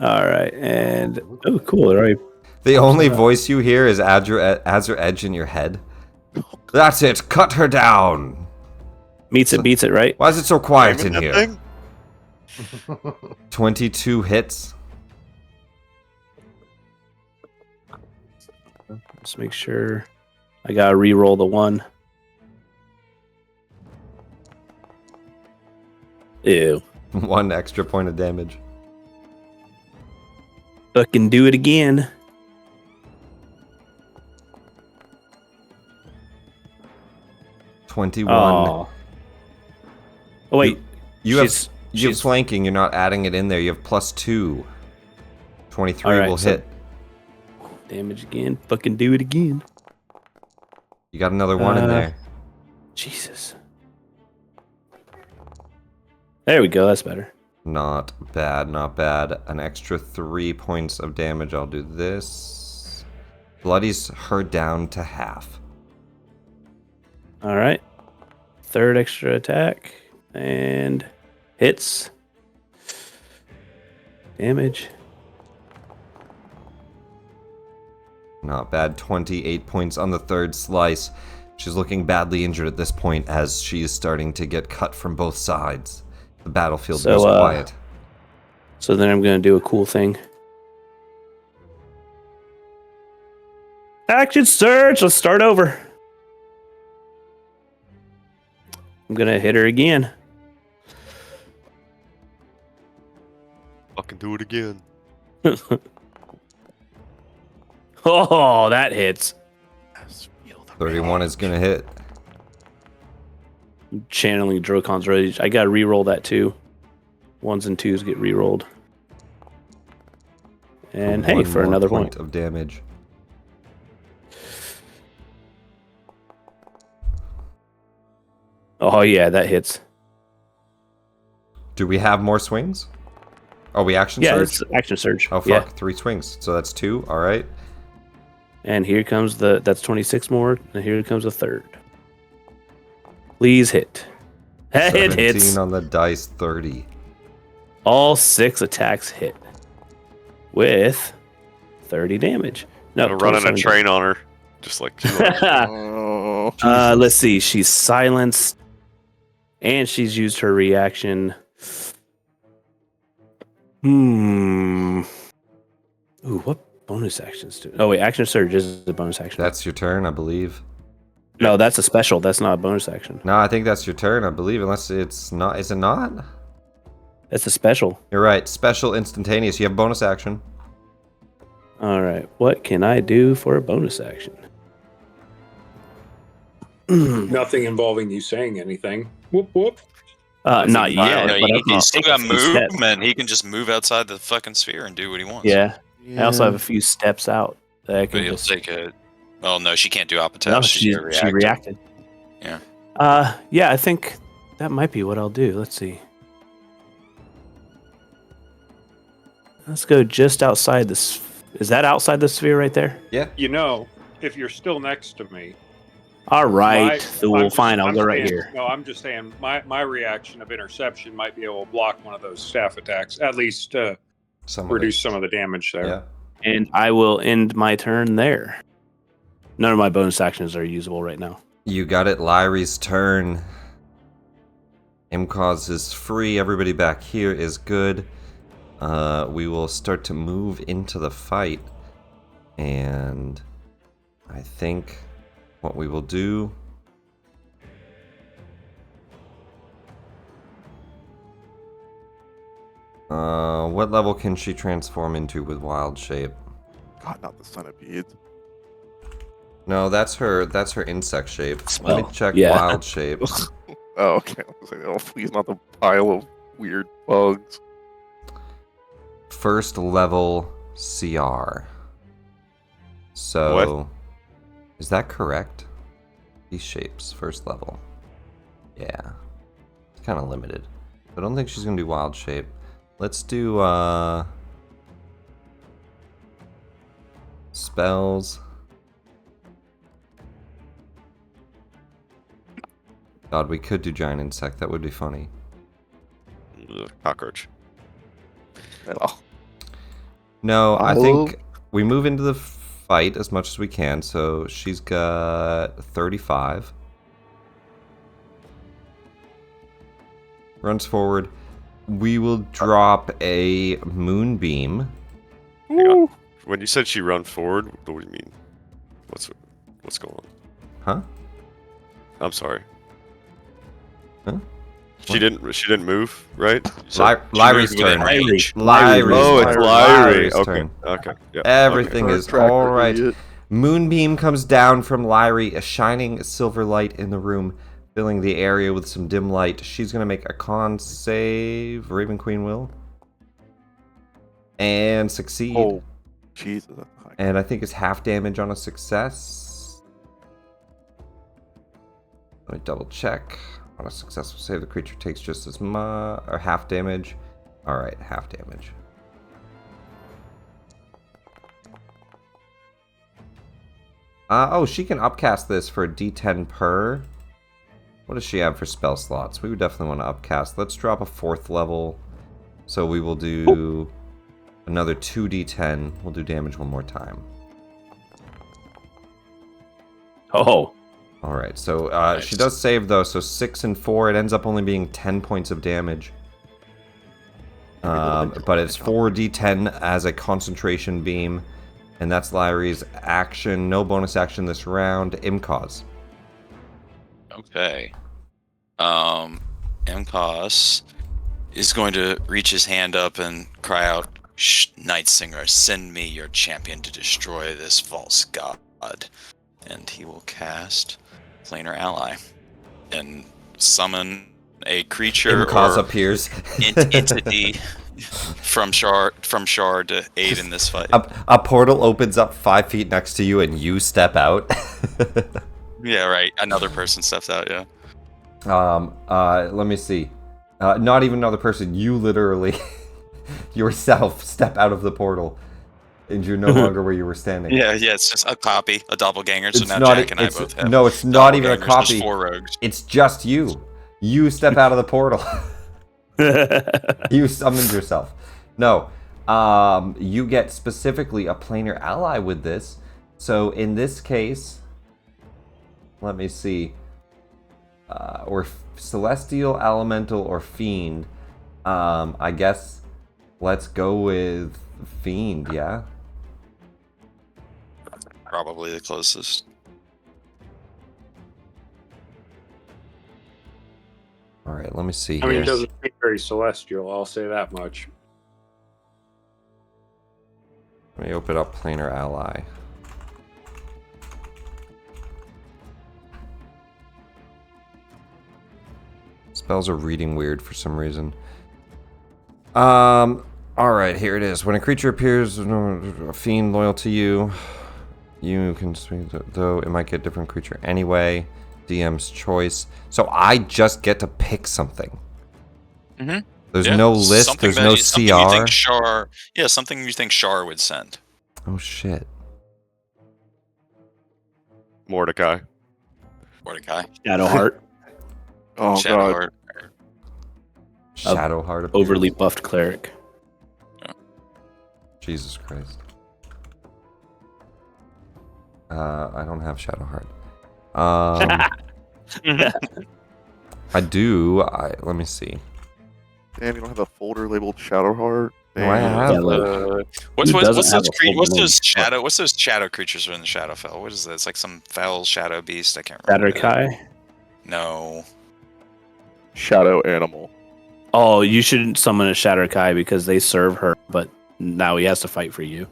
All right, and oh, cool. All right. The only voice you hear is Azure Edge in your head. That's it. Cut her down. Meets it, beats it, right? Why is it so quiet in Aiming that here? thing? 22 hits. Let's make sure. I gotta re-roll the 1. Ew. 1 extra point of damage. Fucking do it again. $21. Oh wait. You have she's flanking. You're not adding it in there. You have +2. 23 All right, will so- hit. damage again. Fucking do it again. You got another 1 in there. Jesus. There we go. That's better. Not bad, not bad. An extra 3 points of damage. I'll do this. Bloodies her down to half. All right. 3rd extra attack and hits. Damage. Not bad. 28 points on the 3rd slice. She's looking badly injured at this point as she's starting to get cut from both sides. The battlefield So, goes quiet. So then I'm going to do a cool thing. Action surge. Let's start over. I'm going to hit her again. Fucking do it again. Oh, that hits. 31 is going to hit. Channeling Drokon's Rage. I got to re-roll that too. 1s and 2s get re-rolled. And hey, One for more another point. of damage. Oh yeah, that hits. Do we have more swings? Oh, we action Yeah, surge? it's action surge. Oh, fuck. Yeah. 3 swings. So that's 2. All right. And here comes that's 26 more. And here comes a 3rd. Please hit. It 17 hits. on the dice, 30. All 6 attacks hit. With 30 damage. No, Gonna run in a 27 train on her. Just like Oh, let's see. She's silenced. And she's used her reaction. Ooh, what bonus actions do? Oh wait, action surge is a bonus action. That's your turn, I believe. No, that's a special. That's not a bonus action. No, I think that's your turn, I believe, unless it's not. Is it not? That's a special. You're right. Special instantaneous. You have bonus action. All right. What can I do for a bonus action? Nothing involving you saying anything. Whoop whoop. Not I yet. don't know, but I he's still got have a few steps. movement. He can just move outside the fucking sphere and do what he wants. Yeah. I also have a few steps out that I But can he'll just. take a. Oh no, she can't do Apotel. No, She's she reacted. Yeah. Yeah, I think that might be what I'll do. Let's see. Let's go just outside this. Is that outside the sphere right there? Yeah. You know, if you're still next to me. All right, I'm fine. I'll go right saying- here. No, I'm just saying my reaction of interception might be able to block one of those staff attacks. At least reduce some of the damage there. Yeah. And I will end my turn there. None of my bonus actions are usable right now. You got it. Lyrie's turn. Imcause is free. Everybody back here is good. We will start to move into the fight. And I think what we will do... what level can she transform into with Wild Shape? God, not the centipedes. No, that's her insect shape. Let me check yeah. Wild Shape. Oh, okay. I was like, oh, please, not the pile of weird bugs. First level CR. So, What? is that correct? These shapes, first level. Yeah. It's kind of limited. I don't think she's going to do Wild Shape. Let's do, spells. God, we could do Giant Insect. That would be funny. Cockroach. Oh, No, I Oh. think we move into the fight as much as we can. So she's got 35. Runs forward. We will drop a moonbeam. Hang on. When you said she run forward, what do you mean? What's going on? Huh? I'm sorry. Huh? She didn't move, right? Lyri's turn. Lyri's. Oh, it's Lyri's Okay. turn. Okay. Yeah. Everything Okay. is Tracker, all right. idiot. Moonbeam comes down from Lyri, a shining silver light in the room, filling the area with some dim light. She's going to make a con save. Raven Queen will. And succeed. Oh, Jesus. That's high. And I think it's half damage on a success. Let me double check. On a successful save, the creature takes just as much, or half damage. Alright, half damage. Oh, she can upcast this for a d10 per. What does she have for spell slots? We would definitely want to upcast. Let's drop a 4th level. So we will do another 2d10. We'll do damage one more time. Oh. Alright, so Nice. she does save though, so 6 and 4. It ends up only being 10 points of damage. But it's 4d10 as a concentration beam. And that's Lyri's action. No bonus action this round. Imcause. Okay. Mkos is going to reach his hand up and cry out, Night Singer, send me your champion to destroy this false god. And he will cast Planar Ally and summon a creature Imcause or appears. entity from Shar to aid in this fight. A portal opens up 5 feet next to you and you step out. Yeah, right. Another person steps out, yeah. Let me see. Not even another person. You literally yourself step out of the portal, and you're no longer where you were standing. Yeah, it's just a copy, a doppelganger. So It's now not. Jack and I both have. No, it's not even a doppelgangers. copy. There's 4 rogues. It's just you. You step out of the portal. You summoned yourself. No. You get specifically a planar ally with this. So in this case, let me see. Or celestial, elemental, or fiend. I guess let's go with fiend. Yeah. Probably the closest. All right. Let me see I mean, here. it doesn't seem very celestial. I'll say that much. Let me open up planar ally. Spells are reading weird for some reason. Alright, here it is. When a creature appears, a fiend loyal to you, you can swing, though it might get a different creature anyway. DM's choice. So I just get to pick something. Mm-hmm. There's no list, Something there's no something you think CR. something you think Shar would send. Oh shit. Mordecai. Shadowheart. Oh, God. Shadowheart. Shadowheart appears. Overly buffed cleric. Jesus Christ. I don't have Shadowheart. I do. Let me see. Damn, you don't have a folder labeled Shadowheart? No, I have. Yeah, like, What's Who doesn't have a full what's name? those shadow creatures are in the Shadowfell? What is that? It's like some foul shadow beast. I can't remember. Shadowkai. No. Shadow animal. Oh, you shouldn't summon a Shadowkai because they serve her, but now he has to fight for you.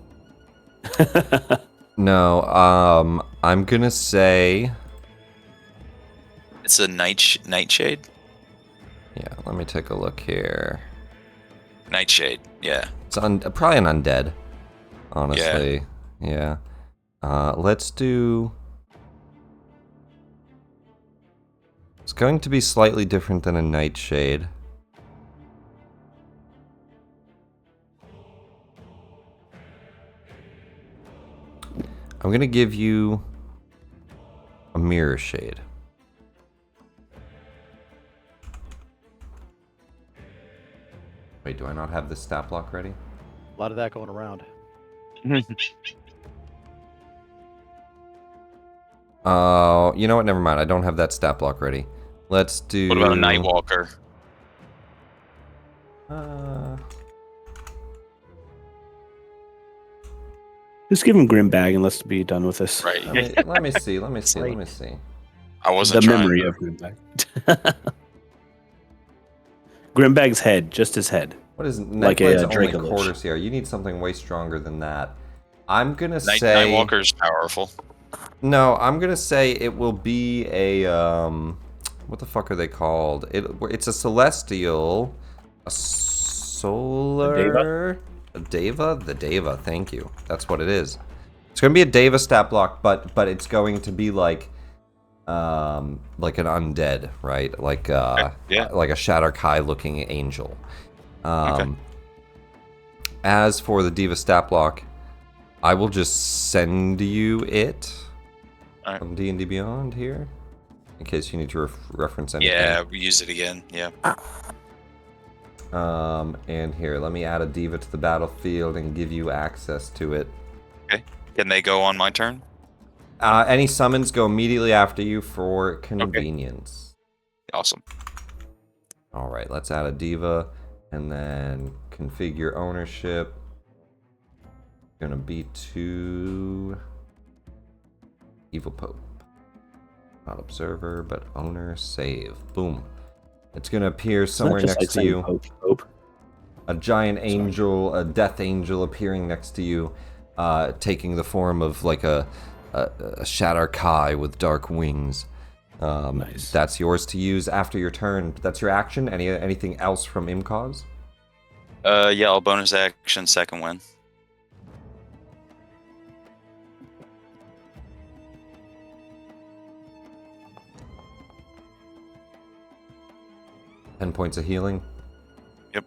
No, I'm gonna say. It's a nightshade. Yeah, let me take a look here. Nightshade. Yeah. It's probably an undead, honestly. Yeah. Let's do. It's going to be slightly different than a nightshade. I'm gonna give you a mirror shade. Wait, do I not have this stat block ready? A lot of that going around. Oh, you know what? Never mind. I don't have that stat block ready. Let's do. What about a Nightwalker? Just give him Grimbag and let's be done with this. Right. Let me see. Let me see. Let me see. I wasn't The trying memory to- of Grimbag. Grimbag's head, just his head. What is Like Nightblade's a only Dracolich. quarter CR? You need something way stronger than that. I'm gonna say Nightwalker's powerful. no. I'm gonna say it will be a what the fuck are they called? It's a celestial, a solar, a Deva. The Deva. Thank you. That's what it is. It's gonna be a Deva stat block, but it's going to be like an undead, right? Like like a Shadowfell looking angel. As for the Diva stat block, I will just send you it from D&D Beyond here, in case you need to reference anything. Yeah, we use it again. Yeah. And here, let me add a Diva to the battlefield and give you access to it. Okay. Can they go on my turn? Any summons go immediately after you for convenience. Okay. Awesome. All right, let's add a Diva and then configure ownership. Gonna be to Evil Pope. Not observer, but owner, save. Boom. It's gonna appear somewhere next to you. Pope. A giant angel, a death angel appearing next to you, taking the form of like a Shatter Kai with dark wings. Nice. That's yours to use after your turn. That's your action. Anything else from Imcause? Yeah, I'll bonus action second win. Ten points of healing. Yep.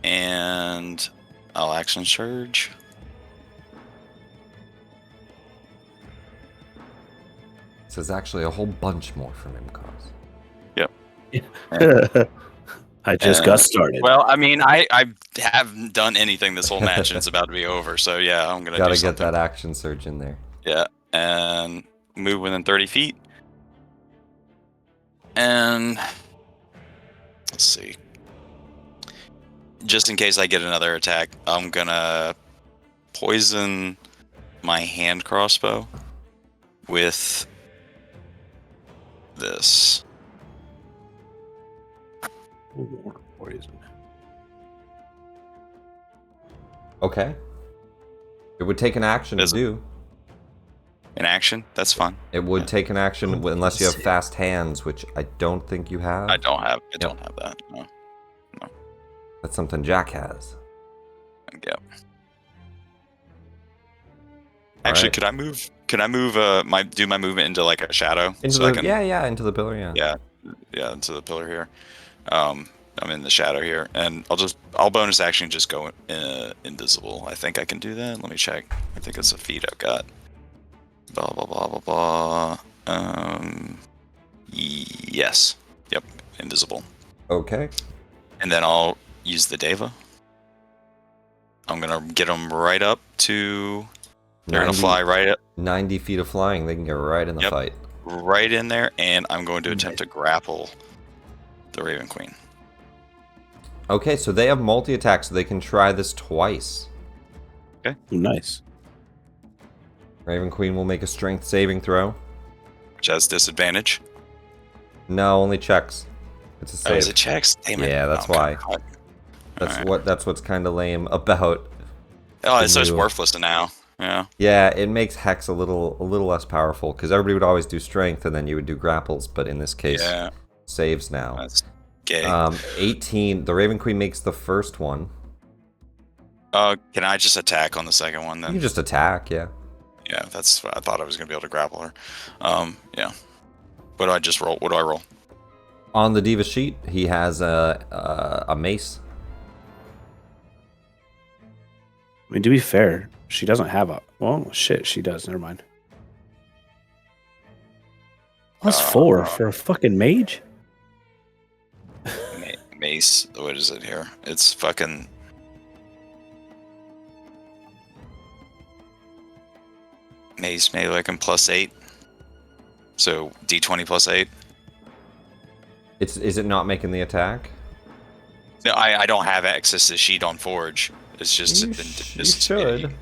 And I'll action surge. So there's actually a whole bunch more from Imcause. Yep. I just got started. Well, I mean, I haven't done anything this whole match, and it's about to be over. So yeah, I'm gonna Gotta do get something. that action surge in there. Yeah, and move within 30 feet. And let's see. Just in case I get another attack, I'm gonna poison my hand crossbow with this. Poison. Okay. It would take an action to do. An action? That's fine. It would take an action unless you have fast hands, which I don't think you have. I don't have. I don't have that. No. That's something Jack has. Yep. Actually, right. could I move? Can I move? Do my movement into like a shadow? Into the into the pillar. Yeah, into the pillar here. I'm in the shadow here, and I'll bonus action just go invisible. I think I can do that. Let me check. I think it's a feat I've got. Blah blah blah blah blah. Yes. Yep. Invisible. Okay. And then I'll use the Deva. I'm gonna get them right up to. They're gonna fly right up. 90 feet of flying. They can get right in the fight. Right in there, and I'm going to attempt to grapple the Raven Queen. Okay, so they have multi-attack, so they can try this twice. Okay. Nice. Raven Queen will make a strength saving throw. Which has disadvantage. No, only checks. It's a save. Oh, is it checks? Damn it. Yeah, that's why. That's what's kind of lame about. Oh, so it's worthless now. Yeah. Yeah, it makes Hex a little less powerful because everybody would always do strength and then you would do grapples, but in this case, saves now. That's gay. 18. The Raven Queen makes the first one. Can I just attack on the second one then? You can just attack, yeah. Yeah, that's what I thought I was gonna be able to grapple her. Yeah. What do I just roll? What do I roll? On the Diva sheet, he has a mace. I mean, to be fair, she doesn't have a. Well, shit, she does. Never mind. Plus 4 for a fucking mage? Mace. What is it here? It's fucking. mace melee weapon +8. So D20 +8. Is it not making the attack? No, I don't have access to sheet on Forge. It's just You should.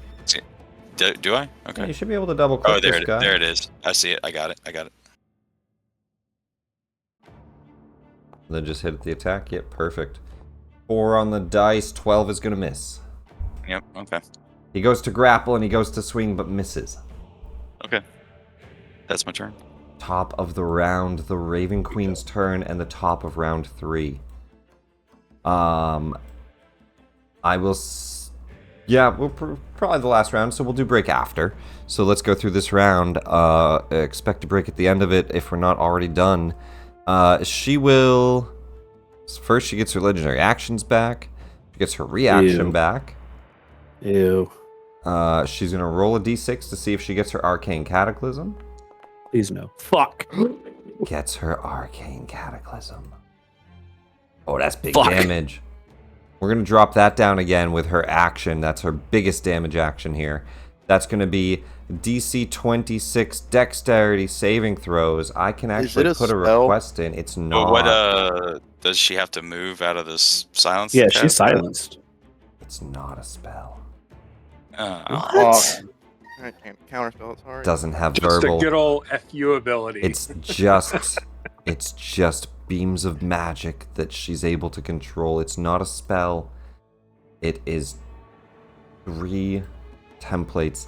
Do I? Okay. Yeah, you should be able to double click this guy. There it is. I see it. I got it. Then just hit the attack. Yep, perfect. 4 on the dice. 12 is gonna miss. Yep. Okay. He goes to grapple and he goes to swing, but misses. Okay. That's my turn. Top of the round, the Raven Queen's turn, and the top of round 3. I will. Yeah, we'll probably the last round, so we'll do break after. So let's go through this round. Expect to break at the end of it if we're not already done. She will. First, she gets her legendary actions back. She gets her reaction back. Ew. She's gonna roll a d6 to see if she gets her arcane cataclysm. Please no. Fuck. Gets her arcane cataclysm. Oh, that's big Fuck. damage. We're going to drop that down again with her action. That's her biggest damage action here. That's going to be DC 26 dexterity saving throws. I can actually put a request in. It's not. What does she have to move out of this silence? Yeah, test? she's silenced. It's not a spell. I can't counterspell. Sorry. Doesn't have Just verbal. a good old FU ability. It's just beams of magic that she's able to control. It's not a spell. It is 3 templates.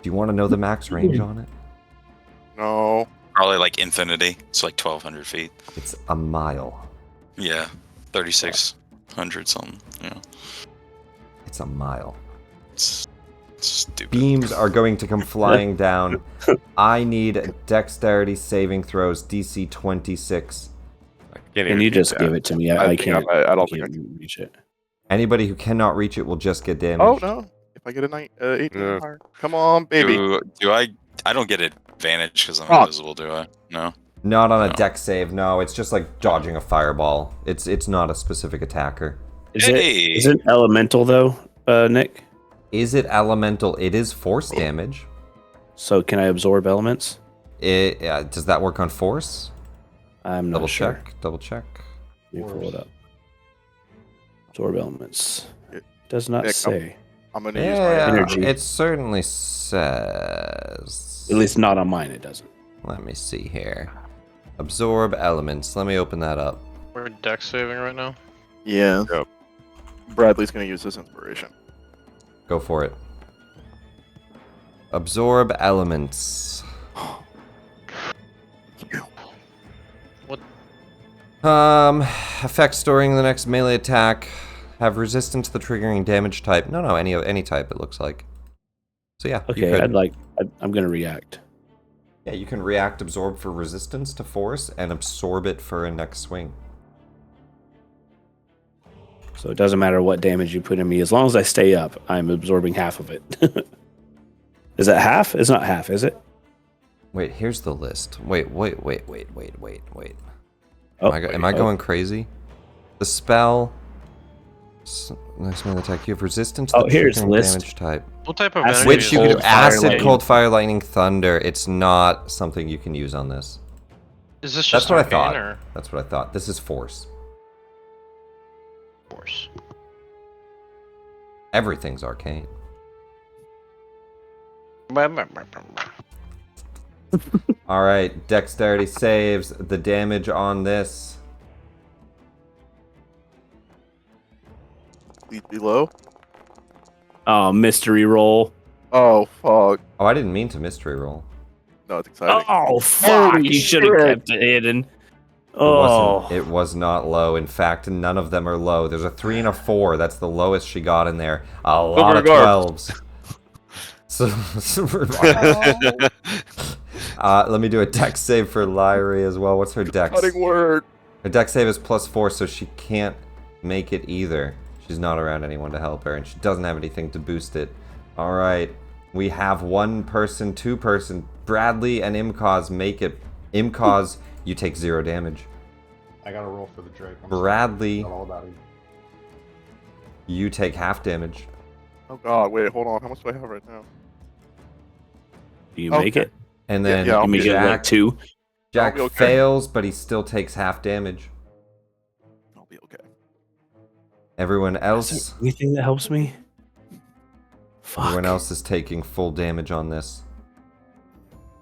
Do you want to know the max range on it? No. Probably like infinity. It's like 1,200 feet. It's a mile. Yeah, 3,600 something. Yeah, It's a mile. it's stupid. Beams are going to come flying down. I need dexterity saving throws, DC 26. Can you just give it to me? I can't. I don't think I can reach it. Anybody who cannot reach it will just get damaged. Oh no! If I get a 18 or higher, come on, baby. Do I don't get advantage because I'm invisible, do I? No. Not on a dex save. No, it's just like dodging a fireball. It's not a specific attacker. Is it elemental though, Nick? Is it elemental? It is force damage. So can I absorb elements? Does that work on force? I'm not sure. Double check. Let me pull it up. Absorb elements. Does not say. I'm gonna use my energy. It certainly says. At least not on mine. It doesn't. Let me see here. Absorb elements. Let me open that up. We're dex saving right now. Yeah. Yep. Bradley's gonna use his inspiration. Go for it. Absorb elements. What? Effects during the next melee attack have resistance to the triggering damage type. No, any type. It looks like. So yeah. Okay, I'm gonna react. Yeah, you can react absorb for resistance to force and absorb it for a next swing. So it doesn't matter what damage you put in me, as long as I stay up, I'm absorbing half of it. Is that half? It's not half, is it? Wait, here's the list. Wait. Oh, Am I going crazy? The spell. Next melee attack. You have resistance to the here's the triggering list. damage type. What type of energy Which you is could it? acid, cold, fire, lightning, thunder. It's not something you can use on this. Is this just That's what I arcane thought. or That's what I thought. This is force. force? Everything's arcane. All right, dexterity saves. The damage on this. Below. Oh, mystery roll. Oh fuck. Oh, I didn't mean to mystery roll. No, it's exciting. Oh fuck! You should have kept it hidden. Oh, It was not low. In fact, none of them are low. There's a 3 and a 4. That's the lowest she got in there. A lot of 12s. So, let me do a dex save for Lyrie as well. What's her dex? Cutting word. Her dex save is +4, so she can't make it either. She's not around anyone to help her, and she doesn't have anything to boost it. All right, we have 1 person, 2 person. Bradley and Imcause make it. Imcause, you take 0 damage. I gotta roll for the Drake. Bradley, Not all about it. you take half damage. Oh god, wait, hold on. How much do I have right now? Do you make it? And then Yeah, You make it like 2. Jack I'll be okay. fails, but he still takes half damage. I'll be okay. Everyone Is else, there anything that helps me? Fuck. everyone else is taking full damage on this.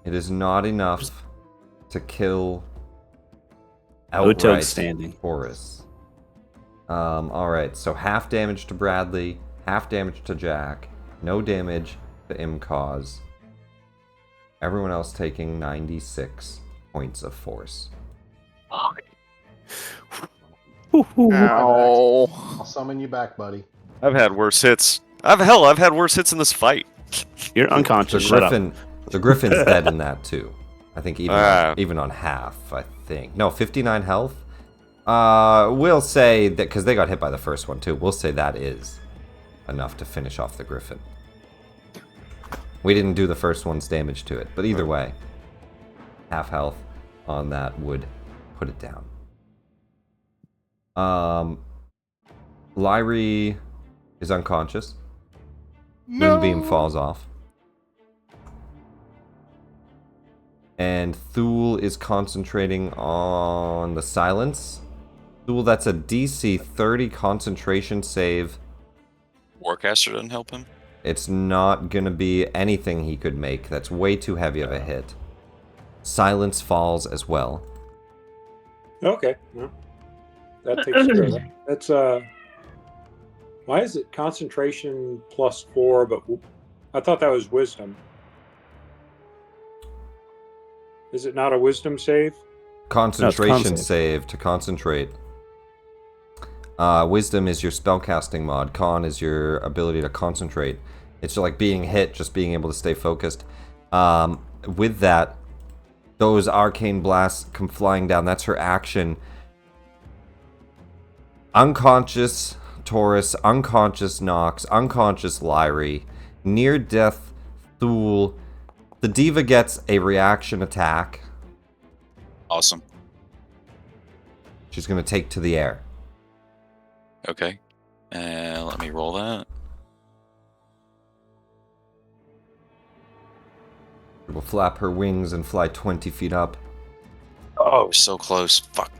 It is not enough to kill Otel's outright standing. Horus. All right, so half damage to Bradley, half damage to Jack, no damage to Imcause. Everyone else taking 96 points of force. Fuck. Ow. I'll summon you back, buddy. I've had worse hits. I've had worse hits in this fight. You're unconscious. Shut up. The Griffin's dead in that too. I think even Ah. even on half. I think no 59 health. We'll say that because they got hit by the first one too. We'll say that is enough to finish off the Griffin. We didn't do the first one's damage to it, but either way, half health on that would put it down. Lyrie is unconscious. Moonbeam falls off. And Thule is concentrating on the silence. Thule, that's a DC 30 concentration save. Warcaster doesn't help him. It's not gonna be anything he could make. That's way too heavy of a hit. Silence falls as well. Okay. Well, that takes care of that. That's why is it concentration +4? But I thought that was wisdom. Is it not a wisdom save? Concentration con save to concentrate. Wisdom is your spellcasting mod. Con is your ability to concentrate. It's like being hit, just being able to stay focused. With that, those arcane blasts come flying down. That's her action. Unconscious Taurus, unconscious Nox, unconscious Lyrie, near death Thule. The Diva gets a reaction attack. Awesome. She's gonna take to the air. Okay. Let me roll that. She will flap her wings and fly 20 feet up. Oh, so close. Fuck.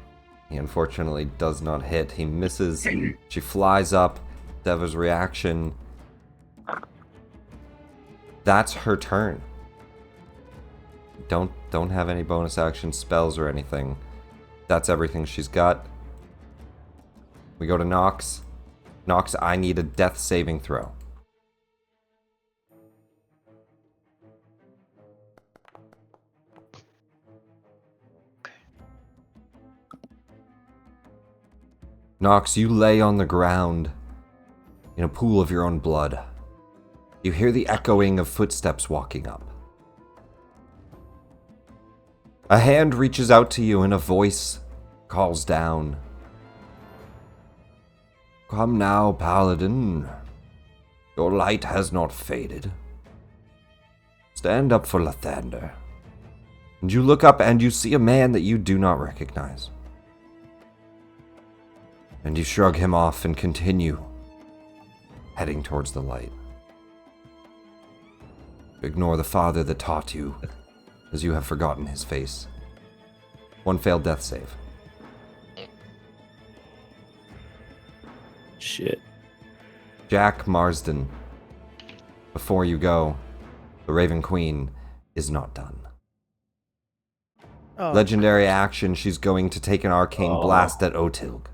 He unfortunately does not hit. He misses. She flies up. Deva's reaction. That's her turn. Don't have any bonus action spells or anything. That's everything she's got. We go to Nox. Nox, I need a death saving throw. Nox, you lay on the ground in a pool of your own blood. You hear the echoing of footsteps walking up. A hand reaches out to you and a voice calls down. Come now, Paladin. Your light has not faded. Stand up for Lathander. And you look up and you see a man that you do not recognize. And you shrug him off and continue heading towards the light. Ignore the father that taught you, as you have forgotten his face. One failed death save. Shit. Jack Marsden, before you go, the Raven Queen is not done. Oh, Legendary action, she's going to take an arcane blast at Otilg.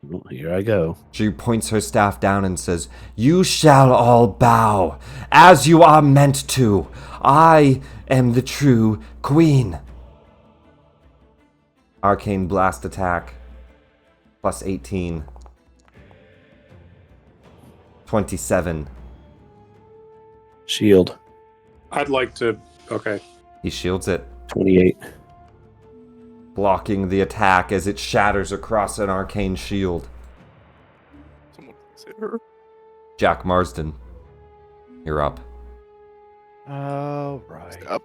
Well, here I go. She points her staff down and says, "You shall all bow, as you are meant to. I am the true queen." Arcane blast attack, plus 18. 27. Shield. I'd like to. Okay. He shields it, 28. blocking the attack as it shatters across an arcane shield. Someone hit her. Jack Marsden, you're up. all right. Up.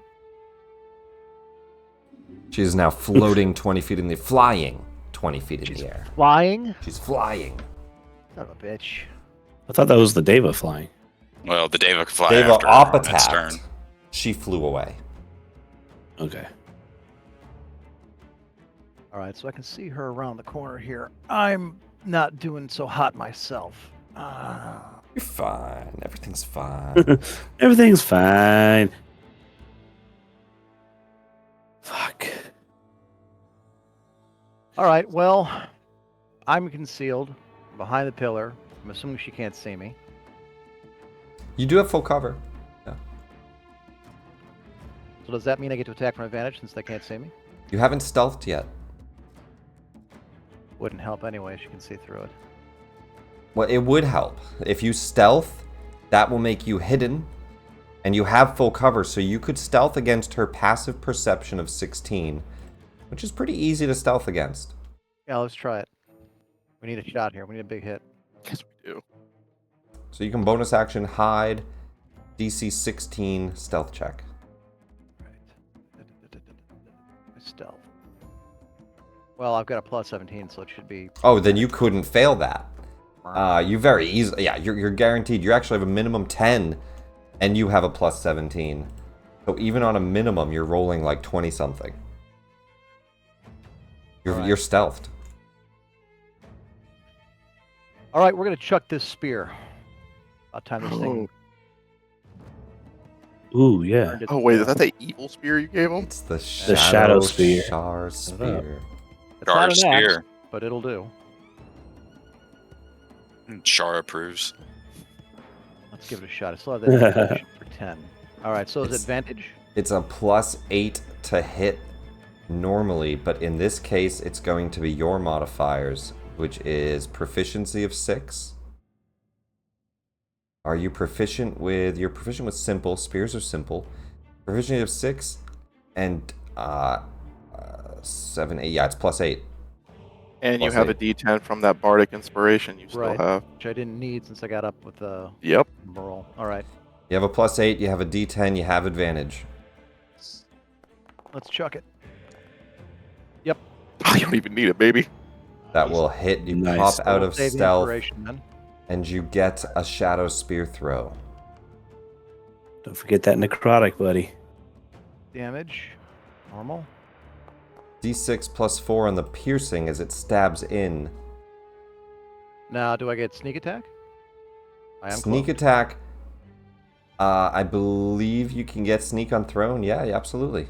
She is now floating 20 feet in the flying 20 feet in the air. Flying? She's flying. Son of a bitch. I thought that was the Deva flying. Well, the Deva can fly Deva after op her on its attacked. turn. She flew away. Okay. All right, so I can see her around the corner here. I'm not doing so hot myself. You're fine. Everything's fine. Everything's fine. Fuck. All right, well, I'm concealed behind the pillar. I'm assuming she can't see me. You do have full cover. Yeah. So does that mean I get to attack from advantage since they can't see me? You haven't stealthed yet. Wouldn't help anyway. She can see through it. Well, it would help. If you stealth, that will make you hidden, and you have full cover, so you could stealth against her passive perception of 16, which is pretty easy to stealth against. Yeah, let's try it. We need a shot here. We need a big hit. Yes, we do. So you can bonus action hide, DC 16 stealth check. Right. Stealth. Well, I've got a plus 17, so it should be. Oh, then you couldn't fail that. You very easily, yeah, you're guaranteed. You actually have a minimum 10, and you have a plus 17. So even on a minimum, you're rolling like 20 something. You're stealthed. All right, we're gonna chuck this spear. About time this thing. Ooh, yeah. Oh wait, is that the evil spear you gave him? It's the Shadow Spear. Shar spear. It's not an axe, spear. but it'll do. Char approves. Let's give it a shot. I still have that advantage for 10. All right, so is advantage? It's a plus 8 to hit normally, but in this case, it's going to be your modifiers, which is proficiency of 6. Are you proficient with... You're proficient with simple. Spears are simple. Proficiency of 6 and 7, 8. Yeah, it's plus 8. And you Plus have 8. a D10 from that bardic inspiration you still Right. have. Which I didn't need since I got up with the Yep. roll. All right, You have a plus 8, you have a D10, you have advantage. let's chuck it. You don't even need it, baby. That will hit. You Nice. pop out of Save the stealth, inspiration, then. and you get a shadow spear throw. Don't forget that necrotic, buddy. Damage. Normal. D6 plus 4 on the piercing as it stabs in. Now, do I get sneak attack? I am Sneak cloaked. attack. I believe you can get sneak on throne. Yeah, absolutely.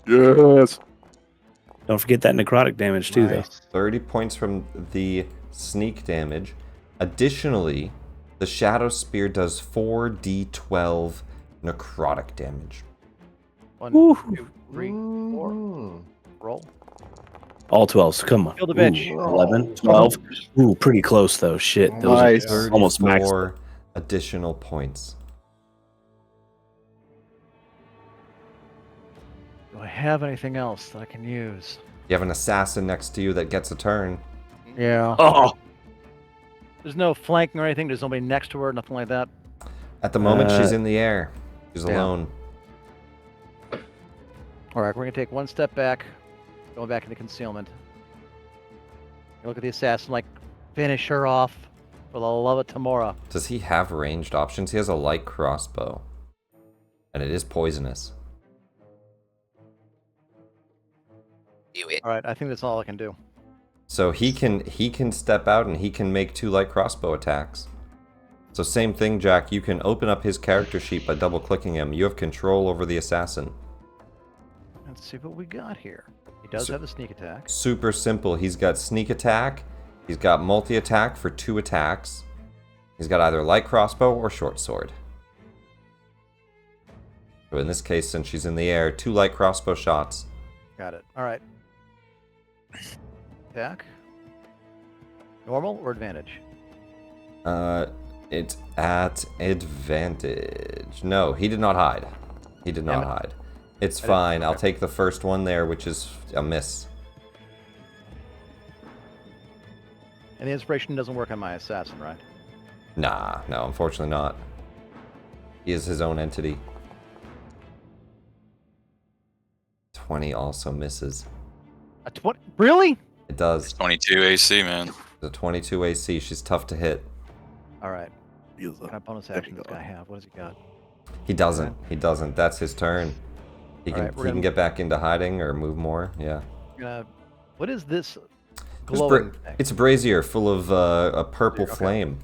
Yes. Don't forget that necrotic damage too, Nice. 30 points from the sneak damage. Additionally, the shadow spear does 4d12 necrotic damage. 1, Woo. 2, 3, 4. Roll. though. All 12s. Come on. Kill the bitch. Ooh, 11, 12. Ooh, pretty close though. Shit. Those Nice. are almost max. 34 additional points. Do I have anything else that I can use? You have an assassin next to you that gets a turn. Yeah. Oh, There's no flanking or anything. There's nobody next to her. Nothing like that. At the moment, she's Uh, in the air. She's yeah. alone. All right, we're gonna take one step back, going back into concealment. Look at the assassin, like, finish her off for the love of Tamora. Does he have ranged options? He has a light crossbow. And it is poisonous. All right, I think that's all I can do. So he can step out and he can make 2 light crossbow attacks. So same thing, Jack. You can open up his character sheet by double clicking him. You have control over the assassin. Let's see what we got here. He does have a sneak attack. Super simple. He's got sneak attack. He's got multi attack for 2 attacks. He's got either light crossbow or short sword. So in this case, since she's in the air, 2 light crossbow shots. Got it. All right. Attack. Normal or advantage? It's at advantage. No, he did not hide. He did not Damn it. hide. It's I didn't- fine. I'll okay. take the first one there, which is a miss. And the inspiration doesn't work on my assassin, right? Nah, no, unfortunately not. He is his own entity. 20 also misses. A 20? Really? It does. 22 AC, man. The 22 AC, she's tough to hit. All right. What kind of bonus action does this guy have? What does he got? He doesn't. He doesn't. That's his turn. He can Alright, we're he can gonna- get back into hiding or move more. Yeah. What is this There's glowing thing? It's a brazier full of a purple Okay. flame.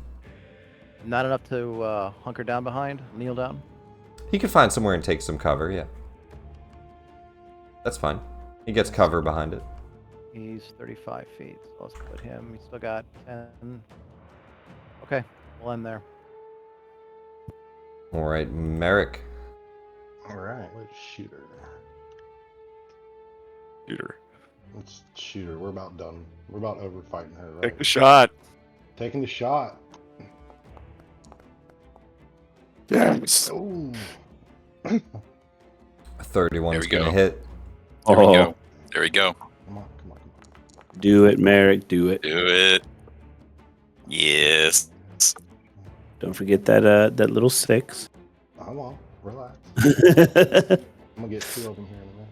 Not enough to hunker down behind? Kneel down? He could find somewhere and take some cover. Yeah. That's fine. He gets cover behind it. He's 35 feet. So let's put him. He's still got 10. Okay, we'll end there. All right, Merrick. All right, let's shoot her. Let's shoot her. We're about done. We're about over fighting her, right? Take the shot. Taking the shot. Yes. Ooh. 31 There is we going to go. hit. There we go. There we go. Come on, come on, come on. Do it, Merrick. Do it. Do it. Yes. Don't forget that that little 6. Come on, relax. I'm gonna get 2 of them here in a minute.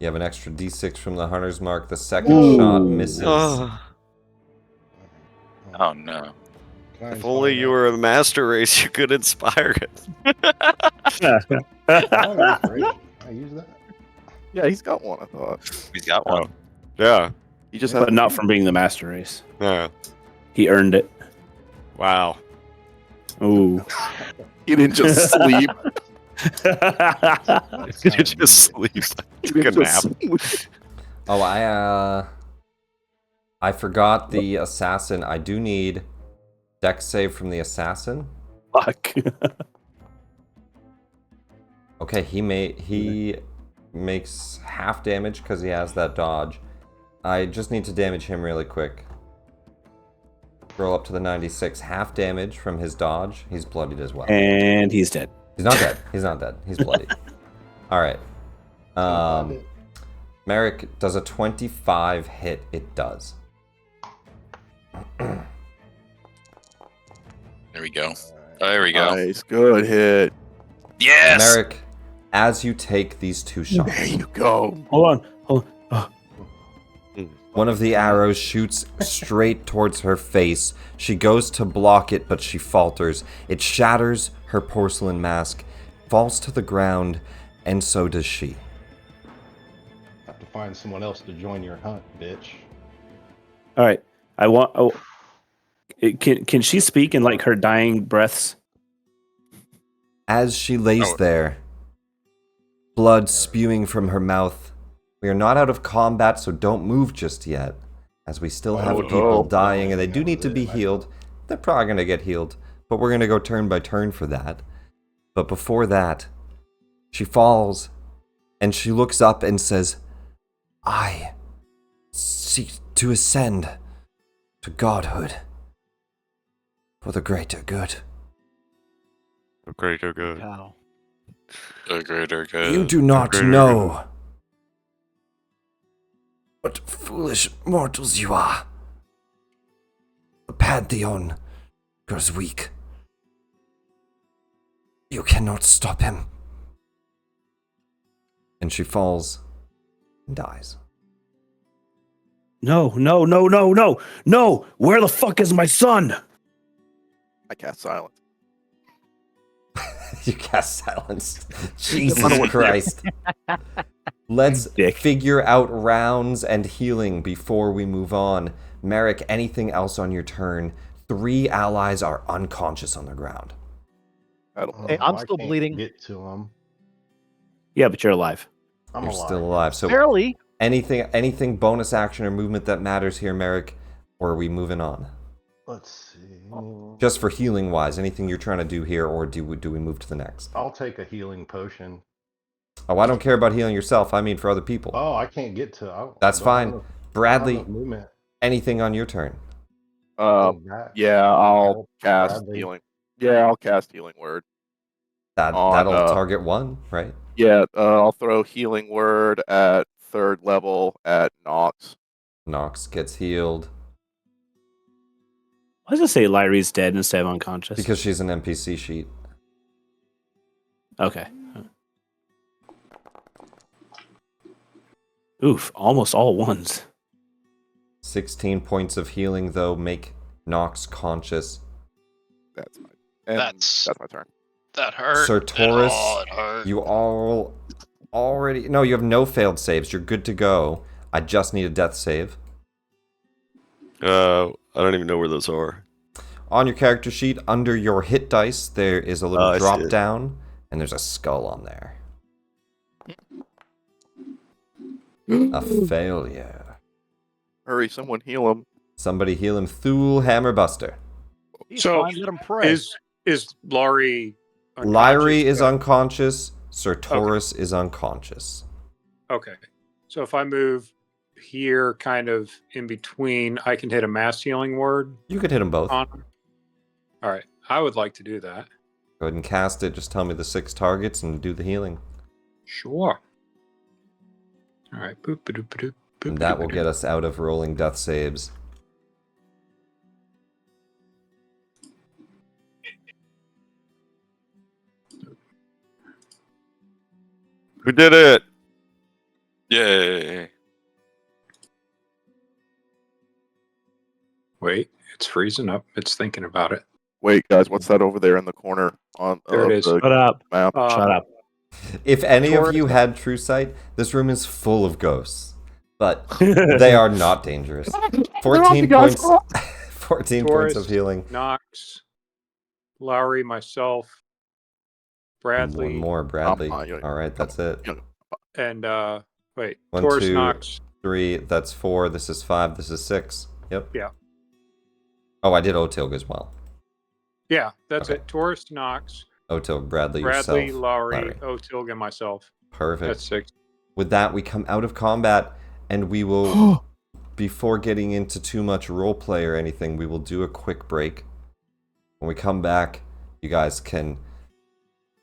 You have an extra d6 from the hunter's mark. The second shot misses. Oh, Oh no. Can I if inspire only you that? were a master race, you could inspire it. Oh, inspiration. Can I use that? Yeah, he's got one. I thought He's got one. Yeah. he just But has not from being the master race. Yeah. He earned it. Wow. Ooh. He didn't just sleep. You just sleep. Take a nap. Oh, I forgot the assassin. I do need dex save from the assassin. Fuck. Okay, he makes half damage because he has that dodge. I just need to damage him really quick. Roll up to the 96. Half damage from his dodge. He's bloodied as well. And he's dead. He's not dead. He's not dead. He's bloodied. All right. Merrick, does a 25 hit? It does. There we go. Oh, there we go. Nice, good hit. Yes. Merrick, as you take these 2 shots, There you go. Hold on. Hold on. one of the arrows shoots straight towards her face. She goes to block it, but she falters. It shatters her porcelain mask, falls to the ground, and so does she. Have to find someone else to join your hunt, bitch. All right. I want. Oh, can she speak in like her dying breaths? As she lays Oh. there, blood spewing from her mouth. We are not out of combat, so don't move just yet, as we still have Oh, people no. dying, and they do That need to was be it. healed. They're probably going to get healed, but we're going to go turn by turn for that. But before that, she falls, and she looks up and says, I seek to ascend to godhood for the greater good. The greater good. Cow. The greater good. You do not greater know what foolish mortals you are. The Pantheon grows weak. You cannot stop him. And she falls and dies. No. Where the fuck is my son? I cast silence. You cast silence. Jesus Christ. Let's Dick. figure out rounds and healing before we move on. Merrick, anything else on your turn? 3 allies are unconscious on the ground. I don't know. Hey, I'm I still can't bleeding. Get to him. Yeah, but you're alive. I'm You're alive. still alive. So Barely. anything bonus action or movement that matters here, Merrick, or are we moving on? Let's see. Just for healing wise, anything you're trying to do here, or do we move to the next? I'll take a healing potion. Oh, I don't care about healing yourself. I mean for other people. Oh, I can't get to. That's fine. I don't Bradley, have movement. anything on your turn? Yeah, I'll Help cast Bradley. healing. Yeah, I'll cast healing word. On, That'll target 1, right? Yeah, I'll throw healing word at 3rd level at Nox. Nox gets healed Why does it say Lyrie's dead instead of unconscious? because she's an NPC sheet. Okay. Oof, almost all ones. 16 points of healing, though, make Nox conscious. That's my. And That's my turn. that hurt. Sir Taurus, it hurt. you all already... No, you have no failed saves. You're good to go. I just need a death save. I don't even know where those are. On your character sheet, under your hit dice, there is a little I see drop it. down, and there's a skull on there. A failure. Hurry, someone heal him. Somebody heal him. Thule Hammerbuster. He's So, fine, let him pray. Is Laurie Lyrie unconscious? is unconscious. Sir Taurus is unconscious. Okay. So if I move here, kind of in between, I can hit a mass healing word You could hit them both. on him. All right. I would like to do that. Go ahead and cast it. Just tell me the 6 targets and do the healing. Sure. All right. Boop, ba-doop, ba-doop, boop, And that will ba-doop, get us out of rolling death saves. Who did it? Yay. Wait, it's freezing up. It's thinking about it. Wait, guys, what's that over there in the corner on There it is. the Shut up. map? Shut up. If any Taurus- of you had True Sight, this room is full of ghosts. But they are not dangerous. 14 points. 14 points of Taurus, healing. Knox, Lowry, myself, Bradley, One more, Bradley. fine. Alright, that's it. and wait, 1, Taurus, 2, Knox. 3, that's 4, this is 5, this is 6. Yep. Yeah. Oh, I did Otilg as well. Yeah, that's Okay. it. Taurus, Knox, Otilg, Bradley, Bradley, yourself. Lowry, Larry. Otilg, and myself. Perfect. That's 6. With that, we come out of combat, and we will, before getting into too much roleplay or anything, we will do a quick break. When we come back, you guys can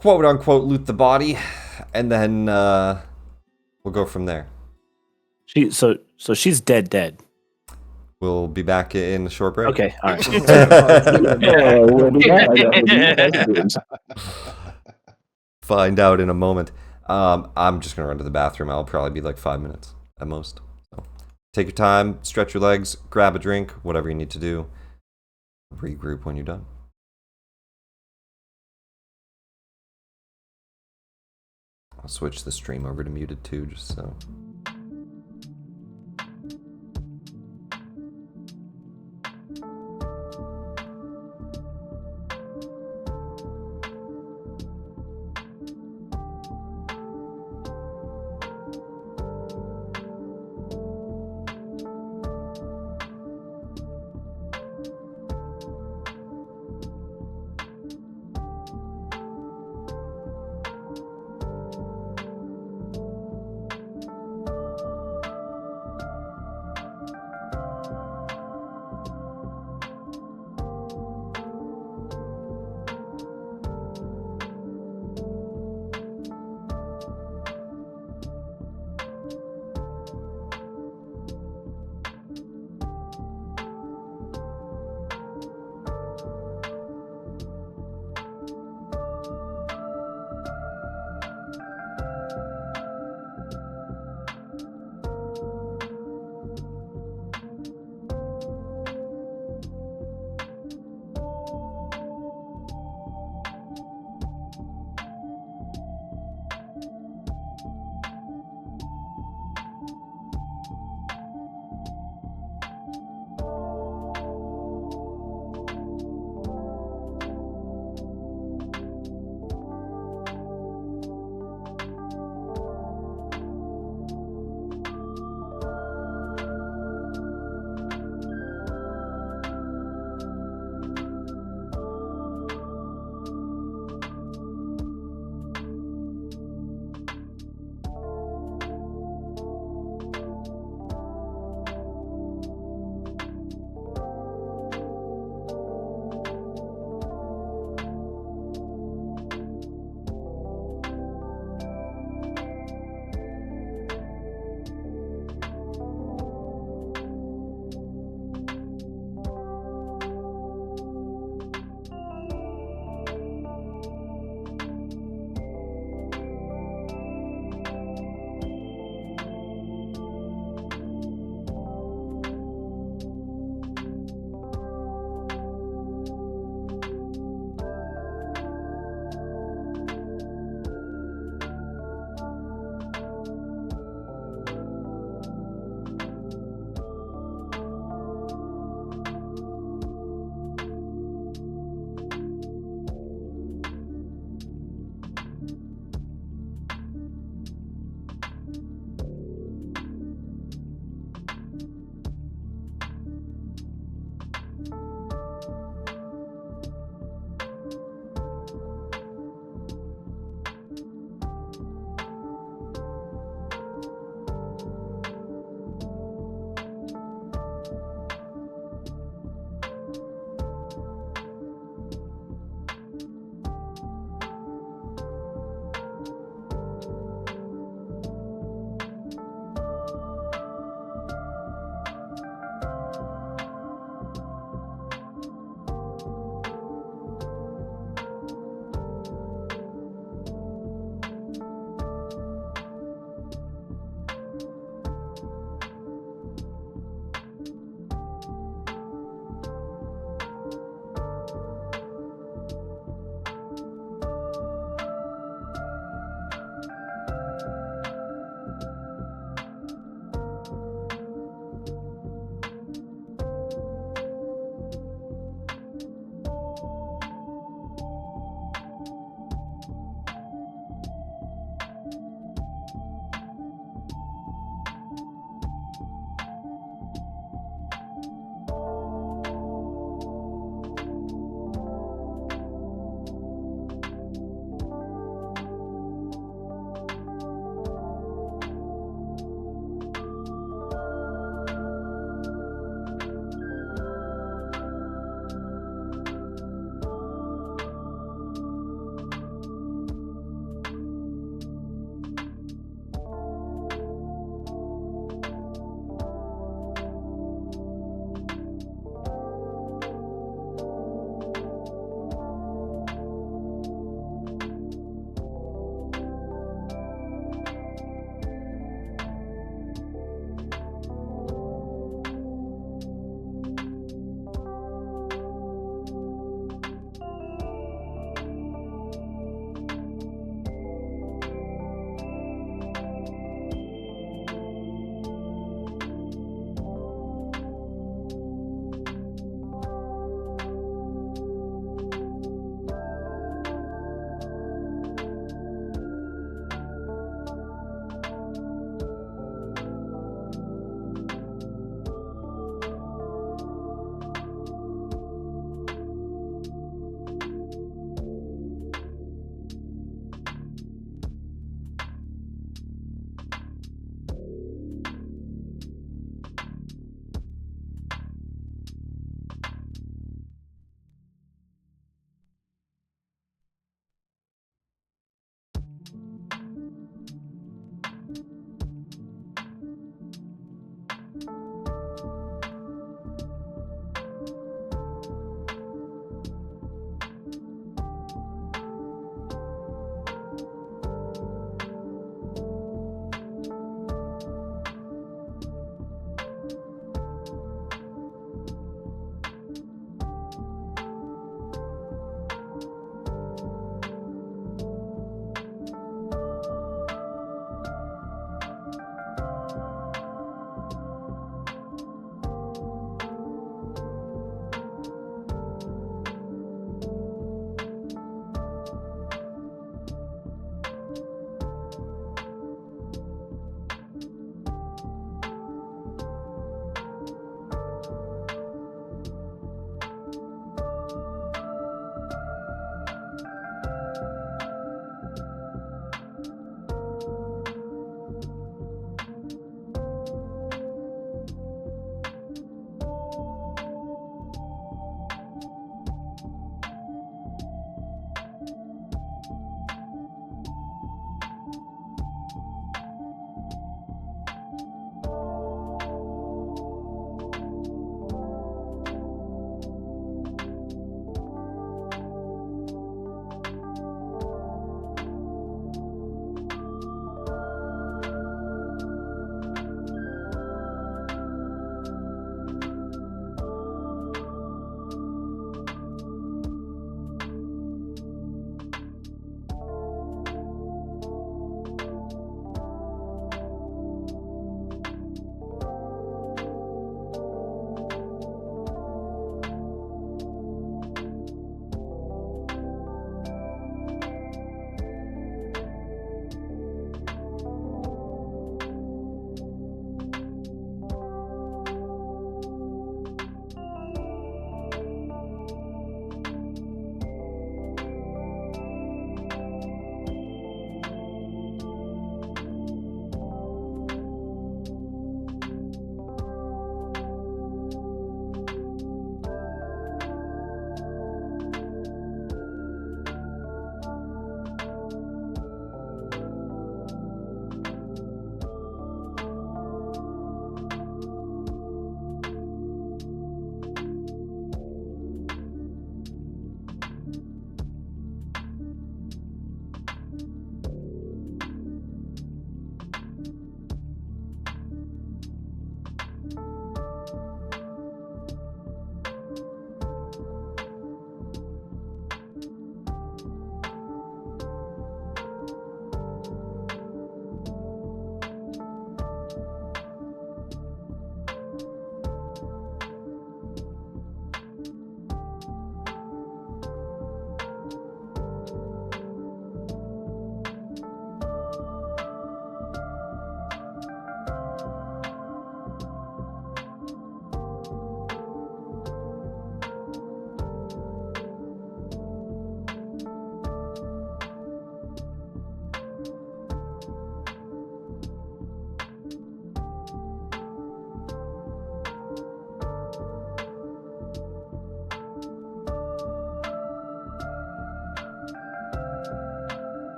quote-unquote loot the body, and then we'll go from there. So she's dead. We'll be back in a short break. Okay, all right. Find out in a moment. I'm just gonna run to the bathroom. I'll probably be like 5 minutes at most. So take your time, stretch your legs, grab a drink, whatever you need to do. Regroup when you're done. I'll switch the stream over to muted too, just so.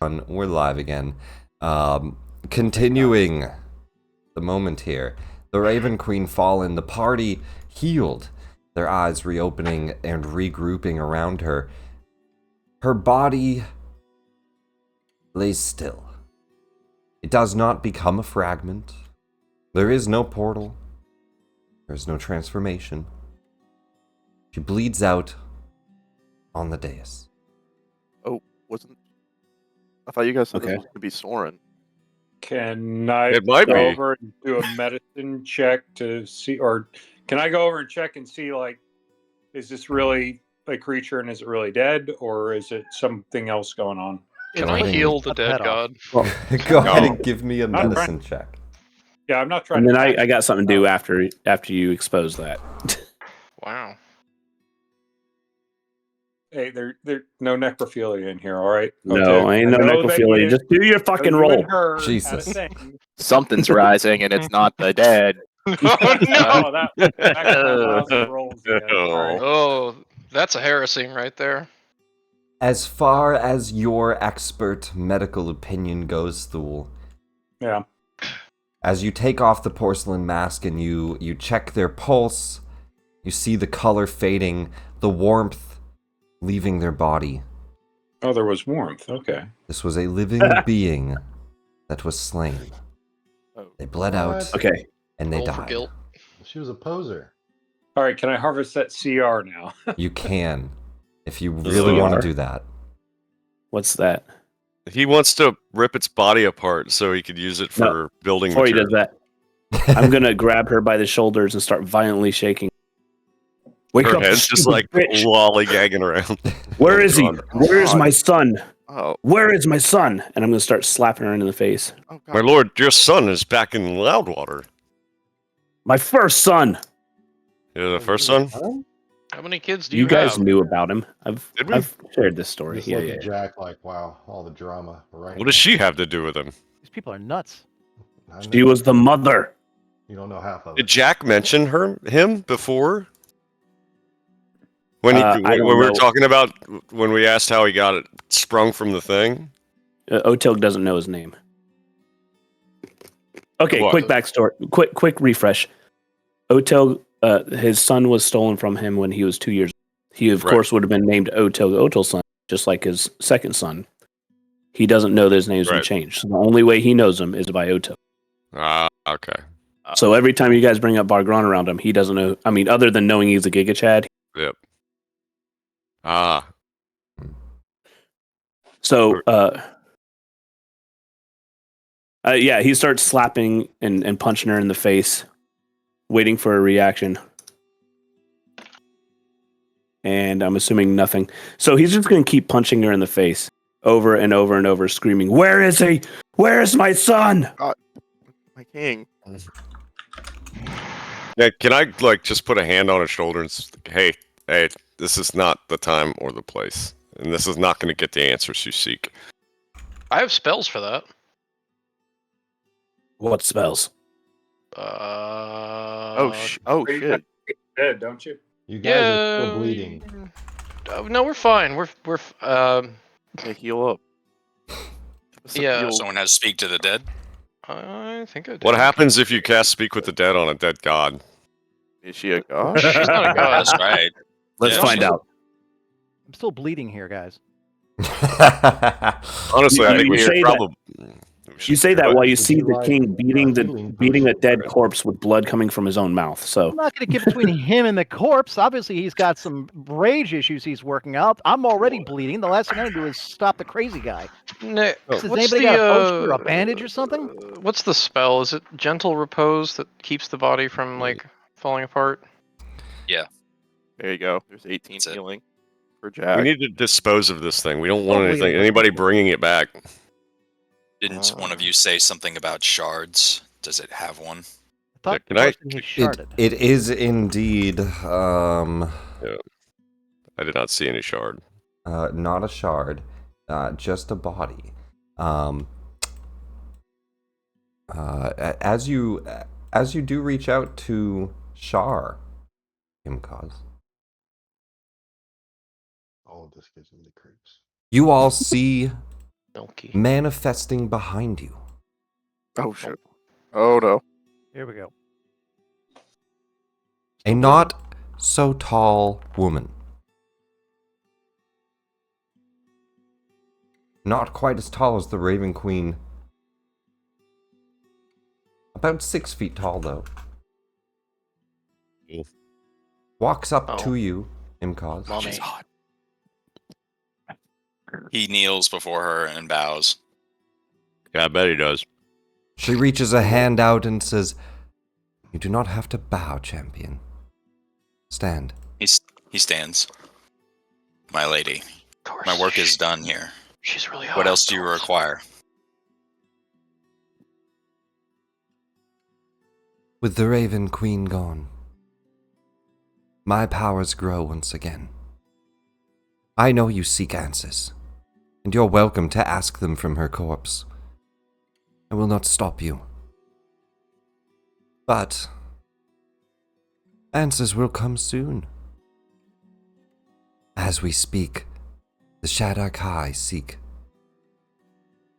We're live again. Continuing the moment here. The Raven Queen fallen, the party healed, their eyes reopening and regrouping around her. Her body lays still. It does not become a fragment. There is no portal. There is no transformation. She bleeds out on the dais. Oh, I thought you guys said Okay. this was going to be Soren. Can I It might go be. over and do a medicine check to see, or can I go over and check and see, like, is this really a creature and is it really dead, or is it something else going on? Can Go I ahead heal and- the Cut the dead head off. god? Go ahead No. and give me a Not right. medicine check. Yeah, I'm not trying And then to. I attack. got something to do after you expose that. Wow. Hey, there no necrophilia in here. All right. No, ain't no I know that necrophilia. you- Just do your I know fucking you roll. and her had a Jesus. thing. Something's rising, and it's not the dead. Oh Oh, that got my lousy rolls again. All right. Oh, that's a heresy right there. As far as your expert medical opinion goes, Thule, Yeah. as you take off the porcelain mask and you check their pulse, you see the color fading, the warmth leaving their body. Oh, there was warmth. Okay. This was a living being that was slain. Oh. They bled out What? Okay. and they Roll for died. guilt. She was a poser. All right. Can I harvest that CR now? You can, if you really want to do that. What's that? He wants to rip its body apart so he could use it No, for building Before he does material. that, I'm gonna grab her by the shoulders and start violently shaking. Wake Her up, head's just stupid like bitch. lollygagging around. Where is he? God. Where is my son? Oh, Where is my son? And I'm gonna start slapping her in the face. oh My God. lord, your son is back in Loudwater. My first son. You're the first son? How many kids do You guys have? knew about him. Did we? I've shared this story. Just Yeah, look yeah. at Jack like, wow, all the drama right What does she have to do with him? These people are nuts. I She know. was the mother. You don't know half of Did it. Jack mention him before? When I when don't we were know. talking about when we asked how he got it sprung from the thing? Otilg doesn't know his name. Okay, What? quick backstory. Quick refresh. Otilg, his son was stolen from him when he was 2 years old. He, of Right. course, would have been named Otilg Otil's son, just like his second son. He doesn't know that his name's been Right. changed. So the only way he knows him is by Otilg. Ah, okay. So every time you guys bring up Bargron around him, he doesn't know. I mean, other than knowing he's a Giga Chad. Yep. Ah, So, yeah, he starts slapping and punching her in the face, waiting for a reaction. And I'm assuming nothing. So he's just going to keep punching her in the face over and over and over, screaming, "Where is he? Where is my son?" My king. yeah. Can I just put a hand on his shoulder and hey, this is not the time or the place, and this is not going to get the answers you seek. I have spells for that. What spells? Oh shit. Dead, don't you? You guys are still bleeding. No, we're fine. We're Okay, heal up. Yeah. Heal. Someone has speak to the dead. I think I did. What happens if you cast Speak with the Dead on a dead god? Is she a god? She's not a god. That's right. Let's Yeah, find out. I'm still bleeding here, guys. Honestly, I think You we should say that- probably. You say that while you Would see you the like, king beating healing beating a potion? dead corpse with blood coming from his own mouth. So I'm not going to get between him and the corpse. Obviously, he's got some rage issues he's working out. I'm already bleeding. The last thing I can do is stop the crazy guy. No, Has what's anybody the, got a potion or a bandage or something? What's the spell? Is it gentle repose that keeps the body from falling apart? There you go. There's 18 That's it. healing for We Jack. need to dispose of this thing. We don't want Don't anything. leave it. Anybody bringing it back? Didn't one of you say something about shards? Does it have one? I thought Can the I- person he sharded. it is indeed I did not see any shard. not a shard, just a body. As you do reach out to Shar, Kimcause, All of this gives me the creeps. you all see Milky. manifesting behind you. Oh shit. Oh no. Here we go. A not so tall woman. Not quite as tall as the Raven Queen. About 6 feet tall, though. Walks up to you, Imkaz. Mommy. She's hot. He kneels before her and bows. Yeah, I bet he does. She reaches a hand out and says, "You do not have to bow, champion. Stand." He stands. My lady, Taurus, my work is done here. She's really hot. What else do you Taurus. require? With the Raven Queen gone, my powers grow once again. I know you seek answers, and you're welcome to ask them from her corpse. I will not stop you. But answers will come soon. As we speak, the Shadowfell seek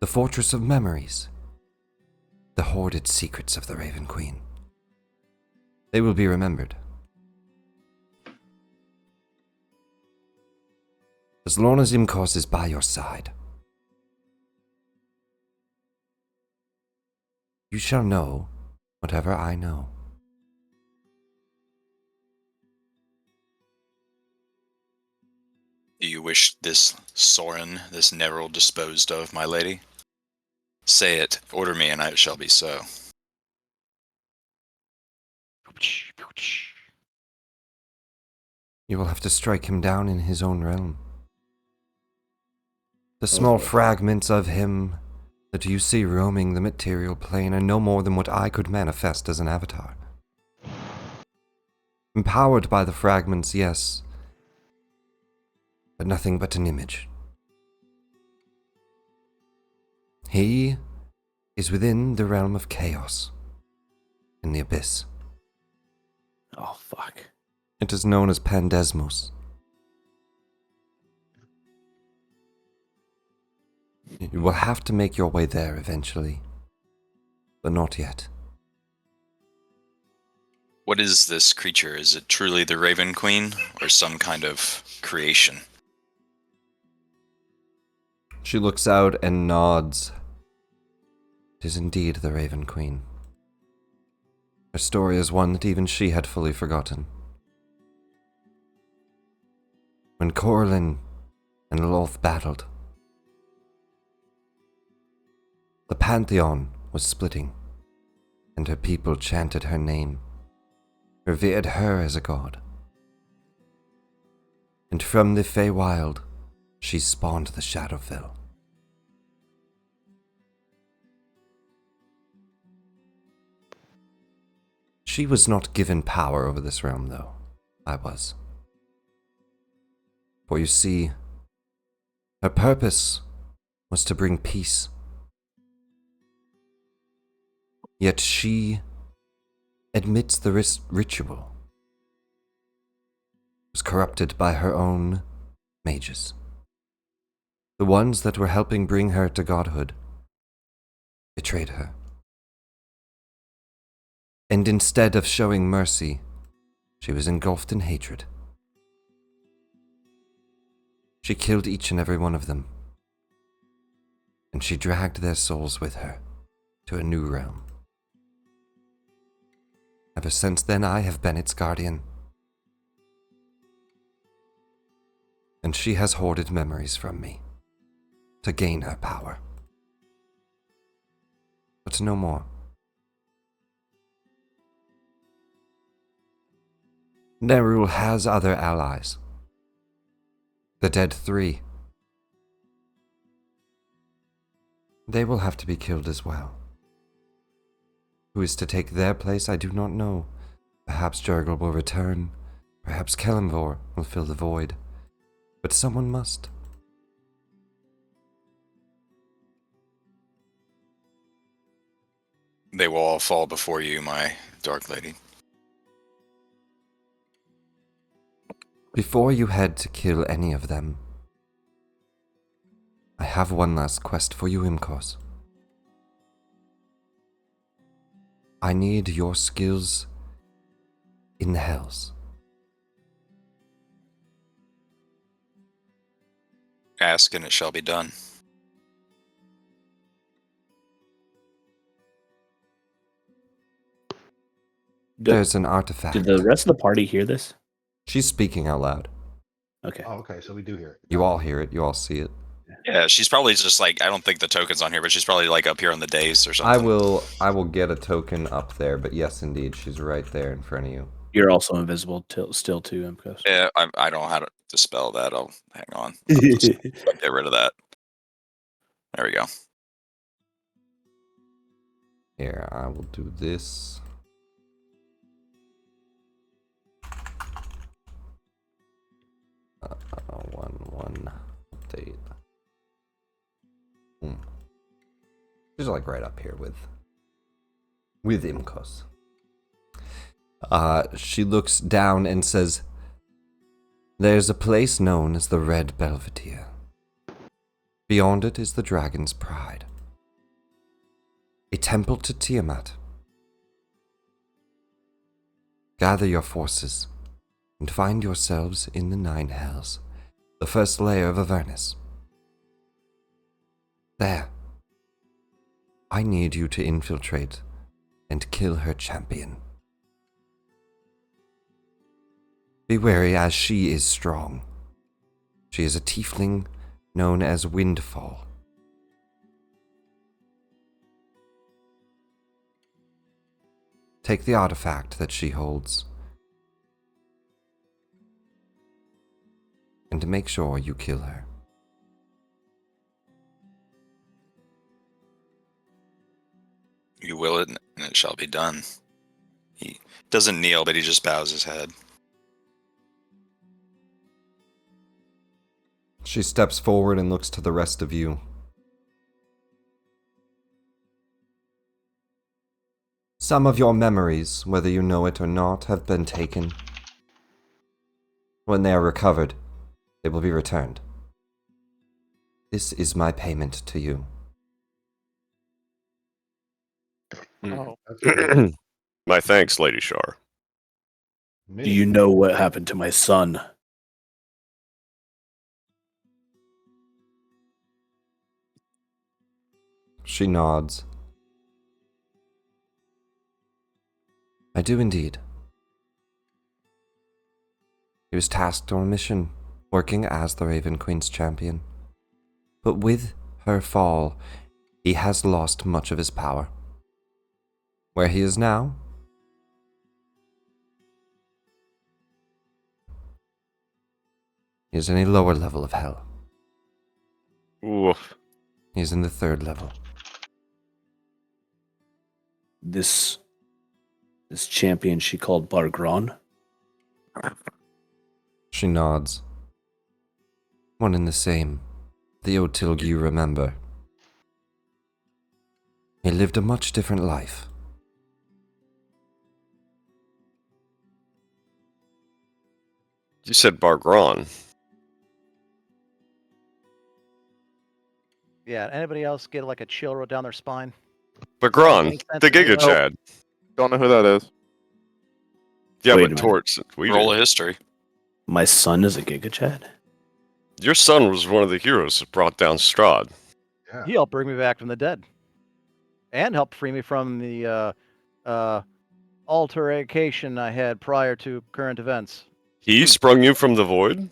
the Fortress of Memories, the hoarded secrets of the Raven Queen. They will be remembered. As long as Imkos is by your side, you shall know whatever I know. Do you wish this Soren, this Neril disposed of, my lady? Say it, order me, and it shall be so. You will have to strike him down in his own realm. The small fragments of him that you see roaming the material plane are no more than what I could manifest as an avatar. Empowered by the fragments, yes, but nothing but an image. He is within the realm of chaos, in the abyss. Oh, fuck. It is known as Pandesmos. You will have to make your way there eventually, but not yet. What is this creature? Is it truly the Raven Queen, or some kind of creation? She looks out and nods. It is indeed the Raven Queen. Her story is one that even she had fully forgotten. When Corlin and Lolth battled, the Pantheon was splitting, and her people chanted her name, revered her as a god. And from the Feywild, she spawned the Shadowfell. She was not given power over this realm, though. I was. For you see, her purpose was to bring peace. Yet she admits the ritual was corrupted by her own mages. The ones that were helping bring her to godhood betrayed her. And instead of showing mercy, she was engulfed in hatred. She killed each and every one of them, and she dragged their souls with her to a new realm. Ever since then, I have been its guardian. And she has hoarded memories from me to gain her power. But no more. Nerul has other allies. The Dead Three. They will have to be killed as well. Who is to take their place, I do not know. Perhaps Jurgle will return. Perhaps Kelimvor will fill the void. But someone must. They will all fall before you, my dark lady. Before you head to kill any of them, I have one last quest for you, Imkos. I need your skills in the hells. Ask and it shall be done. There's an artifact. Did the rest of the party hear this? She's speaking out loud. Okay. Oh, okay, so we do hear it. You all hear it. You all see it. Yeah, she's probably just like, I don't think the token's on here, but she's probably like up here on the dais or something. I will get a token up there, but yes, indeed, she's right there in front of you. You're also invisible still too, Imkos. Yeah, I don't know how to dispel that. I'll hang on. I'll just get rid of that. There we go. Here, I will do this. One update. She's like right up here with Imkos. She looks down and says, "There's a place known as the Red Belvedere. Beyond it is the Dragon's Pride, a temple to Tiamat. Gather your forces and find yourselves in the Nine Hells, the first layer of Avernus. There, I need you to infiltrate and kill her champion. Be wary, as she is strong. She is a tiefling known as Windfall. Take the artifact that she holds, and make sure you kill her." You will it, and it shall be done. He doesn't kneel, but he just bows his head. She steps forward and looks to the rest of you. Some of your memories, whether you know it or not, have been taken. When they are recovered, they will be returned. This is my payment to you. Oh. My thanks, Lady Shar. Do you know what happened to my son? She nods. I do indeed. He was tasked on a mission, working as the Raven Queen's champion. But with her fall, he has lost much of his power. Where he is now? He is in a lower level of hell. Oof. He is in the 3rd level. This champion she called Bargron? She nods. One and the same. The Otilg you remember. He lived a much different life. You said Bargron. Yeah. Anybody else get like a chill roll down their spine? Bargron, the Giga Chad. Don't know who that is. Yeah, Wait a but minute. Torts, we Roll do. of history. My son is a Giga Chad? Your son was one of the heroes that brought down Strahd. Yeah. He helped bring me back from the dead, and helped free me from the altercation I had prior to current events. He sprung you from the void?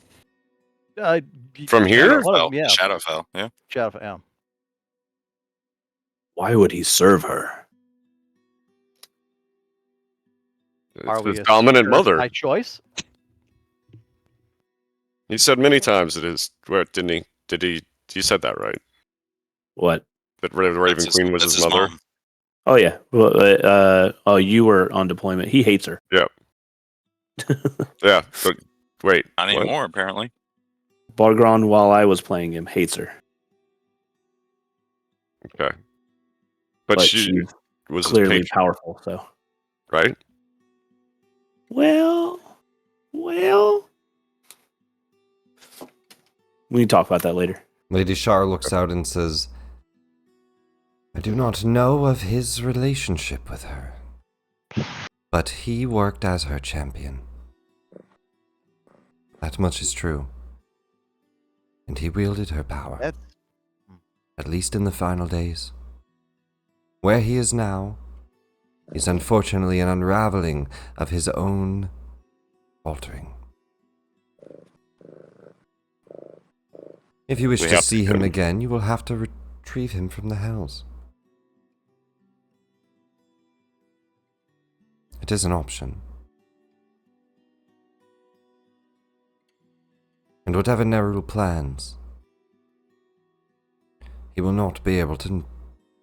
From here? One of them, yeah. Shadowfell, yeah. Shadowfell, yeah. Why would he serve her? Are It's we his a dominant serf mother. by choice? He said many times it is. Where didn't he? Did he? He said that, right? What? That the Raven That's Queen was that's his mother. mom. Oh yeah. Well, oh, you were on deployment. He hates her. Yeah. Yeah. But wait. Not what? anymore, apparently. Bargron, while I was playing him, hates her. Okay. But she she's was his clearly patron, powerful. So. right? Well. We can talk about that later. Lady Shar looks out and says, I do not know of his relationship with her, but he worked as her champion. That much is true. And he wielded her power. At least in the final days. Where he is now is unfortunately an unraveling of his own faltering. If you wish to see him again, you will have to retrieve him from the hells. It is an option. And whatever Nerul plans, he will not be able to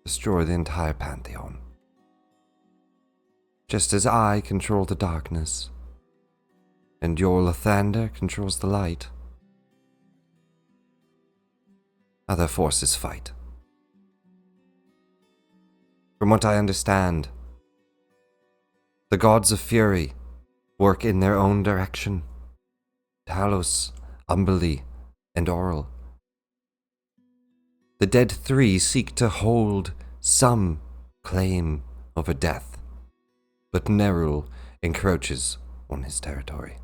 destroy the entire Pantheon. Just as I control the darkness, and your Lathander controls the light. Other forces fight. From what I understand, the gods of fury work in their own direction. Talos, Umbali, and Oral. The dead three seek to hold some claim over death, but Nerul encroaches on his territory.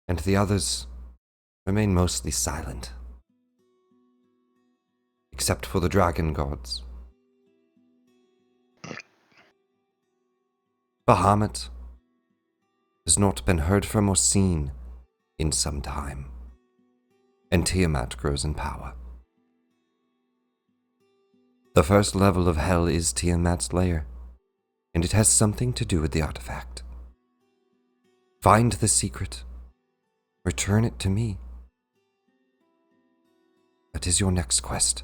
And the others remain mostly silent, except for the dragon gods. Bahamut has not been heard from or seen in some time, and Tiamat grows in power. The first level of hell is Tiamat's lair, and it has something to do with the artifact. Find the secret. Return it to me. That is your next quest.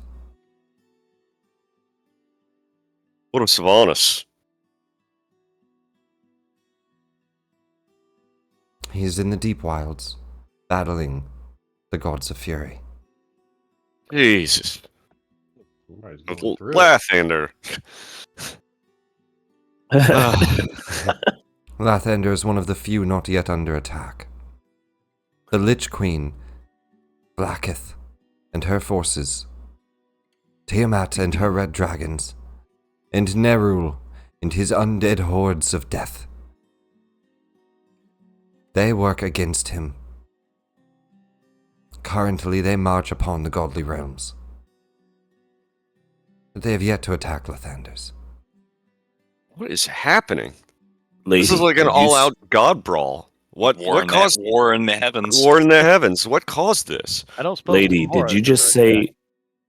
What of Sylvanas? He is in the deep wilds, battling the gods of fury. Jesus. Somebody's going through it. Lathander. Lathander is one of the few not yet under attack. The Lich Queen, Blacketh, and her forces, Tiamat and her red dragons, and Nerul and his undead hordes of death. They work against him. Currently, they march upon the godly realms. But they have yet to attack Lathanders. What is happening? Lady, This is like an all-out god brawl. What caused war in the heavens? War in the heavens. What caused this? I don't suppose. Lady, did you just say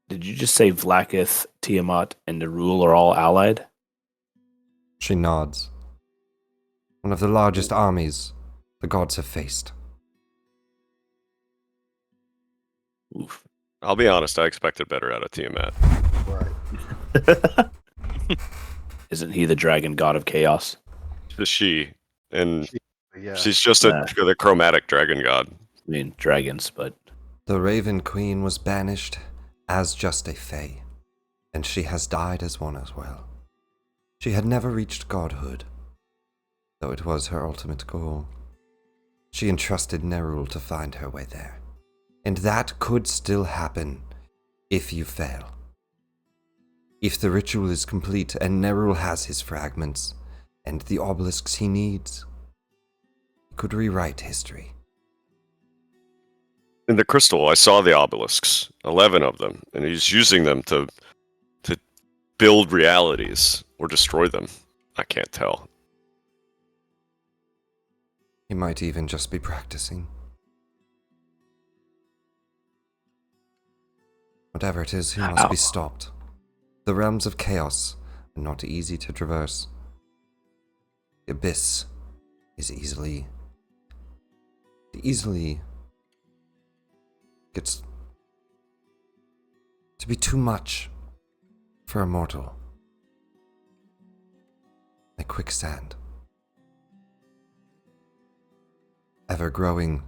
Vlakith, Tiamat, and Nerul are all allied? She nods. One of the largest armies the gods have faced. Oof. I'll be honest, I expected better out of Tiamat. Right. Isn't he the dragon god of chaos? It's she, and Yeah. she's just the chromatic dragon god. I mean, dragons, but... The Raven Queen was banished as just a fae, and she has died as one as well. She had never reached godhood, though it was her ultimate goal. She entrusted Nerul to find her way there, and that could still happen if you fail. If the ritual is complete and Nerul has his fragments and the obelisks he needs, he could rewrite history. In the crystal, I saw the obelisks, 11 of them, and he's using them to build realities or destroy them. I can't tell. He might even just be practicing. Whatever it is, he must be stopped. The realms of chaos are not easy to traverse. The abyss is easily gets to be too much for a mortal. Like quicksand. Ever growing.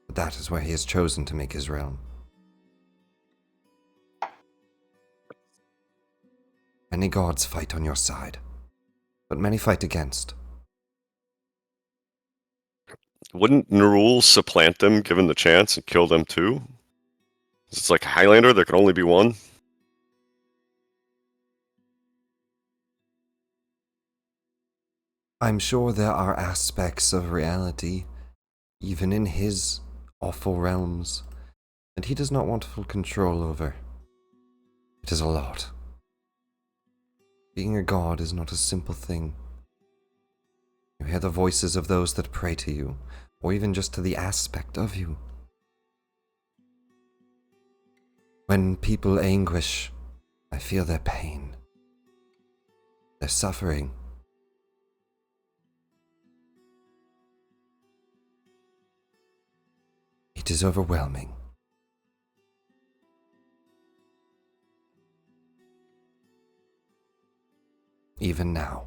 But that is where he has chosen to make his realm. Many gods fight on your side, but many fight against. Wouldn't Nerul supplant them given the chance and kill them too? It's like Highlander, there can only be one. I'm sure there are aspects of reality, even in his awful realms, that he does not want full control over. It is a lot. Being a god is not a simple thing. You hear the voices of those that pray to you, or even just to the aspect of you. When people anguish, I feel their pain, their suffering. It is overwhelming. Even now.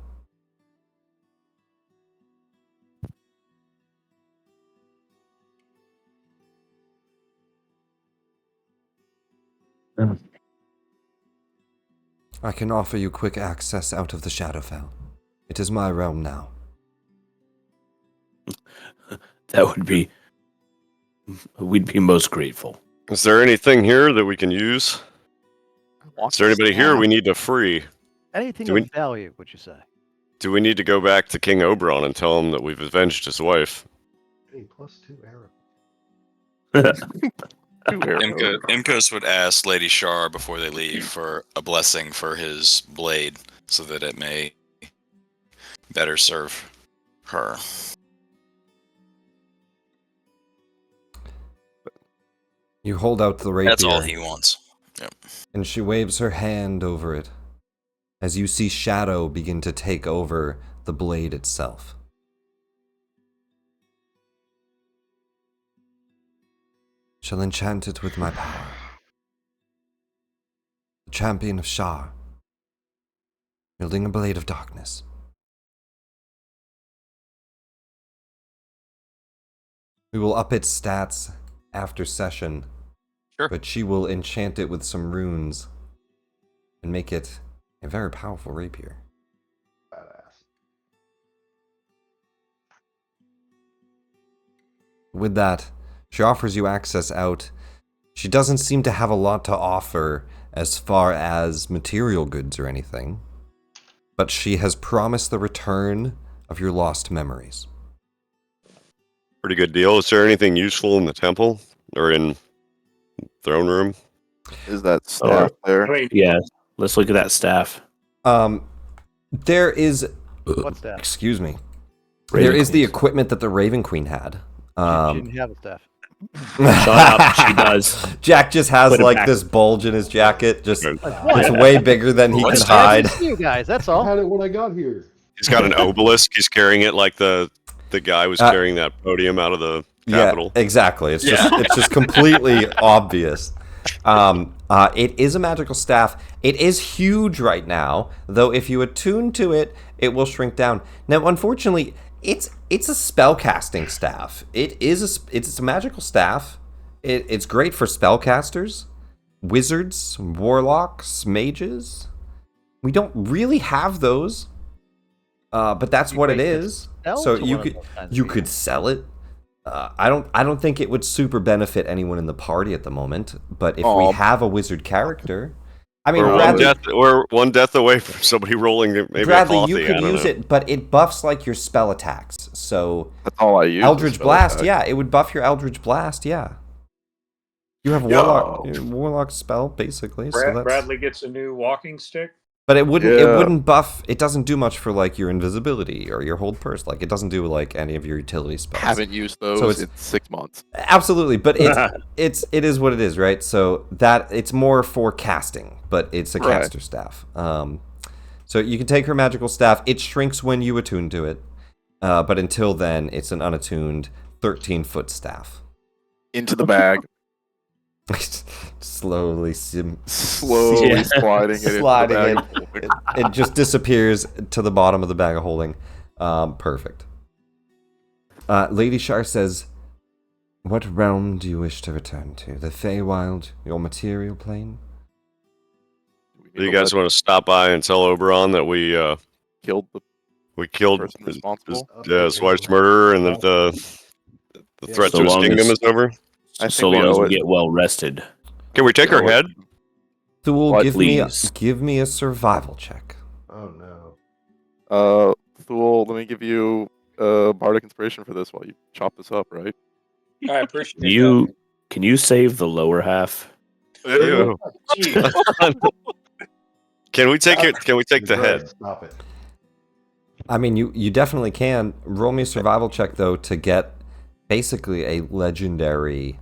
I can offer you quick access out of the Shadowfell. It is my realm now. That would be... We'd be most grateful. Is there anything here that we can use? Is there anybody here we need to free? Anything Do of we- value, would you say? Do we need to go back to King Oberon and tell him that we've avenged his wife? Hey, +2 arrow. Imkos would ask Lady Shar before they leave for a blessing for his blade so that it may better serve her. You hold out the rapier. That's all he wants. Yep. And she waves her hand over it, as you see shadow begin to take over the blade itself. Shall enchant it with my power. The champion of Shar, wielding a blade of darkness. We will up its stats after session. Sure. But she will enchant it with some runes and make it a very powerful rapier. Badass. With that, she offers you access out. She doesn't seem to have a lot to offer as far as material goods or anything, but she has promised the return of your lost memories. Pretty good deal. Is there anything useful in the temple or in throne room? Is that staff there? I mean, Yeah, let's look at that staff. There is... What's that? Excuse me. Raven There is the Queens. equipment that the Raven Queen had. She didn't have a staff. Shut up, she does. Jack just has Put it like back. this bulge in his jacket. Just What? it's way bigger than he What's can that? hide. It's you guys, that's I all. had it when I got here. He's got an obelisk. He's carrying it like the guy was carrying that podium out of the Capitol. Yeah, exactly. It's just completely obvious. It is a magical staff. It is huge right now, though. If you attune to it, it will shrink down. Now, unfortunately, it's a spellcasting staff. It's a magical staff. It's great for spellcasters, wizards, warlocks, mages. We don't really have those, but that's what it is. So you could sell it. I don't think it would super benefit anyone in the party at the moment. But if we have a wizard character, I mean, we're one death away from somebody rolling maybe Bradley, a you Clothy, could I don't use know. it, but it buffs like your spell attacks. So That's all I use. is Eldritch spell Blast, attack. yeah, it would buff your Eldritch Blast, yeah. You have warlock spell basically, so that's... Bradley gets a new walking stick. But it wouldn't Yeah. buff. It doesn't do much for like your invisibility or your hold purse. Like it doesn't do like any of your utility spells. Haven't used So those it's- in 6 months. Absolutely, but it is what it is, right? So that it's more for casting, but it's a Right. caster staff. So you can take her magical staff. It shrinks when you attune to it, but until then, it's an unattuned 13-foot staff. Into the bag. Slowly Slowly Yeah. sliding it Sliding into it. the bag. It just disappears to the bottom of the bag of holding. Perfect. Lady Shar says, "What realm do you wish to return to? The Feywild, your material plane?" Do we me Do you the guys legend. want to stop by and tell Oberon that we Killed the killed person responsible? his wife's murderer and that the threat So to his long kingdom as- is over? I think So we long as owe we it. get well rested. Can we take We her owe it. head? Thule, What? Please. give me a survival check. Oh no. Thule, let me give you bardic inspiration for this while you chop this up, right? I appreciate Do you Can you save the lower half? Ew. that. Jeez. Can we take it? Can we take the Greg, head? Stop it. I mean, you definitely can. Roll me a survival check, though, to get basically a legendary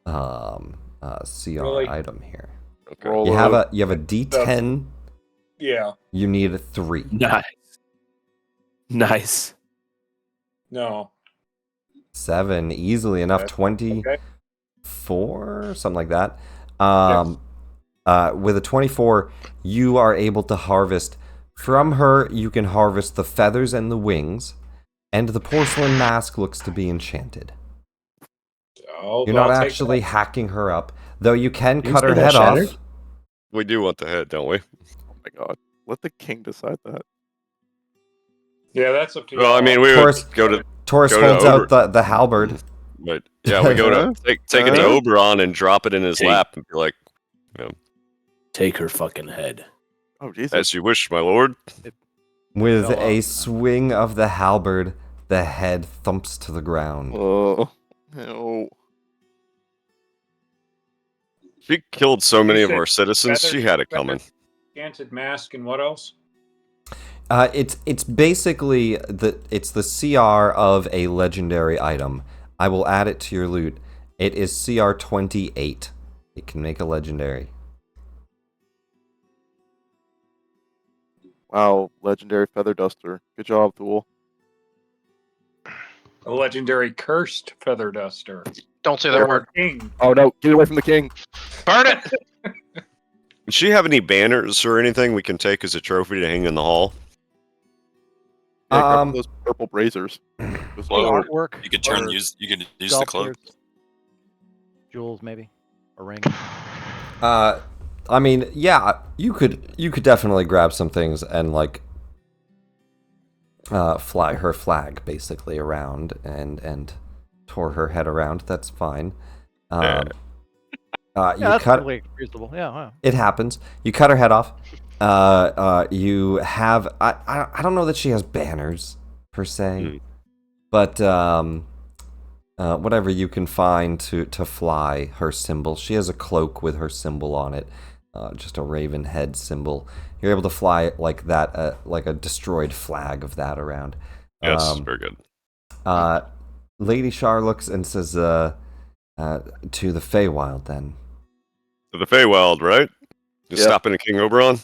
CR Really? item here. Okay. Roll You have a D10. Yeah. You need a 3. Nice. Nice. No. 7, easily enough. Okay. 24, something like that. With a 24, you are able to harvest from her. You can harvest the feathers and the wings, and the porcelain mask looks to be enchanted. Oh, You're not actually hacking her up, though you can You cut her see that head off. shattered? We do want the head, don't we? Oh my god. Let the king decide that. Yeah, that's up to you. Well, I mean, we Taurus- would go to, Taurus Go to holds Ober- out the halberd. but yeah, we go to take it to Oberon and drop it in his Take- lap and be like, Take her fucking head. Oh Jesus. "As you wish, my lord." With fell a off. swing of the halberd, the head thumps to the ground. Oh. No. She killed so many of said our citizens. feathers- She had it feathers- coming. Enchanted mask and what else? It's basically it's the CR of a legendary item. I will add it to your loot. It is CR 28. It can make a legendary. Wow, legendary feather duster. Good job, Thule. A legendary cursed feather duster. Don't say that For word. our king. Oh no, get away from the king. Burn it! Does she have any banners or anything we can take as a trophy to hang in the hall? Yeah, grab Um, those purple braziers. Just Well, Artwork. You could turn or use the cloak. sculptures, Jewels, maybe. A ring. I mean, yeah, you could definitely grab some things and like fly her flag basically around and tour her head around. That's fine. Yeah, You that's cut. totally reasonable. Yeah, wow. It happens. You cut her head off. You have. I don't know that she has banners per se, but whatever you can find to fly her symbol. She has a cloak with her symbol on it, just a raven head symbol. You're able to fly like that, like a destroyed flag of that around. Yes, very good. Lady Shar looks and says, "To the Feywild, then." To the Feywild, right? Just Yeah. stop in at King Oberon.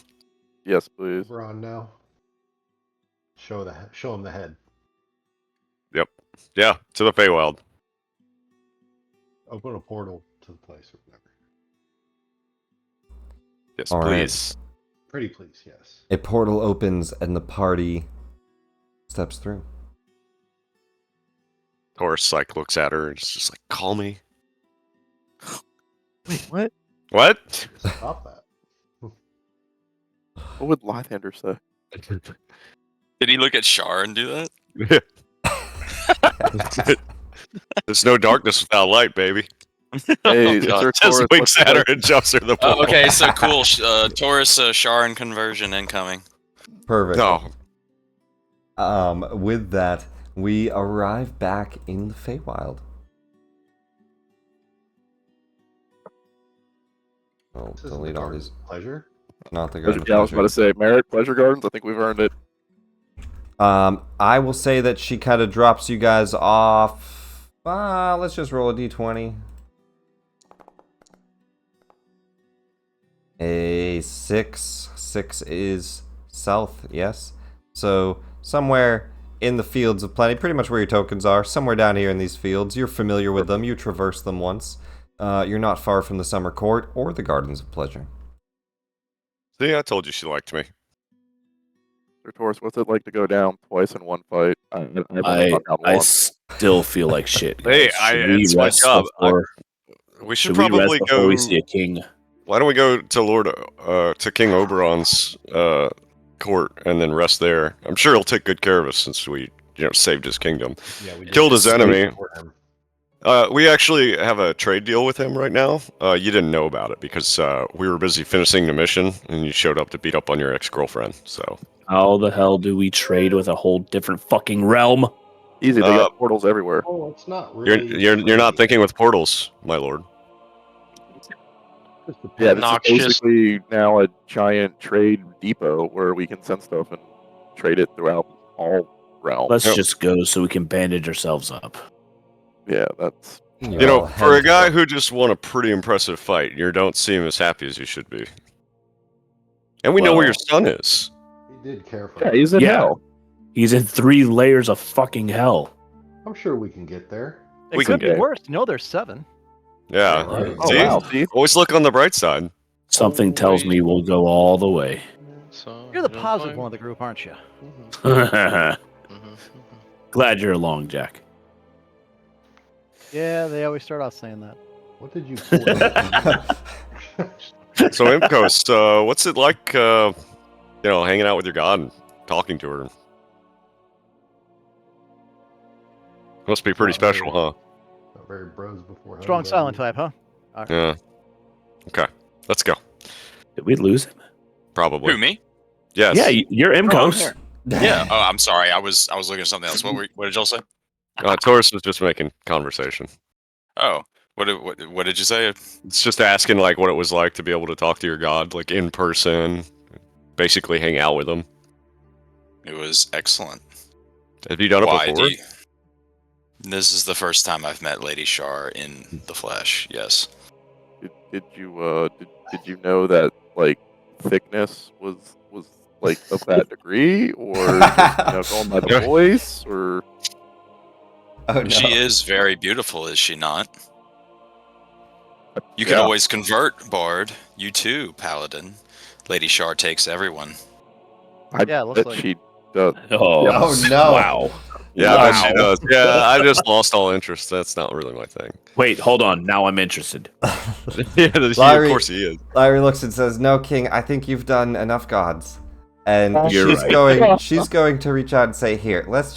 Yes, please. We're on now. Show him the head. Yep. Yeah, to the Feywild. Open a portal to the place or whatever. Yes, All right. please. Pretty please, yes. A portal opens and the party steps through. Taurus like looks at her and is just like, "Call me." Wait, what? What? Stop that. What would Lythander say? Did he look at Shar and do that? There's no darkness without light, baby. Hey, God. Sir Just Taurus, winks what's at her the- and jumps her in the pool. Oh, okay, so cool. Taurus Sharon conversion incoming. Perfect. No. With that, we arrive back in the Feywild. Oh, This is delete all Garden these. of Pleasure. Not the Garden of Yeah, I was about to Pleasure. say, Merit, Pleasure Gardens, I think we've earned it. I will say that she kind of drops you guys off. Let's just roll a d20. A 6. 6 is south, yes. So somewhere in the fields of plenty, pretty much where your tokens are, somewhere down here in these fields. You're familiar with them. You traversed them once. You're not far from the Summer Court or the Gardens of Pleasure. See, I told you she liked me. Sir Taurus, what's it like to go down twice in one fight? I've only I gone down once. still feel like shit. Hey, guys. Should we it's my rest job. before- We should should we rest probably before go. we see a king? Why don't we go to to King Oberon's court and then rest there? I'm sure he'll take good care of us since we saved his kingdom, Yeah, we killed his enemy. for him. We actually have a trade deal with him right now. You didn't know about it because we were busy finishing the mission, and you showed up to beat up on your ex-girlfriend. So How the hell do we trade with a whole different fucking realm? Easy, they got portals everywhere. Oh, it's not really. you're not thinking with portals, my lord. Yeah, this Nox is just- basically now a giant trade depot where we can send stuff and trade it throughout all realms. Let's just go so we can bandage ourselves up. Yeah, that's. For a guy who just won a pretty impressive fight, you don't seem as happy as you should be. And we know where your son is. He did care for Yeah, him. he's in hell. He's in 3 layers of fucking hell. I'm sure we can get there. It We could can be get- worse. No, there's 7. Yeah. Oh, See? wow, see? Always look on the bright side. Something tells me we'll go all the way. So You're the positive one of the group, aren't you? Glad you're along, Jack. Yeah, they always start off saying that. What did you pull out? So Imcoast, what's it like hanging out with your god and talking to her? Must be pretty Not special, very- huh? Not very bros before. Strong huh, silent buddy? type, huh? All right. Yeah. Okay. Let's go. Did we lose him? Probably. Who, me? Yes. Yeah, you're Oh, I'm Imcoast. here. Yeah. Oh, I'm sorry. I was looking at something else. What did y'all say? Taurus was just making conversation. Oh, what did you say? It's just asking like what it was like to be able to talk to your god like in person, basically hang out with him. It was excellent. Have you done it Why? before? This is the first time I've met Lady Shar in the flesh. Yes. Did you know that like thickness was like of that degree, or just, going by the voice, or Oh, no. She is very beautiful, is she not? You can Yeah. always convert, Bard. You too, Paladin. Lady Shar takes everyone. I Yeah, it looks bet like- she does. Oh, Oh, no. Wow. Yeah, I bet she Wow. does. Yeah, I just lost all interest. That's not really my thing. Wait, hold on. Now I'm interested. Yeah, Larry- of course he is. Larry looks and says, "No, King, I think you've done enough gods." And You're she's going to reach out and say, "Here, let's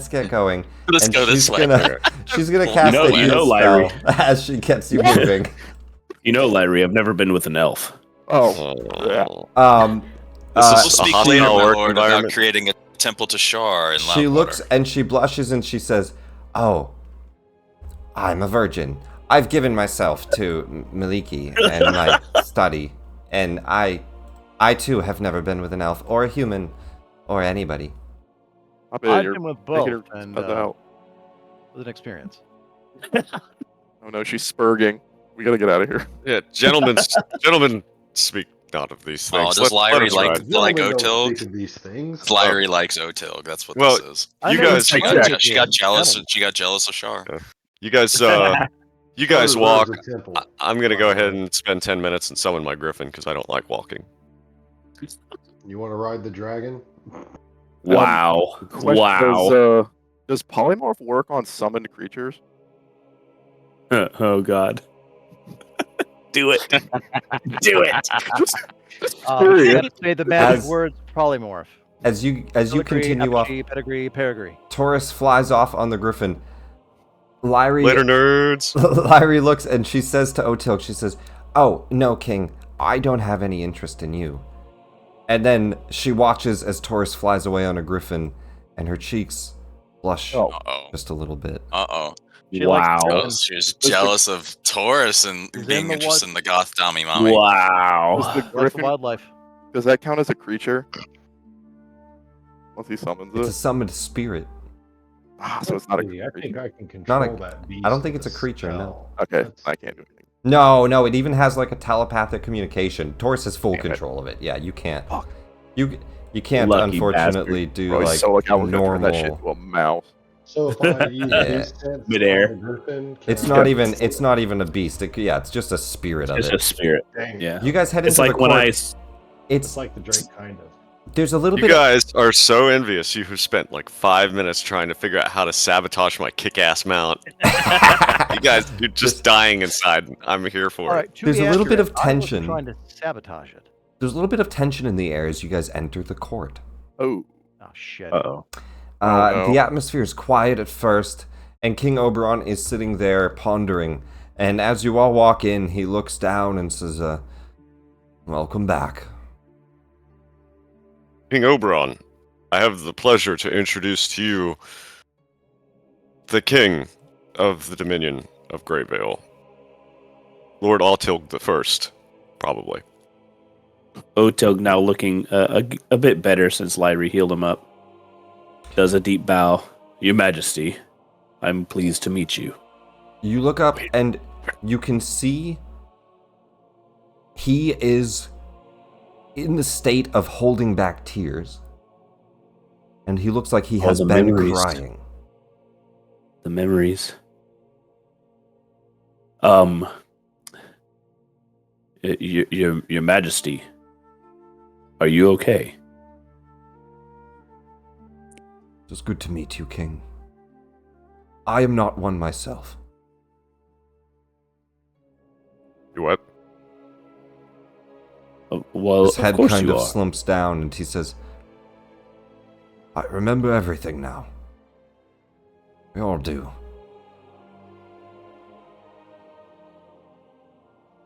get going." Let's And go this she's way. she's gonna Well, cast you a know, heal Larry. spell as she gets you moving. You know, Larry, I've never been with an elf. Oh, yeah. This Uh, We'll is a speak hostile later, my work lord, about environment. creating a temple to Shar in she Loudwater. looks and she blushes and she says, "Oh, I'm a virgin. I've given myself to Maliki and my study, and I too have never been with an elf or a human or anybody." I bet I've you're been with making both, her and spell that out. with an experience. Oh no, she's spurging. We gotta get out of here. Yeah, gentlemen speak not of these Oh, things. does Lyrie us like ride. Gentlemen don't Otilg? speak of these things. Lyrie likes Otilg. That's what Well, this is. I You never guys- said She that. got, she got jealous. Gentlemen. She got jealous of Shar. You guys, you guys Reserve walk. the temple. I'm gonna go ahead and spend 10 minutes and summon my griffin because I don't like walking. You want to ride the dragon? Wow. Question, Wow. Does polymorph work on summoned creatures? Oh, God. Do it. Do it. Just You curious. have to say the magic As- words polymorph. As you Pedigree, continue off, apogee, pedigree, peregree. Taurus flies off on the griffin. Lyrie Later, nerds. Lyrie looks and she says to Otilk, she says, "Oh, no, King, I don't have any interest in you." And then she watches as Taurus flies away on a griffin, and her cheeks blush Oh. Uh-oh. just a little bit. Uh-oh. She likes Wow. Oh, she was jealous of Taurus and He's in being the interested woods. in the goth Dami mommy. Does Wow. the Lots of griffin, wildlife. does that count as a creature? Once he summons It's a it? summoned spirit. Ah, so it's not a I think creature. I can control Not a- that beast. I don't think with it's a creature, no. spell. Okay, That's- I can't do anything. No, it even has like a telepathic communication. Taurus has full Damn it. control of it. Yeah, you can't. Fuck. You can't Lucky unfortunately do Bro, like so like I was gonna turn that shit normal. into a mouse. So if I use Yeah. beast sense Midair. on the griffin, can It's I- not even. It's not even a beast. It's just a spirit of It's it. a spirit. Dang, Yeah. You guys head It's into like the when court. I. It's It's like the Drake kind of. There's a little You bit. guys are so envious. You have spent like 5 minutes trying to figure out how to sabotage my kick-ass mount. You guys, you're just dying inside. I'm here for All it. right, to There's be a little bit accurate, of I wasn't tension. trying to sabotage it. There's a little bit of tension in the air as you guys enter the court. Oh. Oh shit. Uh-oh. The atmosphere is quiet at first, and King Oberon is sitting there pondering. And as you all walk in, he looks down and says, "Welcome back." King Oberon, I have the pleasure to introduce to you the king of the Dominion of Gravyvale. Lord Altilg the First, probably. Otelg now looking a bit better since Lyrie healed him up. Does a deep bow. Your Majesty, I'm pleased to meet you. You look up and you can see he is in the state of holding back tears. And he looks like he All has the been memories. crying. The memories. Your Majesty, are you okay? It is good to meet you, King. I am not one myself. You what? Well, His head of course kind you of are. slumps down and he says, "I remember everything now. We all do.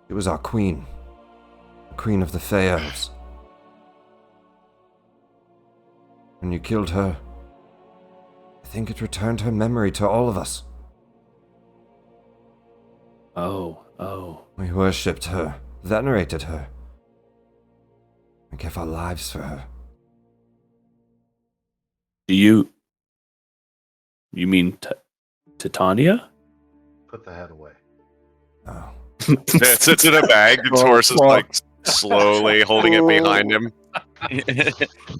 It was our queen. The queen of the Fey Elves. When you killed her, I think it returned her memory to all of us. Oh. We worshipped her, venerated her. We gave our lives for her. Do you mean Titania? Put the head away. Oh. It sits in a bag, and Taurus is like slowly holding it behind him.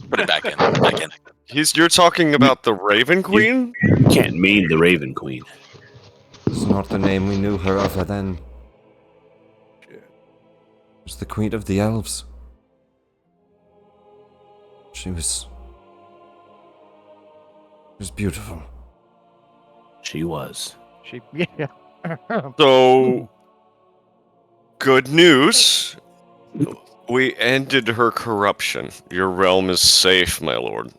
Put it back in. Back in. You're talking about the Raven Queen? You can't mean the Raven Queen. It's not the name we knew her of then. It was the Queen of the Elves. She was beautiful. She was. Yeah. So, good news. We ended her corruption. Your realm is safe, my lord.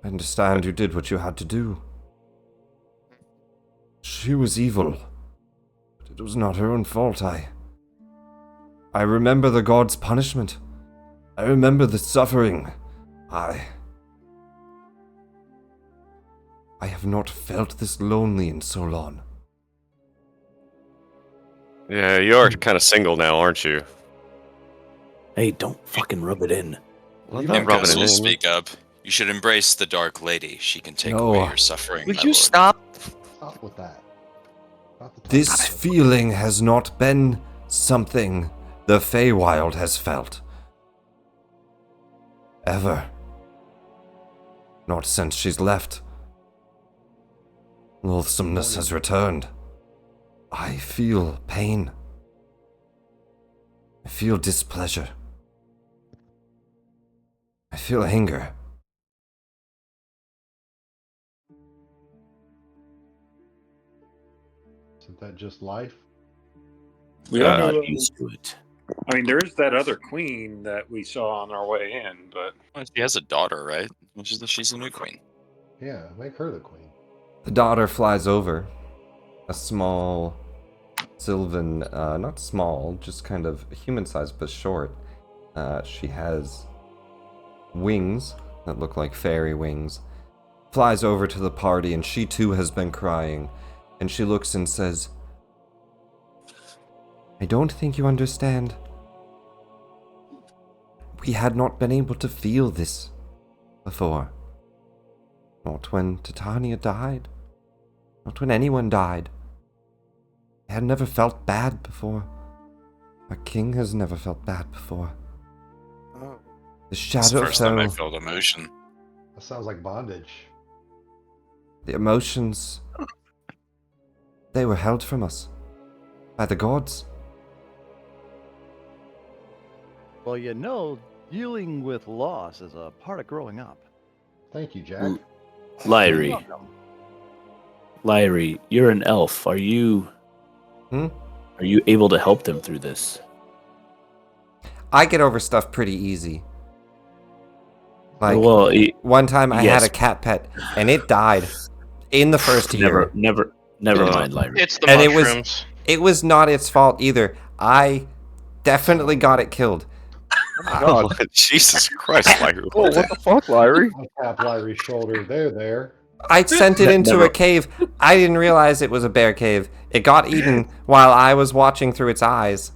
I understand you did what you had to do. She was evil, but it was not her own fault. I remember the god's punishment. I remember the suffering. I have not felt this lonely in so long. Yeah, you are kind of single now, aren't you? Hey, don't fucking rub it in. Well, Imcos will speak up. You should embrace the Dark Lady. She can take away your suffering. Would my you lord. stop? Stop with that. Not the time. This feeling has not been something the Feywild has felt. Ever. Not since she's left. Loathsomeness has returned. I feel pain. I feel displeasure. I feel anger. Isn't that just life? We don't know. Not used to it. I mean, there is that other queen that we saw on our way in, but Well, she has a daughter, right? She's the new queen. Yeah, make her the queen. The daughter flies over. A small, sylvan, not small, just kind of human-sized but short. She has wings that look like fairy wings. Flies over to the party, and she too has been crying. And she looks and says, "I don't think you understand. We had not been able to feel this before. Not when Titania died. Not when anyone died. I had never felt bad before. Our king has never felt bad before. Oh. The It's the first time I Shadowfell, felt emotion. That sounds like bondage. the emotions, they were held from us by the gods." Well, you know, Dealing with loss is a part of growing up. Thank you, Jack. Lyrie, Welcome. Lyrie, you're an elf. Are you able to help them through this? I get over stuff pretty easy. Like, well, one time I yes. had a cat pet, and it died in the first year. Never mind, Lyrie. It's the And mushrooms. it was not its fault either. I definitely got it killed. Oh, God. Jesus Christ, Lyrie. Oh, what the fuck, Larry? I tap Lyrie's shoulder. There. I sent it into a cave. I didn't realize it was a bear cave. It got eaten while I was watching through its eyes.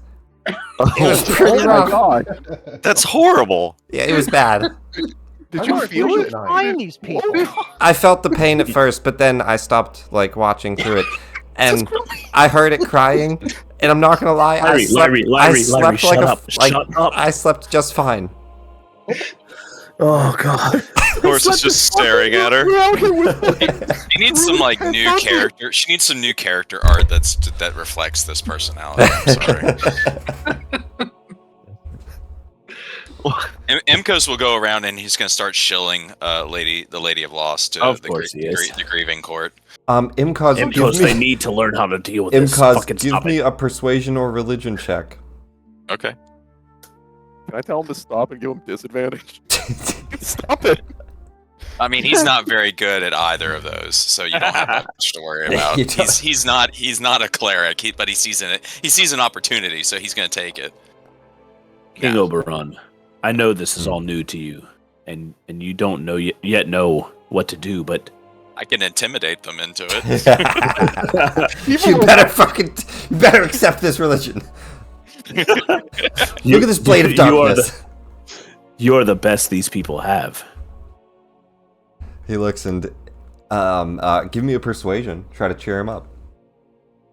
It was pretty Oh my rough. God. That's horrible. Yeah, it was bad. Did you feel it? Find these people. I felt the pain at first, but then I stopped like watching through it, and I heard it crying. And I'm not gonna lie, I slept Shut up. I slept just fine. Oh God. Of course, it's just staring at her. She needs some like new character. She needs some new character art that reflects this personality. I'm sorry. Imkos will go around and he's going to start shilling the Lady of Loss to Of course he is. the grieving court. Imkos, they need to learn how to deal with this. Imkos, Fucking give stop me it. a persuasion or religion check. Okay. Can I tell him to stop and give him disadvantage? Stop it. I mean, he's not very good at either of those, so you don't have that much to worry about. You don't. He's not a cleric, but he sees an opportunity, so he's going to take it. King Oberon, I know this is all new to you, and you don't know yet know what to do, but I can intimidate them into it. You better accept this religion. Look at this blade of darkness. You're the best these people have. He looks and give me a persuasion. Try to cheer him up.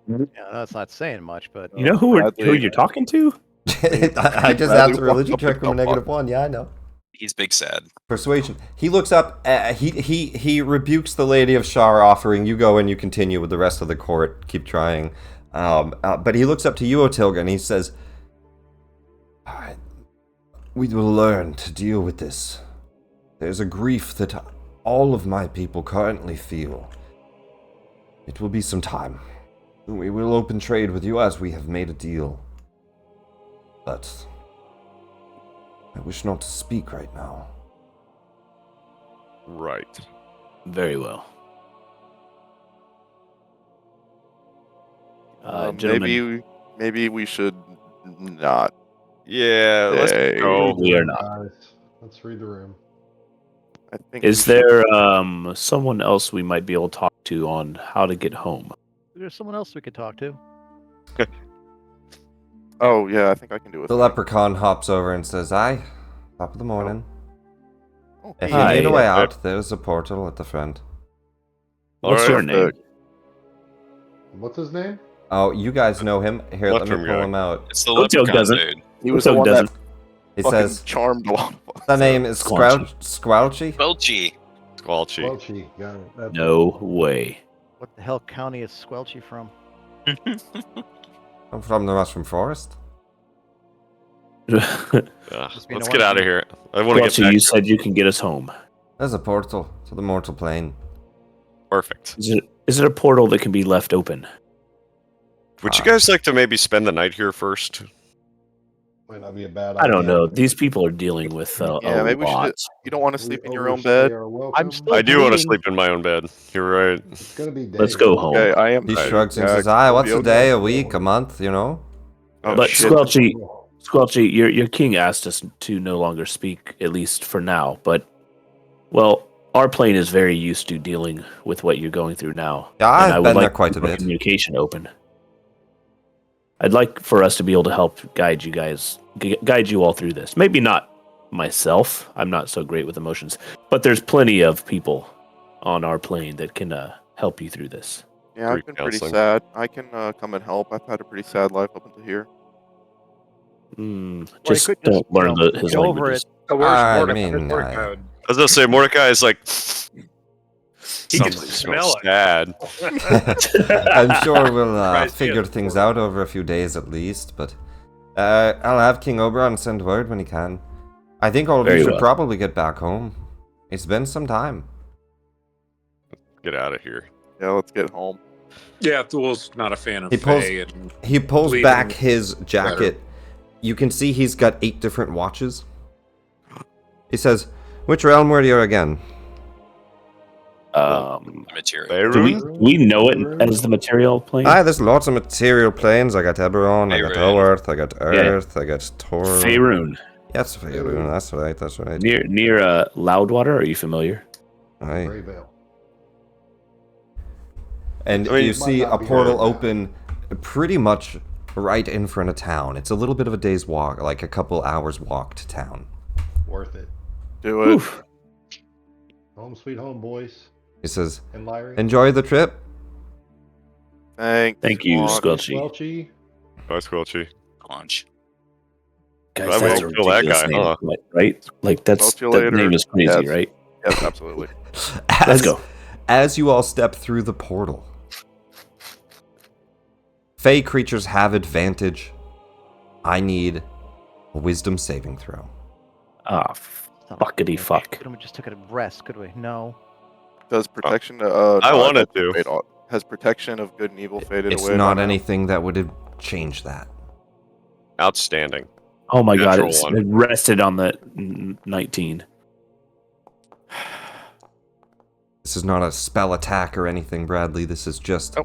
Yeah, that's not saying much, but You know who you're talking to? I just asked a religion check from a -1. Yeah, I know. He's big sad. Persuasion. He looks up. He rebukes the Lady of Shar, offering you go and you continue with the rest of the court. Keep trying. But he looks up to you, Otilga, and he says, "All right, we will learn to deal with this. There's a grief that all of my people currently feel. It will be some time. We will open trade with you as we have made a deal. But I wish not to speak right now." Right. Very well. Gentlemen, maybe we should not. Yeah, let's Hey. go. we are not. Guys, let's read the room. I think. Is there someone else we might be able to talk to on how to get home? there's someone else we could talk to. Oh yeah, I think I can do it. The leprechaun hops over and says, "Aye, top of the morning. Oh, If you Hi. need a way out, there's a portal at the front." What's your name? What's his name? Oh, you guys know him. Here, let me Leprechaun pull guy. him out. It's the Otil leprechaun doesn't. dude. He was Otil the one doesn't. that He fucking says, charmed a lot of us. the name is Squelchy. Squelchy. Welchy. Squelchy. Welchie. Got it. That's No way. What the hell county is Squelchy from? I'm from the Mushroom Forest. Let's be no get one- out of here. I want to get Squelchy, back. you said you can get us home. There's a portal to the mortal plane. Perfect. Is it a portal that can be left open? Would you guys like to maybe spend the night here first? might not be a bad I don't idea. know. These people are dealing with Yeah, a maybe we should. lot. You don't want to sleep in your own Overstay bed. our welcome. I'm still I do want to bleeding. sleep in my own bed. You're right. It's gonna be Let's day. go home. Okay, I am. He Right. shrugs and Yeah, says, "Aye, we'll what's be a okay. day, a week, a month, you know?" Oh, But shit. Squelchy, your king asked us to no longer speak, at least for now. But, well, our plane is very used to dealing with what you're going through now. Yeah, and I I've would been there like quite to a keep our bit. communication open. I'd like for us to be able to help guide you all through this. Maybe not myself. I'm not so great with emotions, but there's plenty of people on our plane that can help you through this. Yeah, I've been pretty counseling. sad. I can come and help. I've had a pretty sad life up until here. Just could don't you learn know, his get over languages. The worst I Mordecai. mean, Mordecai. I was gonna say Mordecai is like. He can Something smell it. sad. I'm sure we'll Right, figure yeah. things out over a few days at least, but I'll have King Oberon send word when he can. I think all of Very you should well. probably get back home. It's been some time. Get out of here. Yeah, let's get home. Yeah, Thul's not a fan of He pulls- Faye. And He pulls Leaving back his jacket. better. You can see he's got 8 different watches. He says, "Which realm were you again?" The material. Do Faerun? we know it as the material plane? There's lots of material planes. I got Eberron, I got Faerun. Oerth, I got Earth, I got Tor. Faerun. Yes, Faerun. That's right. That's right. Near Loudwater, are you familiar? Aye. Gravyvale. And I mean, you it see might a not be portal very bad. open pretty much right in front of town. It's a little bit of a day's walk, like a couple hours walk to town. Worth it. Do it. Oof. Home sweet home, boys. He says, And Lyrie. "Enjoy the trip." Thanks. Thank you, Squawk. Squelchy. Squelchy. Bye, Squelchy. Launch. Guys, I that's a will kill that ridiculous guy, name, huh? right? Like Talk that's to you that later. name is crazy, Yes. right? Yes, absolutely. Let's go. As you all step through the portal, Fey creatures have advantage. I need a wisdom saving throw. Ah, fuckity fuck. Could we just took a rest? Could we? No. Does protection? I wanted to. Wait, has protection of good and evil faded It's away? not by now? anything that would change that. Outstanding. Oh my god, Natural one. it rested on the 19. This is not a spell attack or anything, Bradley. This is just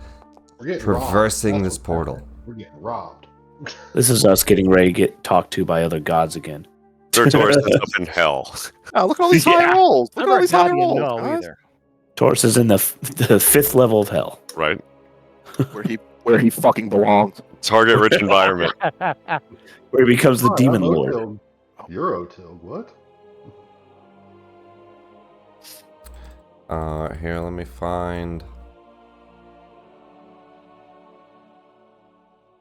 We're getting traversing robbed. this That's what's portal. happening. We're getting robbed. This is us getting ready to get talked to by other gods again. Taurus is up in hell. Oh, look at all these high Yeah. rolls. Look at all Never these got high you rolls. know guys. either. Taurus is in the 5th level of hell. Right? Where he fucking belongs. Target rich environment. Where he becomes the Oh, demon I'm lord. Otilg. You're Otilg. What? Here, let me find.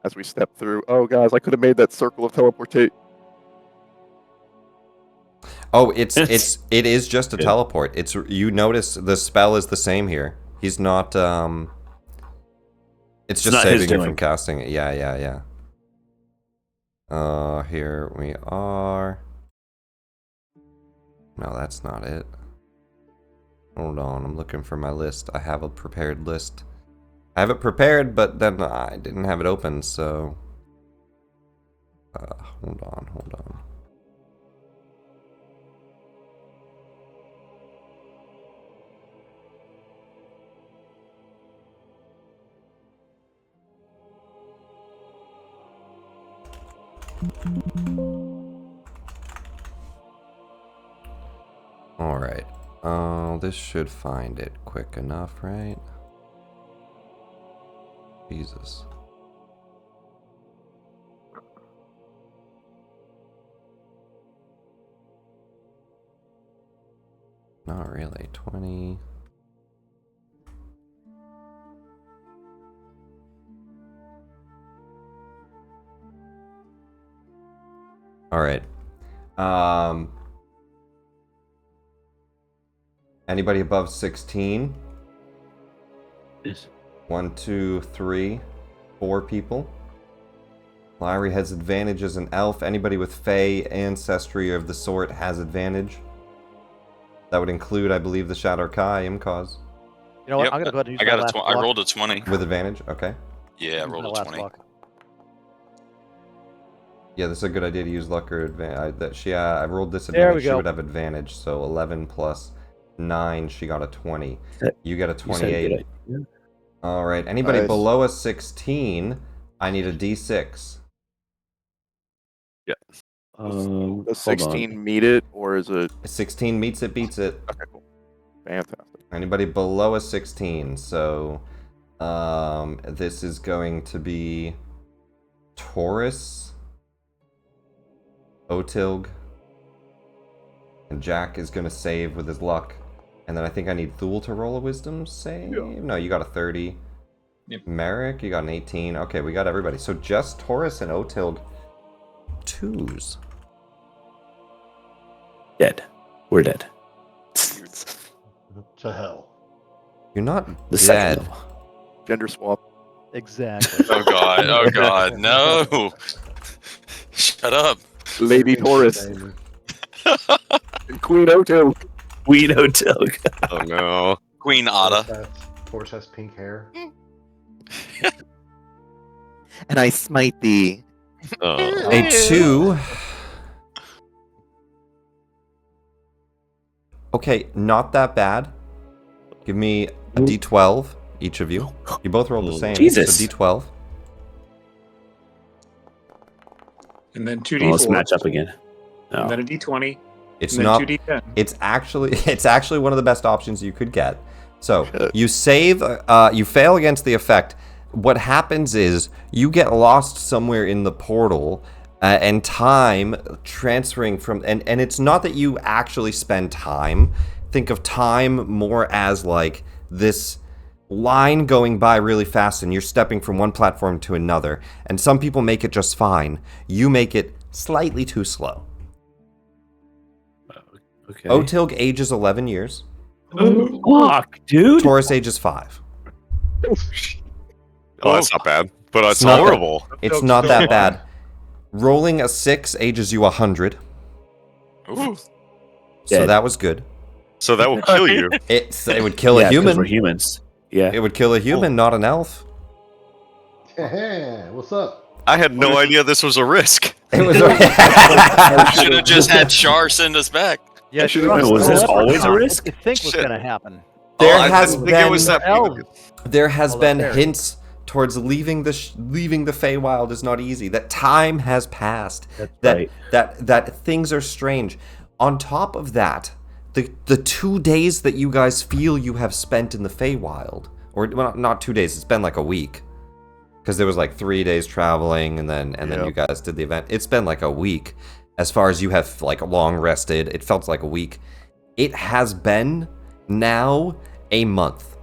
As we step through. Oh, guys, I could have made that circle of teleportate. Oh, it is just a Good. teleport. It's you notice the spell is the same here. He's not it's just not his saving you doing. from casting it. Yeah. Here we are. No, that's not it. Hold on, I'm looking for my list. I have a prepared list. I have it prepared, but then I didn't have it open, so hold on. Alright. This should find it quick enough, right? Jesus. Not really. 20. Alright. Anybody above 16? 1, 2, 3, 4 people. Lyrie has advantage as an elf. Anybody with Fey ancestry of the sort has advantage. That would include, I believe, the Shadow Kai, Imkaz. You know what? Yep. I'm gonna go ahead and use I my got last I luck. rolled a 20. With advantage? Okay. Yeah, I Use rolled my a last 20. luck. Yeah, this is a good idea to use luck or advantage. I rolled this There we advantage. She go. would have advantage. So 11 plus 9, she got a 20. That- You get a You said 28. good idea. All right. Anybody Nice. below a 16, I need a D6. Does Hold on. 16 meet it, or is it? 16 meets it, beats it. Okay, cool. Fantastic. Anybody below a 16. So this is going to be Taurus, Otilg, and Jack is going to save with his luck. And then I think I need Thule to roll a wisdom save. No, you got a 30. Yep. Merrick, you got an 18. Okay, we got everybody. So just Taurus and Otilg 2s. Dead. We're dead. To hell. You're not The dead. second level. Gender swap. Exactly. Oh god, oh god, no! Shut up. Lady Taurus. Queen Oto. Queen Otilg. Oh no. Queen Ada. Horse has pink hair. And I smite thee. A 2. Okay, not that bad. Give me a d12, each of you. You both rolled the same. Jesus. So d12. And then two Well, let's D4. match up again. And No. then a D20. It's and then not. 2D10. It's actually one of the best options you could get. So you save. You fail against the effect. What happens is you get lost somewhere in the portal, and time transferring from. And it's not that you actually spend time. Think of time more as like this line going by really fast, and you're stepping from one platform to another. And some people make it just fine. You make it slightly too slow. Okay. Otilg ages 11 years. Fuck, dude. Taurus ages 5. Oh, that's not bad. But it's not horrible. It's not that bad. Rolling a 6 ages you 100. Ooh. So Dead. that was good. So that will kill you. It would kill a 'cause human. we're humans. Yeah. It would kill a human, not an elf. Hey, what's up? I had no idea this was a risk. It was. Should have just had Char send us back. Yeah, Was this always a risk? What do you think was Shit. going to happen? There Oh, I has didn't think it was been. that Elves. There has Oh, been there. hints towards leaving the Feywild is not easy. That time has passed. That's that things are strange. On top of that, the 2 days that you guys feel you have spent in the Feywild, or well, not 2 days. It's been like a week, because there was like 3 days traveling, and then you guys did the event. It's been like a week, as far as you have like long rested. It felt like a week. It has been now a month.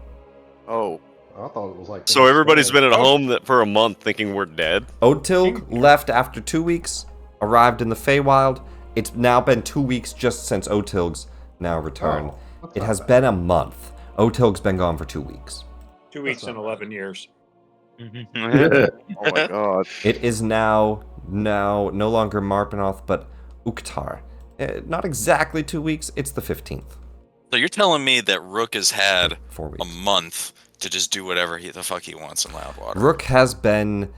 Oh. I thought it was like. So everybody's been at home for a month thinking we're dead. Otilg left after 2 weeks, arrived in the Feywild. It's now been 2 weeks just since Otilg's now returned. It has been a month. Otilg's been gone for 2 weeks. 2 weeks and 11 years. Oh my god. It is now no longer Marpenoth, but Uktar. Not exactly 2 weeks. It's the 15th. So you're telling me that Rook has had 4 a weeks. month to just do whatever the fuck he wants in Loudwater. Rook has been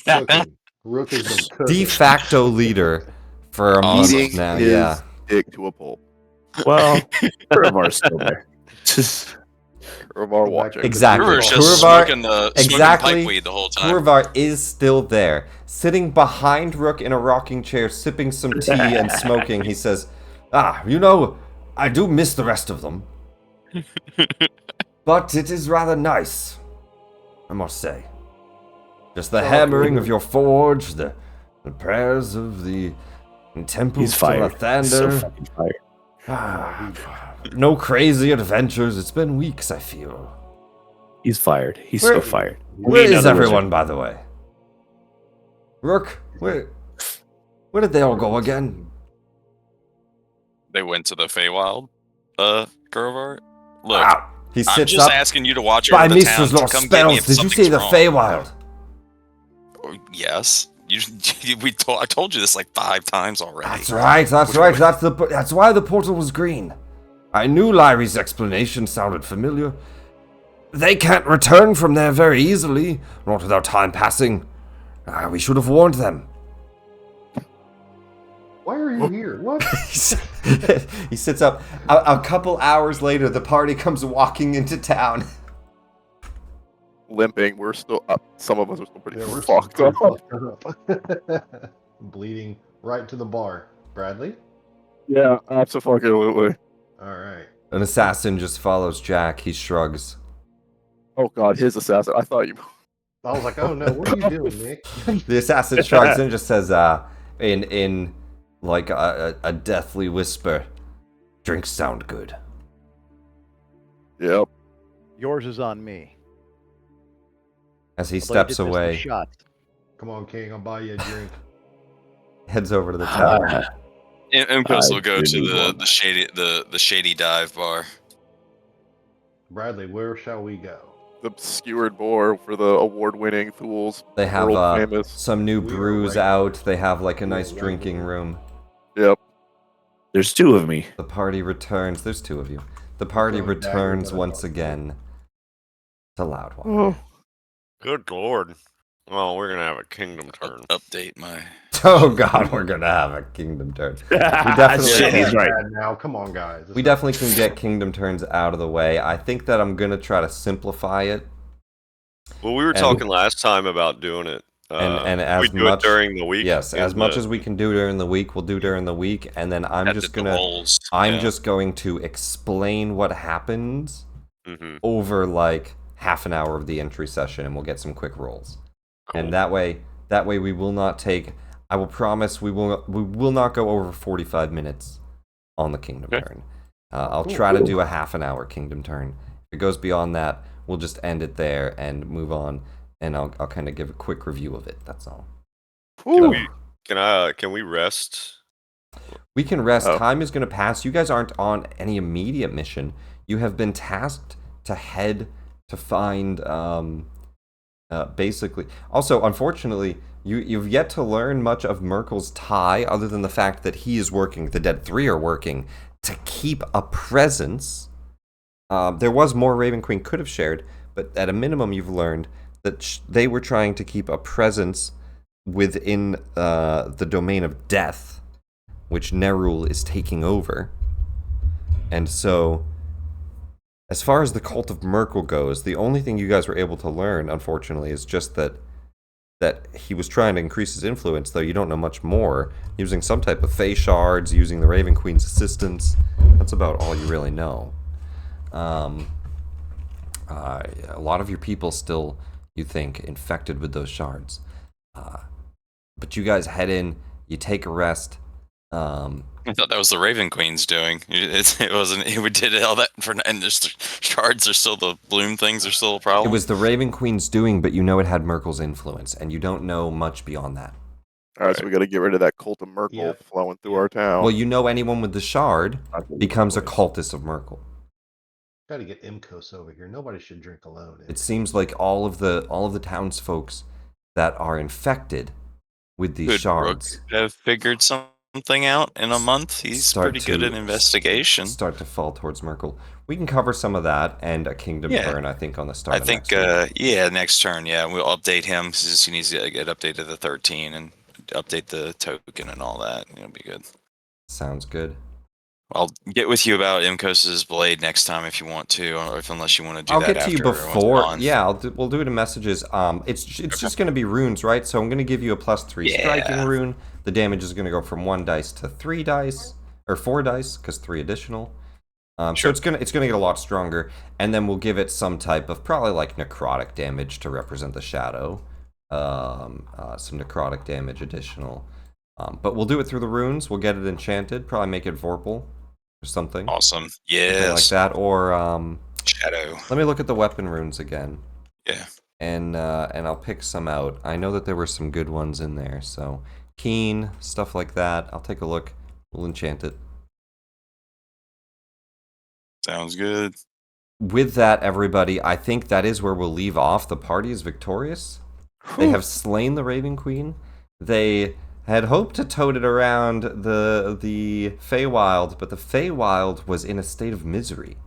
Cooking. Rook has been cooking. de facto leader for a month Eating now. his Yeah. dick to a pulp. Well, Kuravar's still there. Kuravar watching. Exactly. River's just Kuravar- smoking exactly. pipe weed the whole time. Kuravar is still there, sitting behind Rook in a rocking chair, sipping some tea and smoking. He says, I do miss the rest of them. But it is rather nice, I must say. Just the hammering of your forge, the prayers of the temples He's to fired. Lathander. He's so fucking fired. No crazy adventures. It's been weeks, I feel. He's fired. He's Where- so fired. Where We is know the everyone, wizard. by the way? Rook, where did they all go again? They went to the Feywild, Kuravar. Look, Wow. He I'm sits just up. asking you to watch By over the town Mistress to Lord come get me Spells, if did you say something's the wrong. Feywild? Yes. I told you this like 5 times already. That's right. That's why the portal was green. I knew Lyrie's explanation sounded familiar. They can't return from there very easily, not without time passing. We should have warned them. Why are you here? What? He sits up. A couple hours later, the party comes walking into town. Limping. We're still up. Some of us are still pretty Yeah, we're fucked up. up. Bleeding right to the bar. Bradley? Yeah, absolutely. All right. An assassin just follows Jack. He shrugs. Oh god, his assassin. I thought you. I was like, oh no, what are you doing, Nick? The assassin shrugs and just says, in like a deathly whisper, "Drinks sound good." Yep. Yours is on me. As he Although you steps did miss the away, shot. Come on, King, I'll buy you a drink. heads over to the tavern. Imcos will go I to didn't want the shady dive bar. Bradley, where shall we go? The skewered boar for the award-winning Fools. They have World famous. some new We are brews right. out. They have like a nice We are right drinking here. room. Yep. There's two of me. The party returns. There's two of you. The party Throwing daggers returns at a once dog. again to Loudwater. Oh. Good lord. Well, we're gonna have a kingdom turn. Update my. Oh god, we're gonna have a kingdom turn. We definitely Shit, he's can. right. Now, come on, guys. We definitely can get kingdom turns out of the way. I think that I'm gonna try to simplify it. Well, we were talking last time about doing it. And as we do much it during the week. Yes, as much as we can do during the week, we'll do during the week, and then I'm just going to explain what happens over like half an hour of the entry session, and we'll get some quick rolls. Cool. And that way we will not take. I will promise we will not go over 45 minutes on the kingdom turn. I'll try to do a half an hour kingdom turn. If it goes beyond that, we'll just end it there and move on. And I'll kind of give a quick review of it. That's all. Can we rest? We can rest. Time is going to pass. You guys aren't on any immediate mission. You have been tasked to head to find, basically. Also, unfortunately, you've yet to learn much of Merkel's tie, other than the fact that he is working. The Dead Three are working to keep a presence. There was more Raven Queen could have shared, but at a minimum, you've learned that they were trying to keep a presence within the domain of death, which Nerul is taking over. And so, as far as the cult of Merkel goes, the only thing you guys were able to learn, unfortunately, is just that he was trying to increase his influence, though you don't know much more, using some type of Fey shards, using the Raven Queen's assistance. That's about all you really know. A lot of your people still, you think, infected with those shards. But you guys head in, you take a rest. I thought that was the Raven Queen's doing. It wasn't. We did all that for, and the shards are still, the bloom things are still a problem. It was the Raven Queen's doing, but you know it had Merkel's influence, and you don't know much beyond that. All right, so we got to get rid of that cult of Merkel flowing through our town. Well, you know anyone with the shard becomes a cultist of Merkel. Got to get Imkos over here. Nobody should drink alone. It seems like all of the townsfolks that are infected with these shards have figured something out in a month. He's pretty good at investigation. Start to fall towards Merkel. We can cover some of that and a kingdom turn, I think, on the start. I think, next turn. Yeah, we'll update him. He needs to get updated to 13 and update the token and all that. It'll be good. Sounds good. I'll get with you about Imkos's blade next time if you want to, or unless you want to do I'll that. I'll get to you before. Yeah, we'll do it in messages. It's just going to be runes, right? So I'm going to give you a +3 striking rune. The damage is going to go from 1 dice to 3 dice, or 4 dice, because 3 additional. So it's gonna get a lot stronger, and then we'll give it some type of probably like necrotic damage to represent the shadow. Some necrotic damage additional. But we'll do it through the runes. We'll get it enchanted. Probably make it Vorpal or something. Awesome. Yes. Like that. Or Shadow. Let me look at the weapon runes again. Yeah. And I'll pick some out. I know that there were some good ones in there. So Keen, stuff like that. I'll take a look. We'll enchant it. Sounds good. With that, everybody, I think that is where we'll leave off. The party is victorious. They have slain the Raven Queen. They had hoped to tote it around the Feywild, but the Feywild was in a state of misery.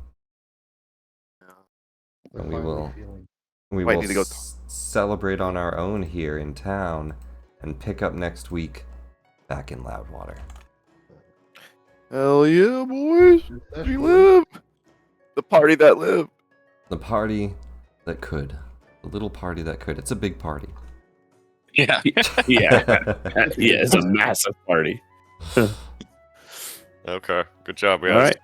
And we will need to go celebrate on our own here in town and pick up next week back in Loudwater. Hell yeah, boys! We live! The party that lived. The party that could. The little party that could. It's a big party. Yeah. It's a massive party. Okay, good job, guys. All right.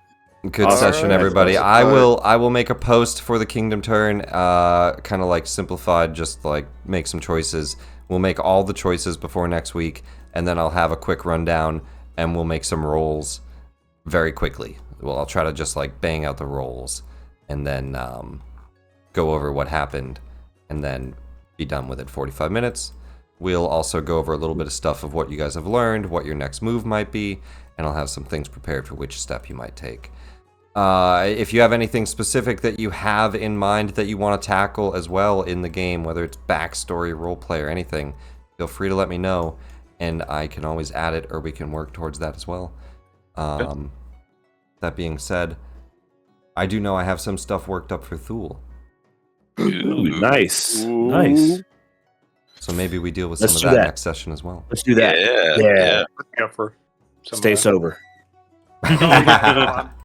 Good session, everybody. I will make a post for the Kingdom turn, kind of like simplified, just like make some choices. We'll make all the choices before next week, and then I'll have a quick rundown, and we'll make some rolls very quickly. Well, I'll try to just like bang out the rolls, and then go over what happened, and then be done within 45 minutes. We'll also go over a little bit of stuff of what you guys have learned, what your next move might be, and I'll have some things prepared for which step you might take. If you have anything specific that you have in mind that you want to tackle as well in the game, whether it's backstory, roleplay, or anything, feel free to let me know, and I can always add it, or we can work towards that as well. That being said, I do know I have some stuff worked up for Thule. Ooh, nice. So maybe we deal with Let's some do of that that. next session as well. Let's do that. Yeah. Yeah, for some Stay of that. sober. Oh, yeah, come on.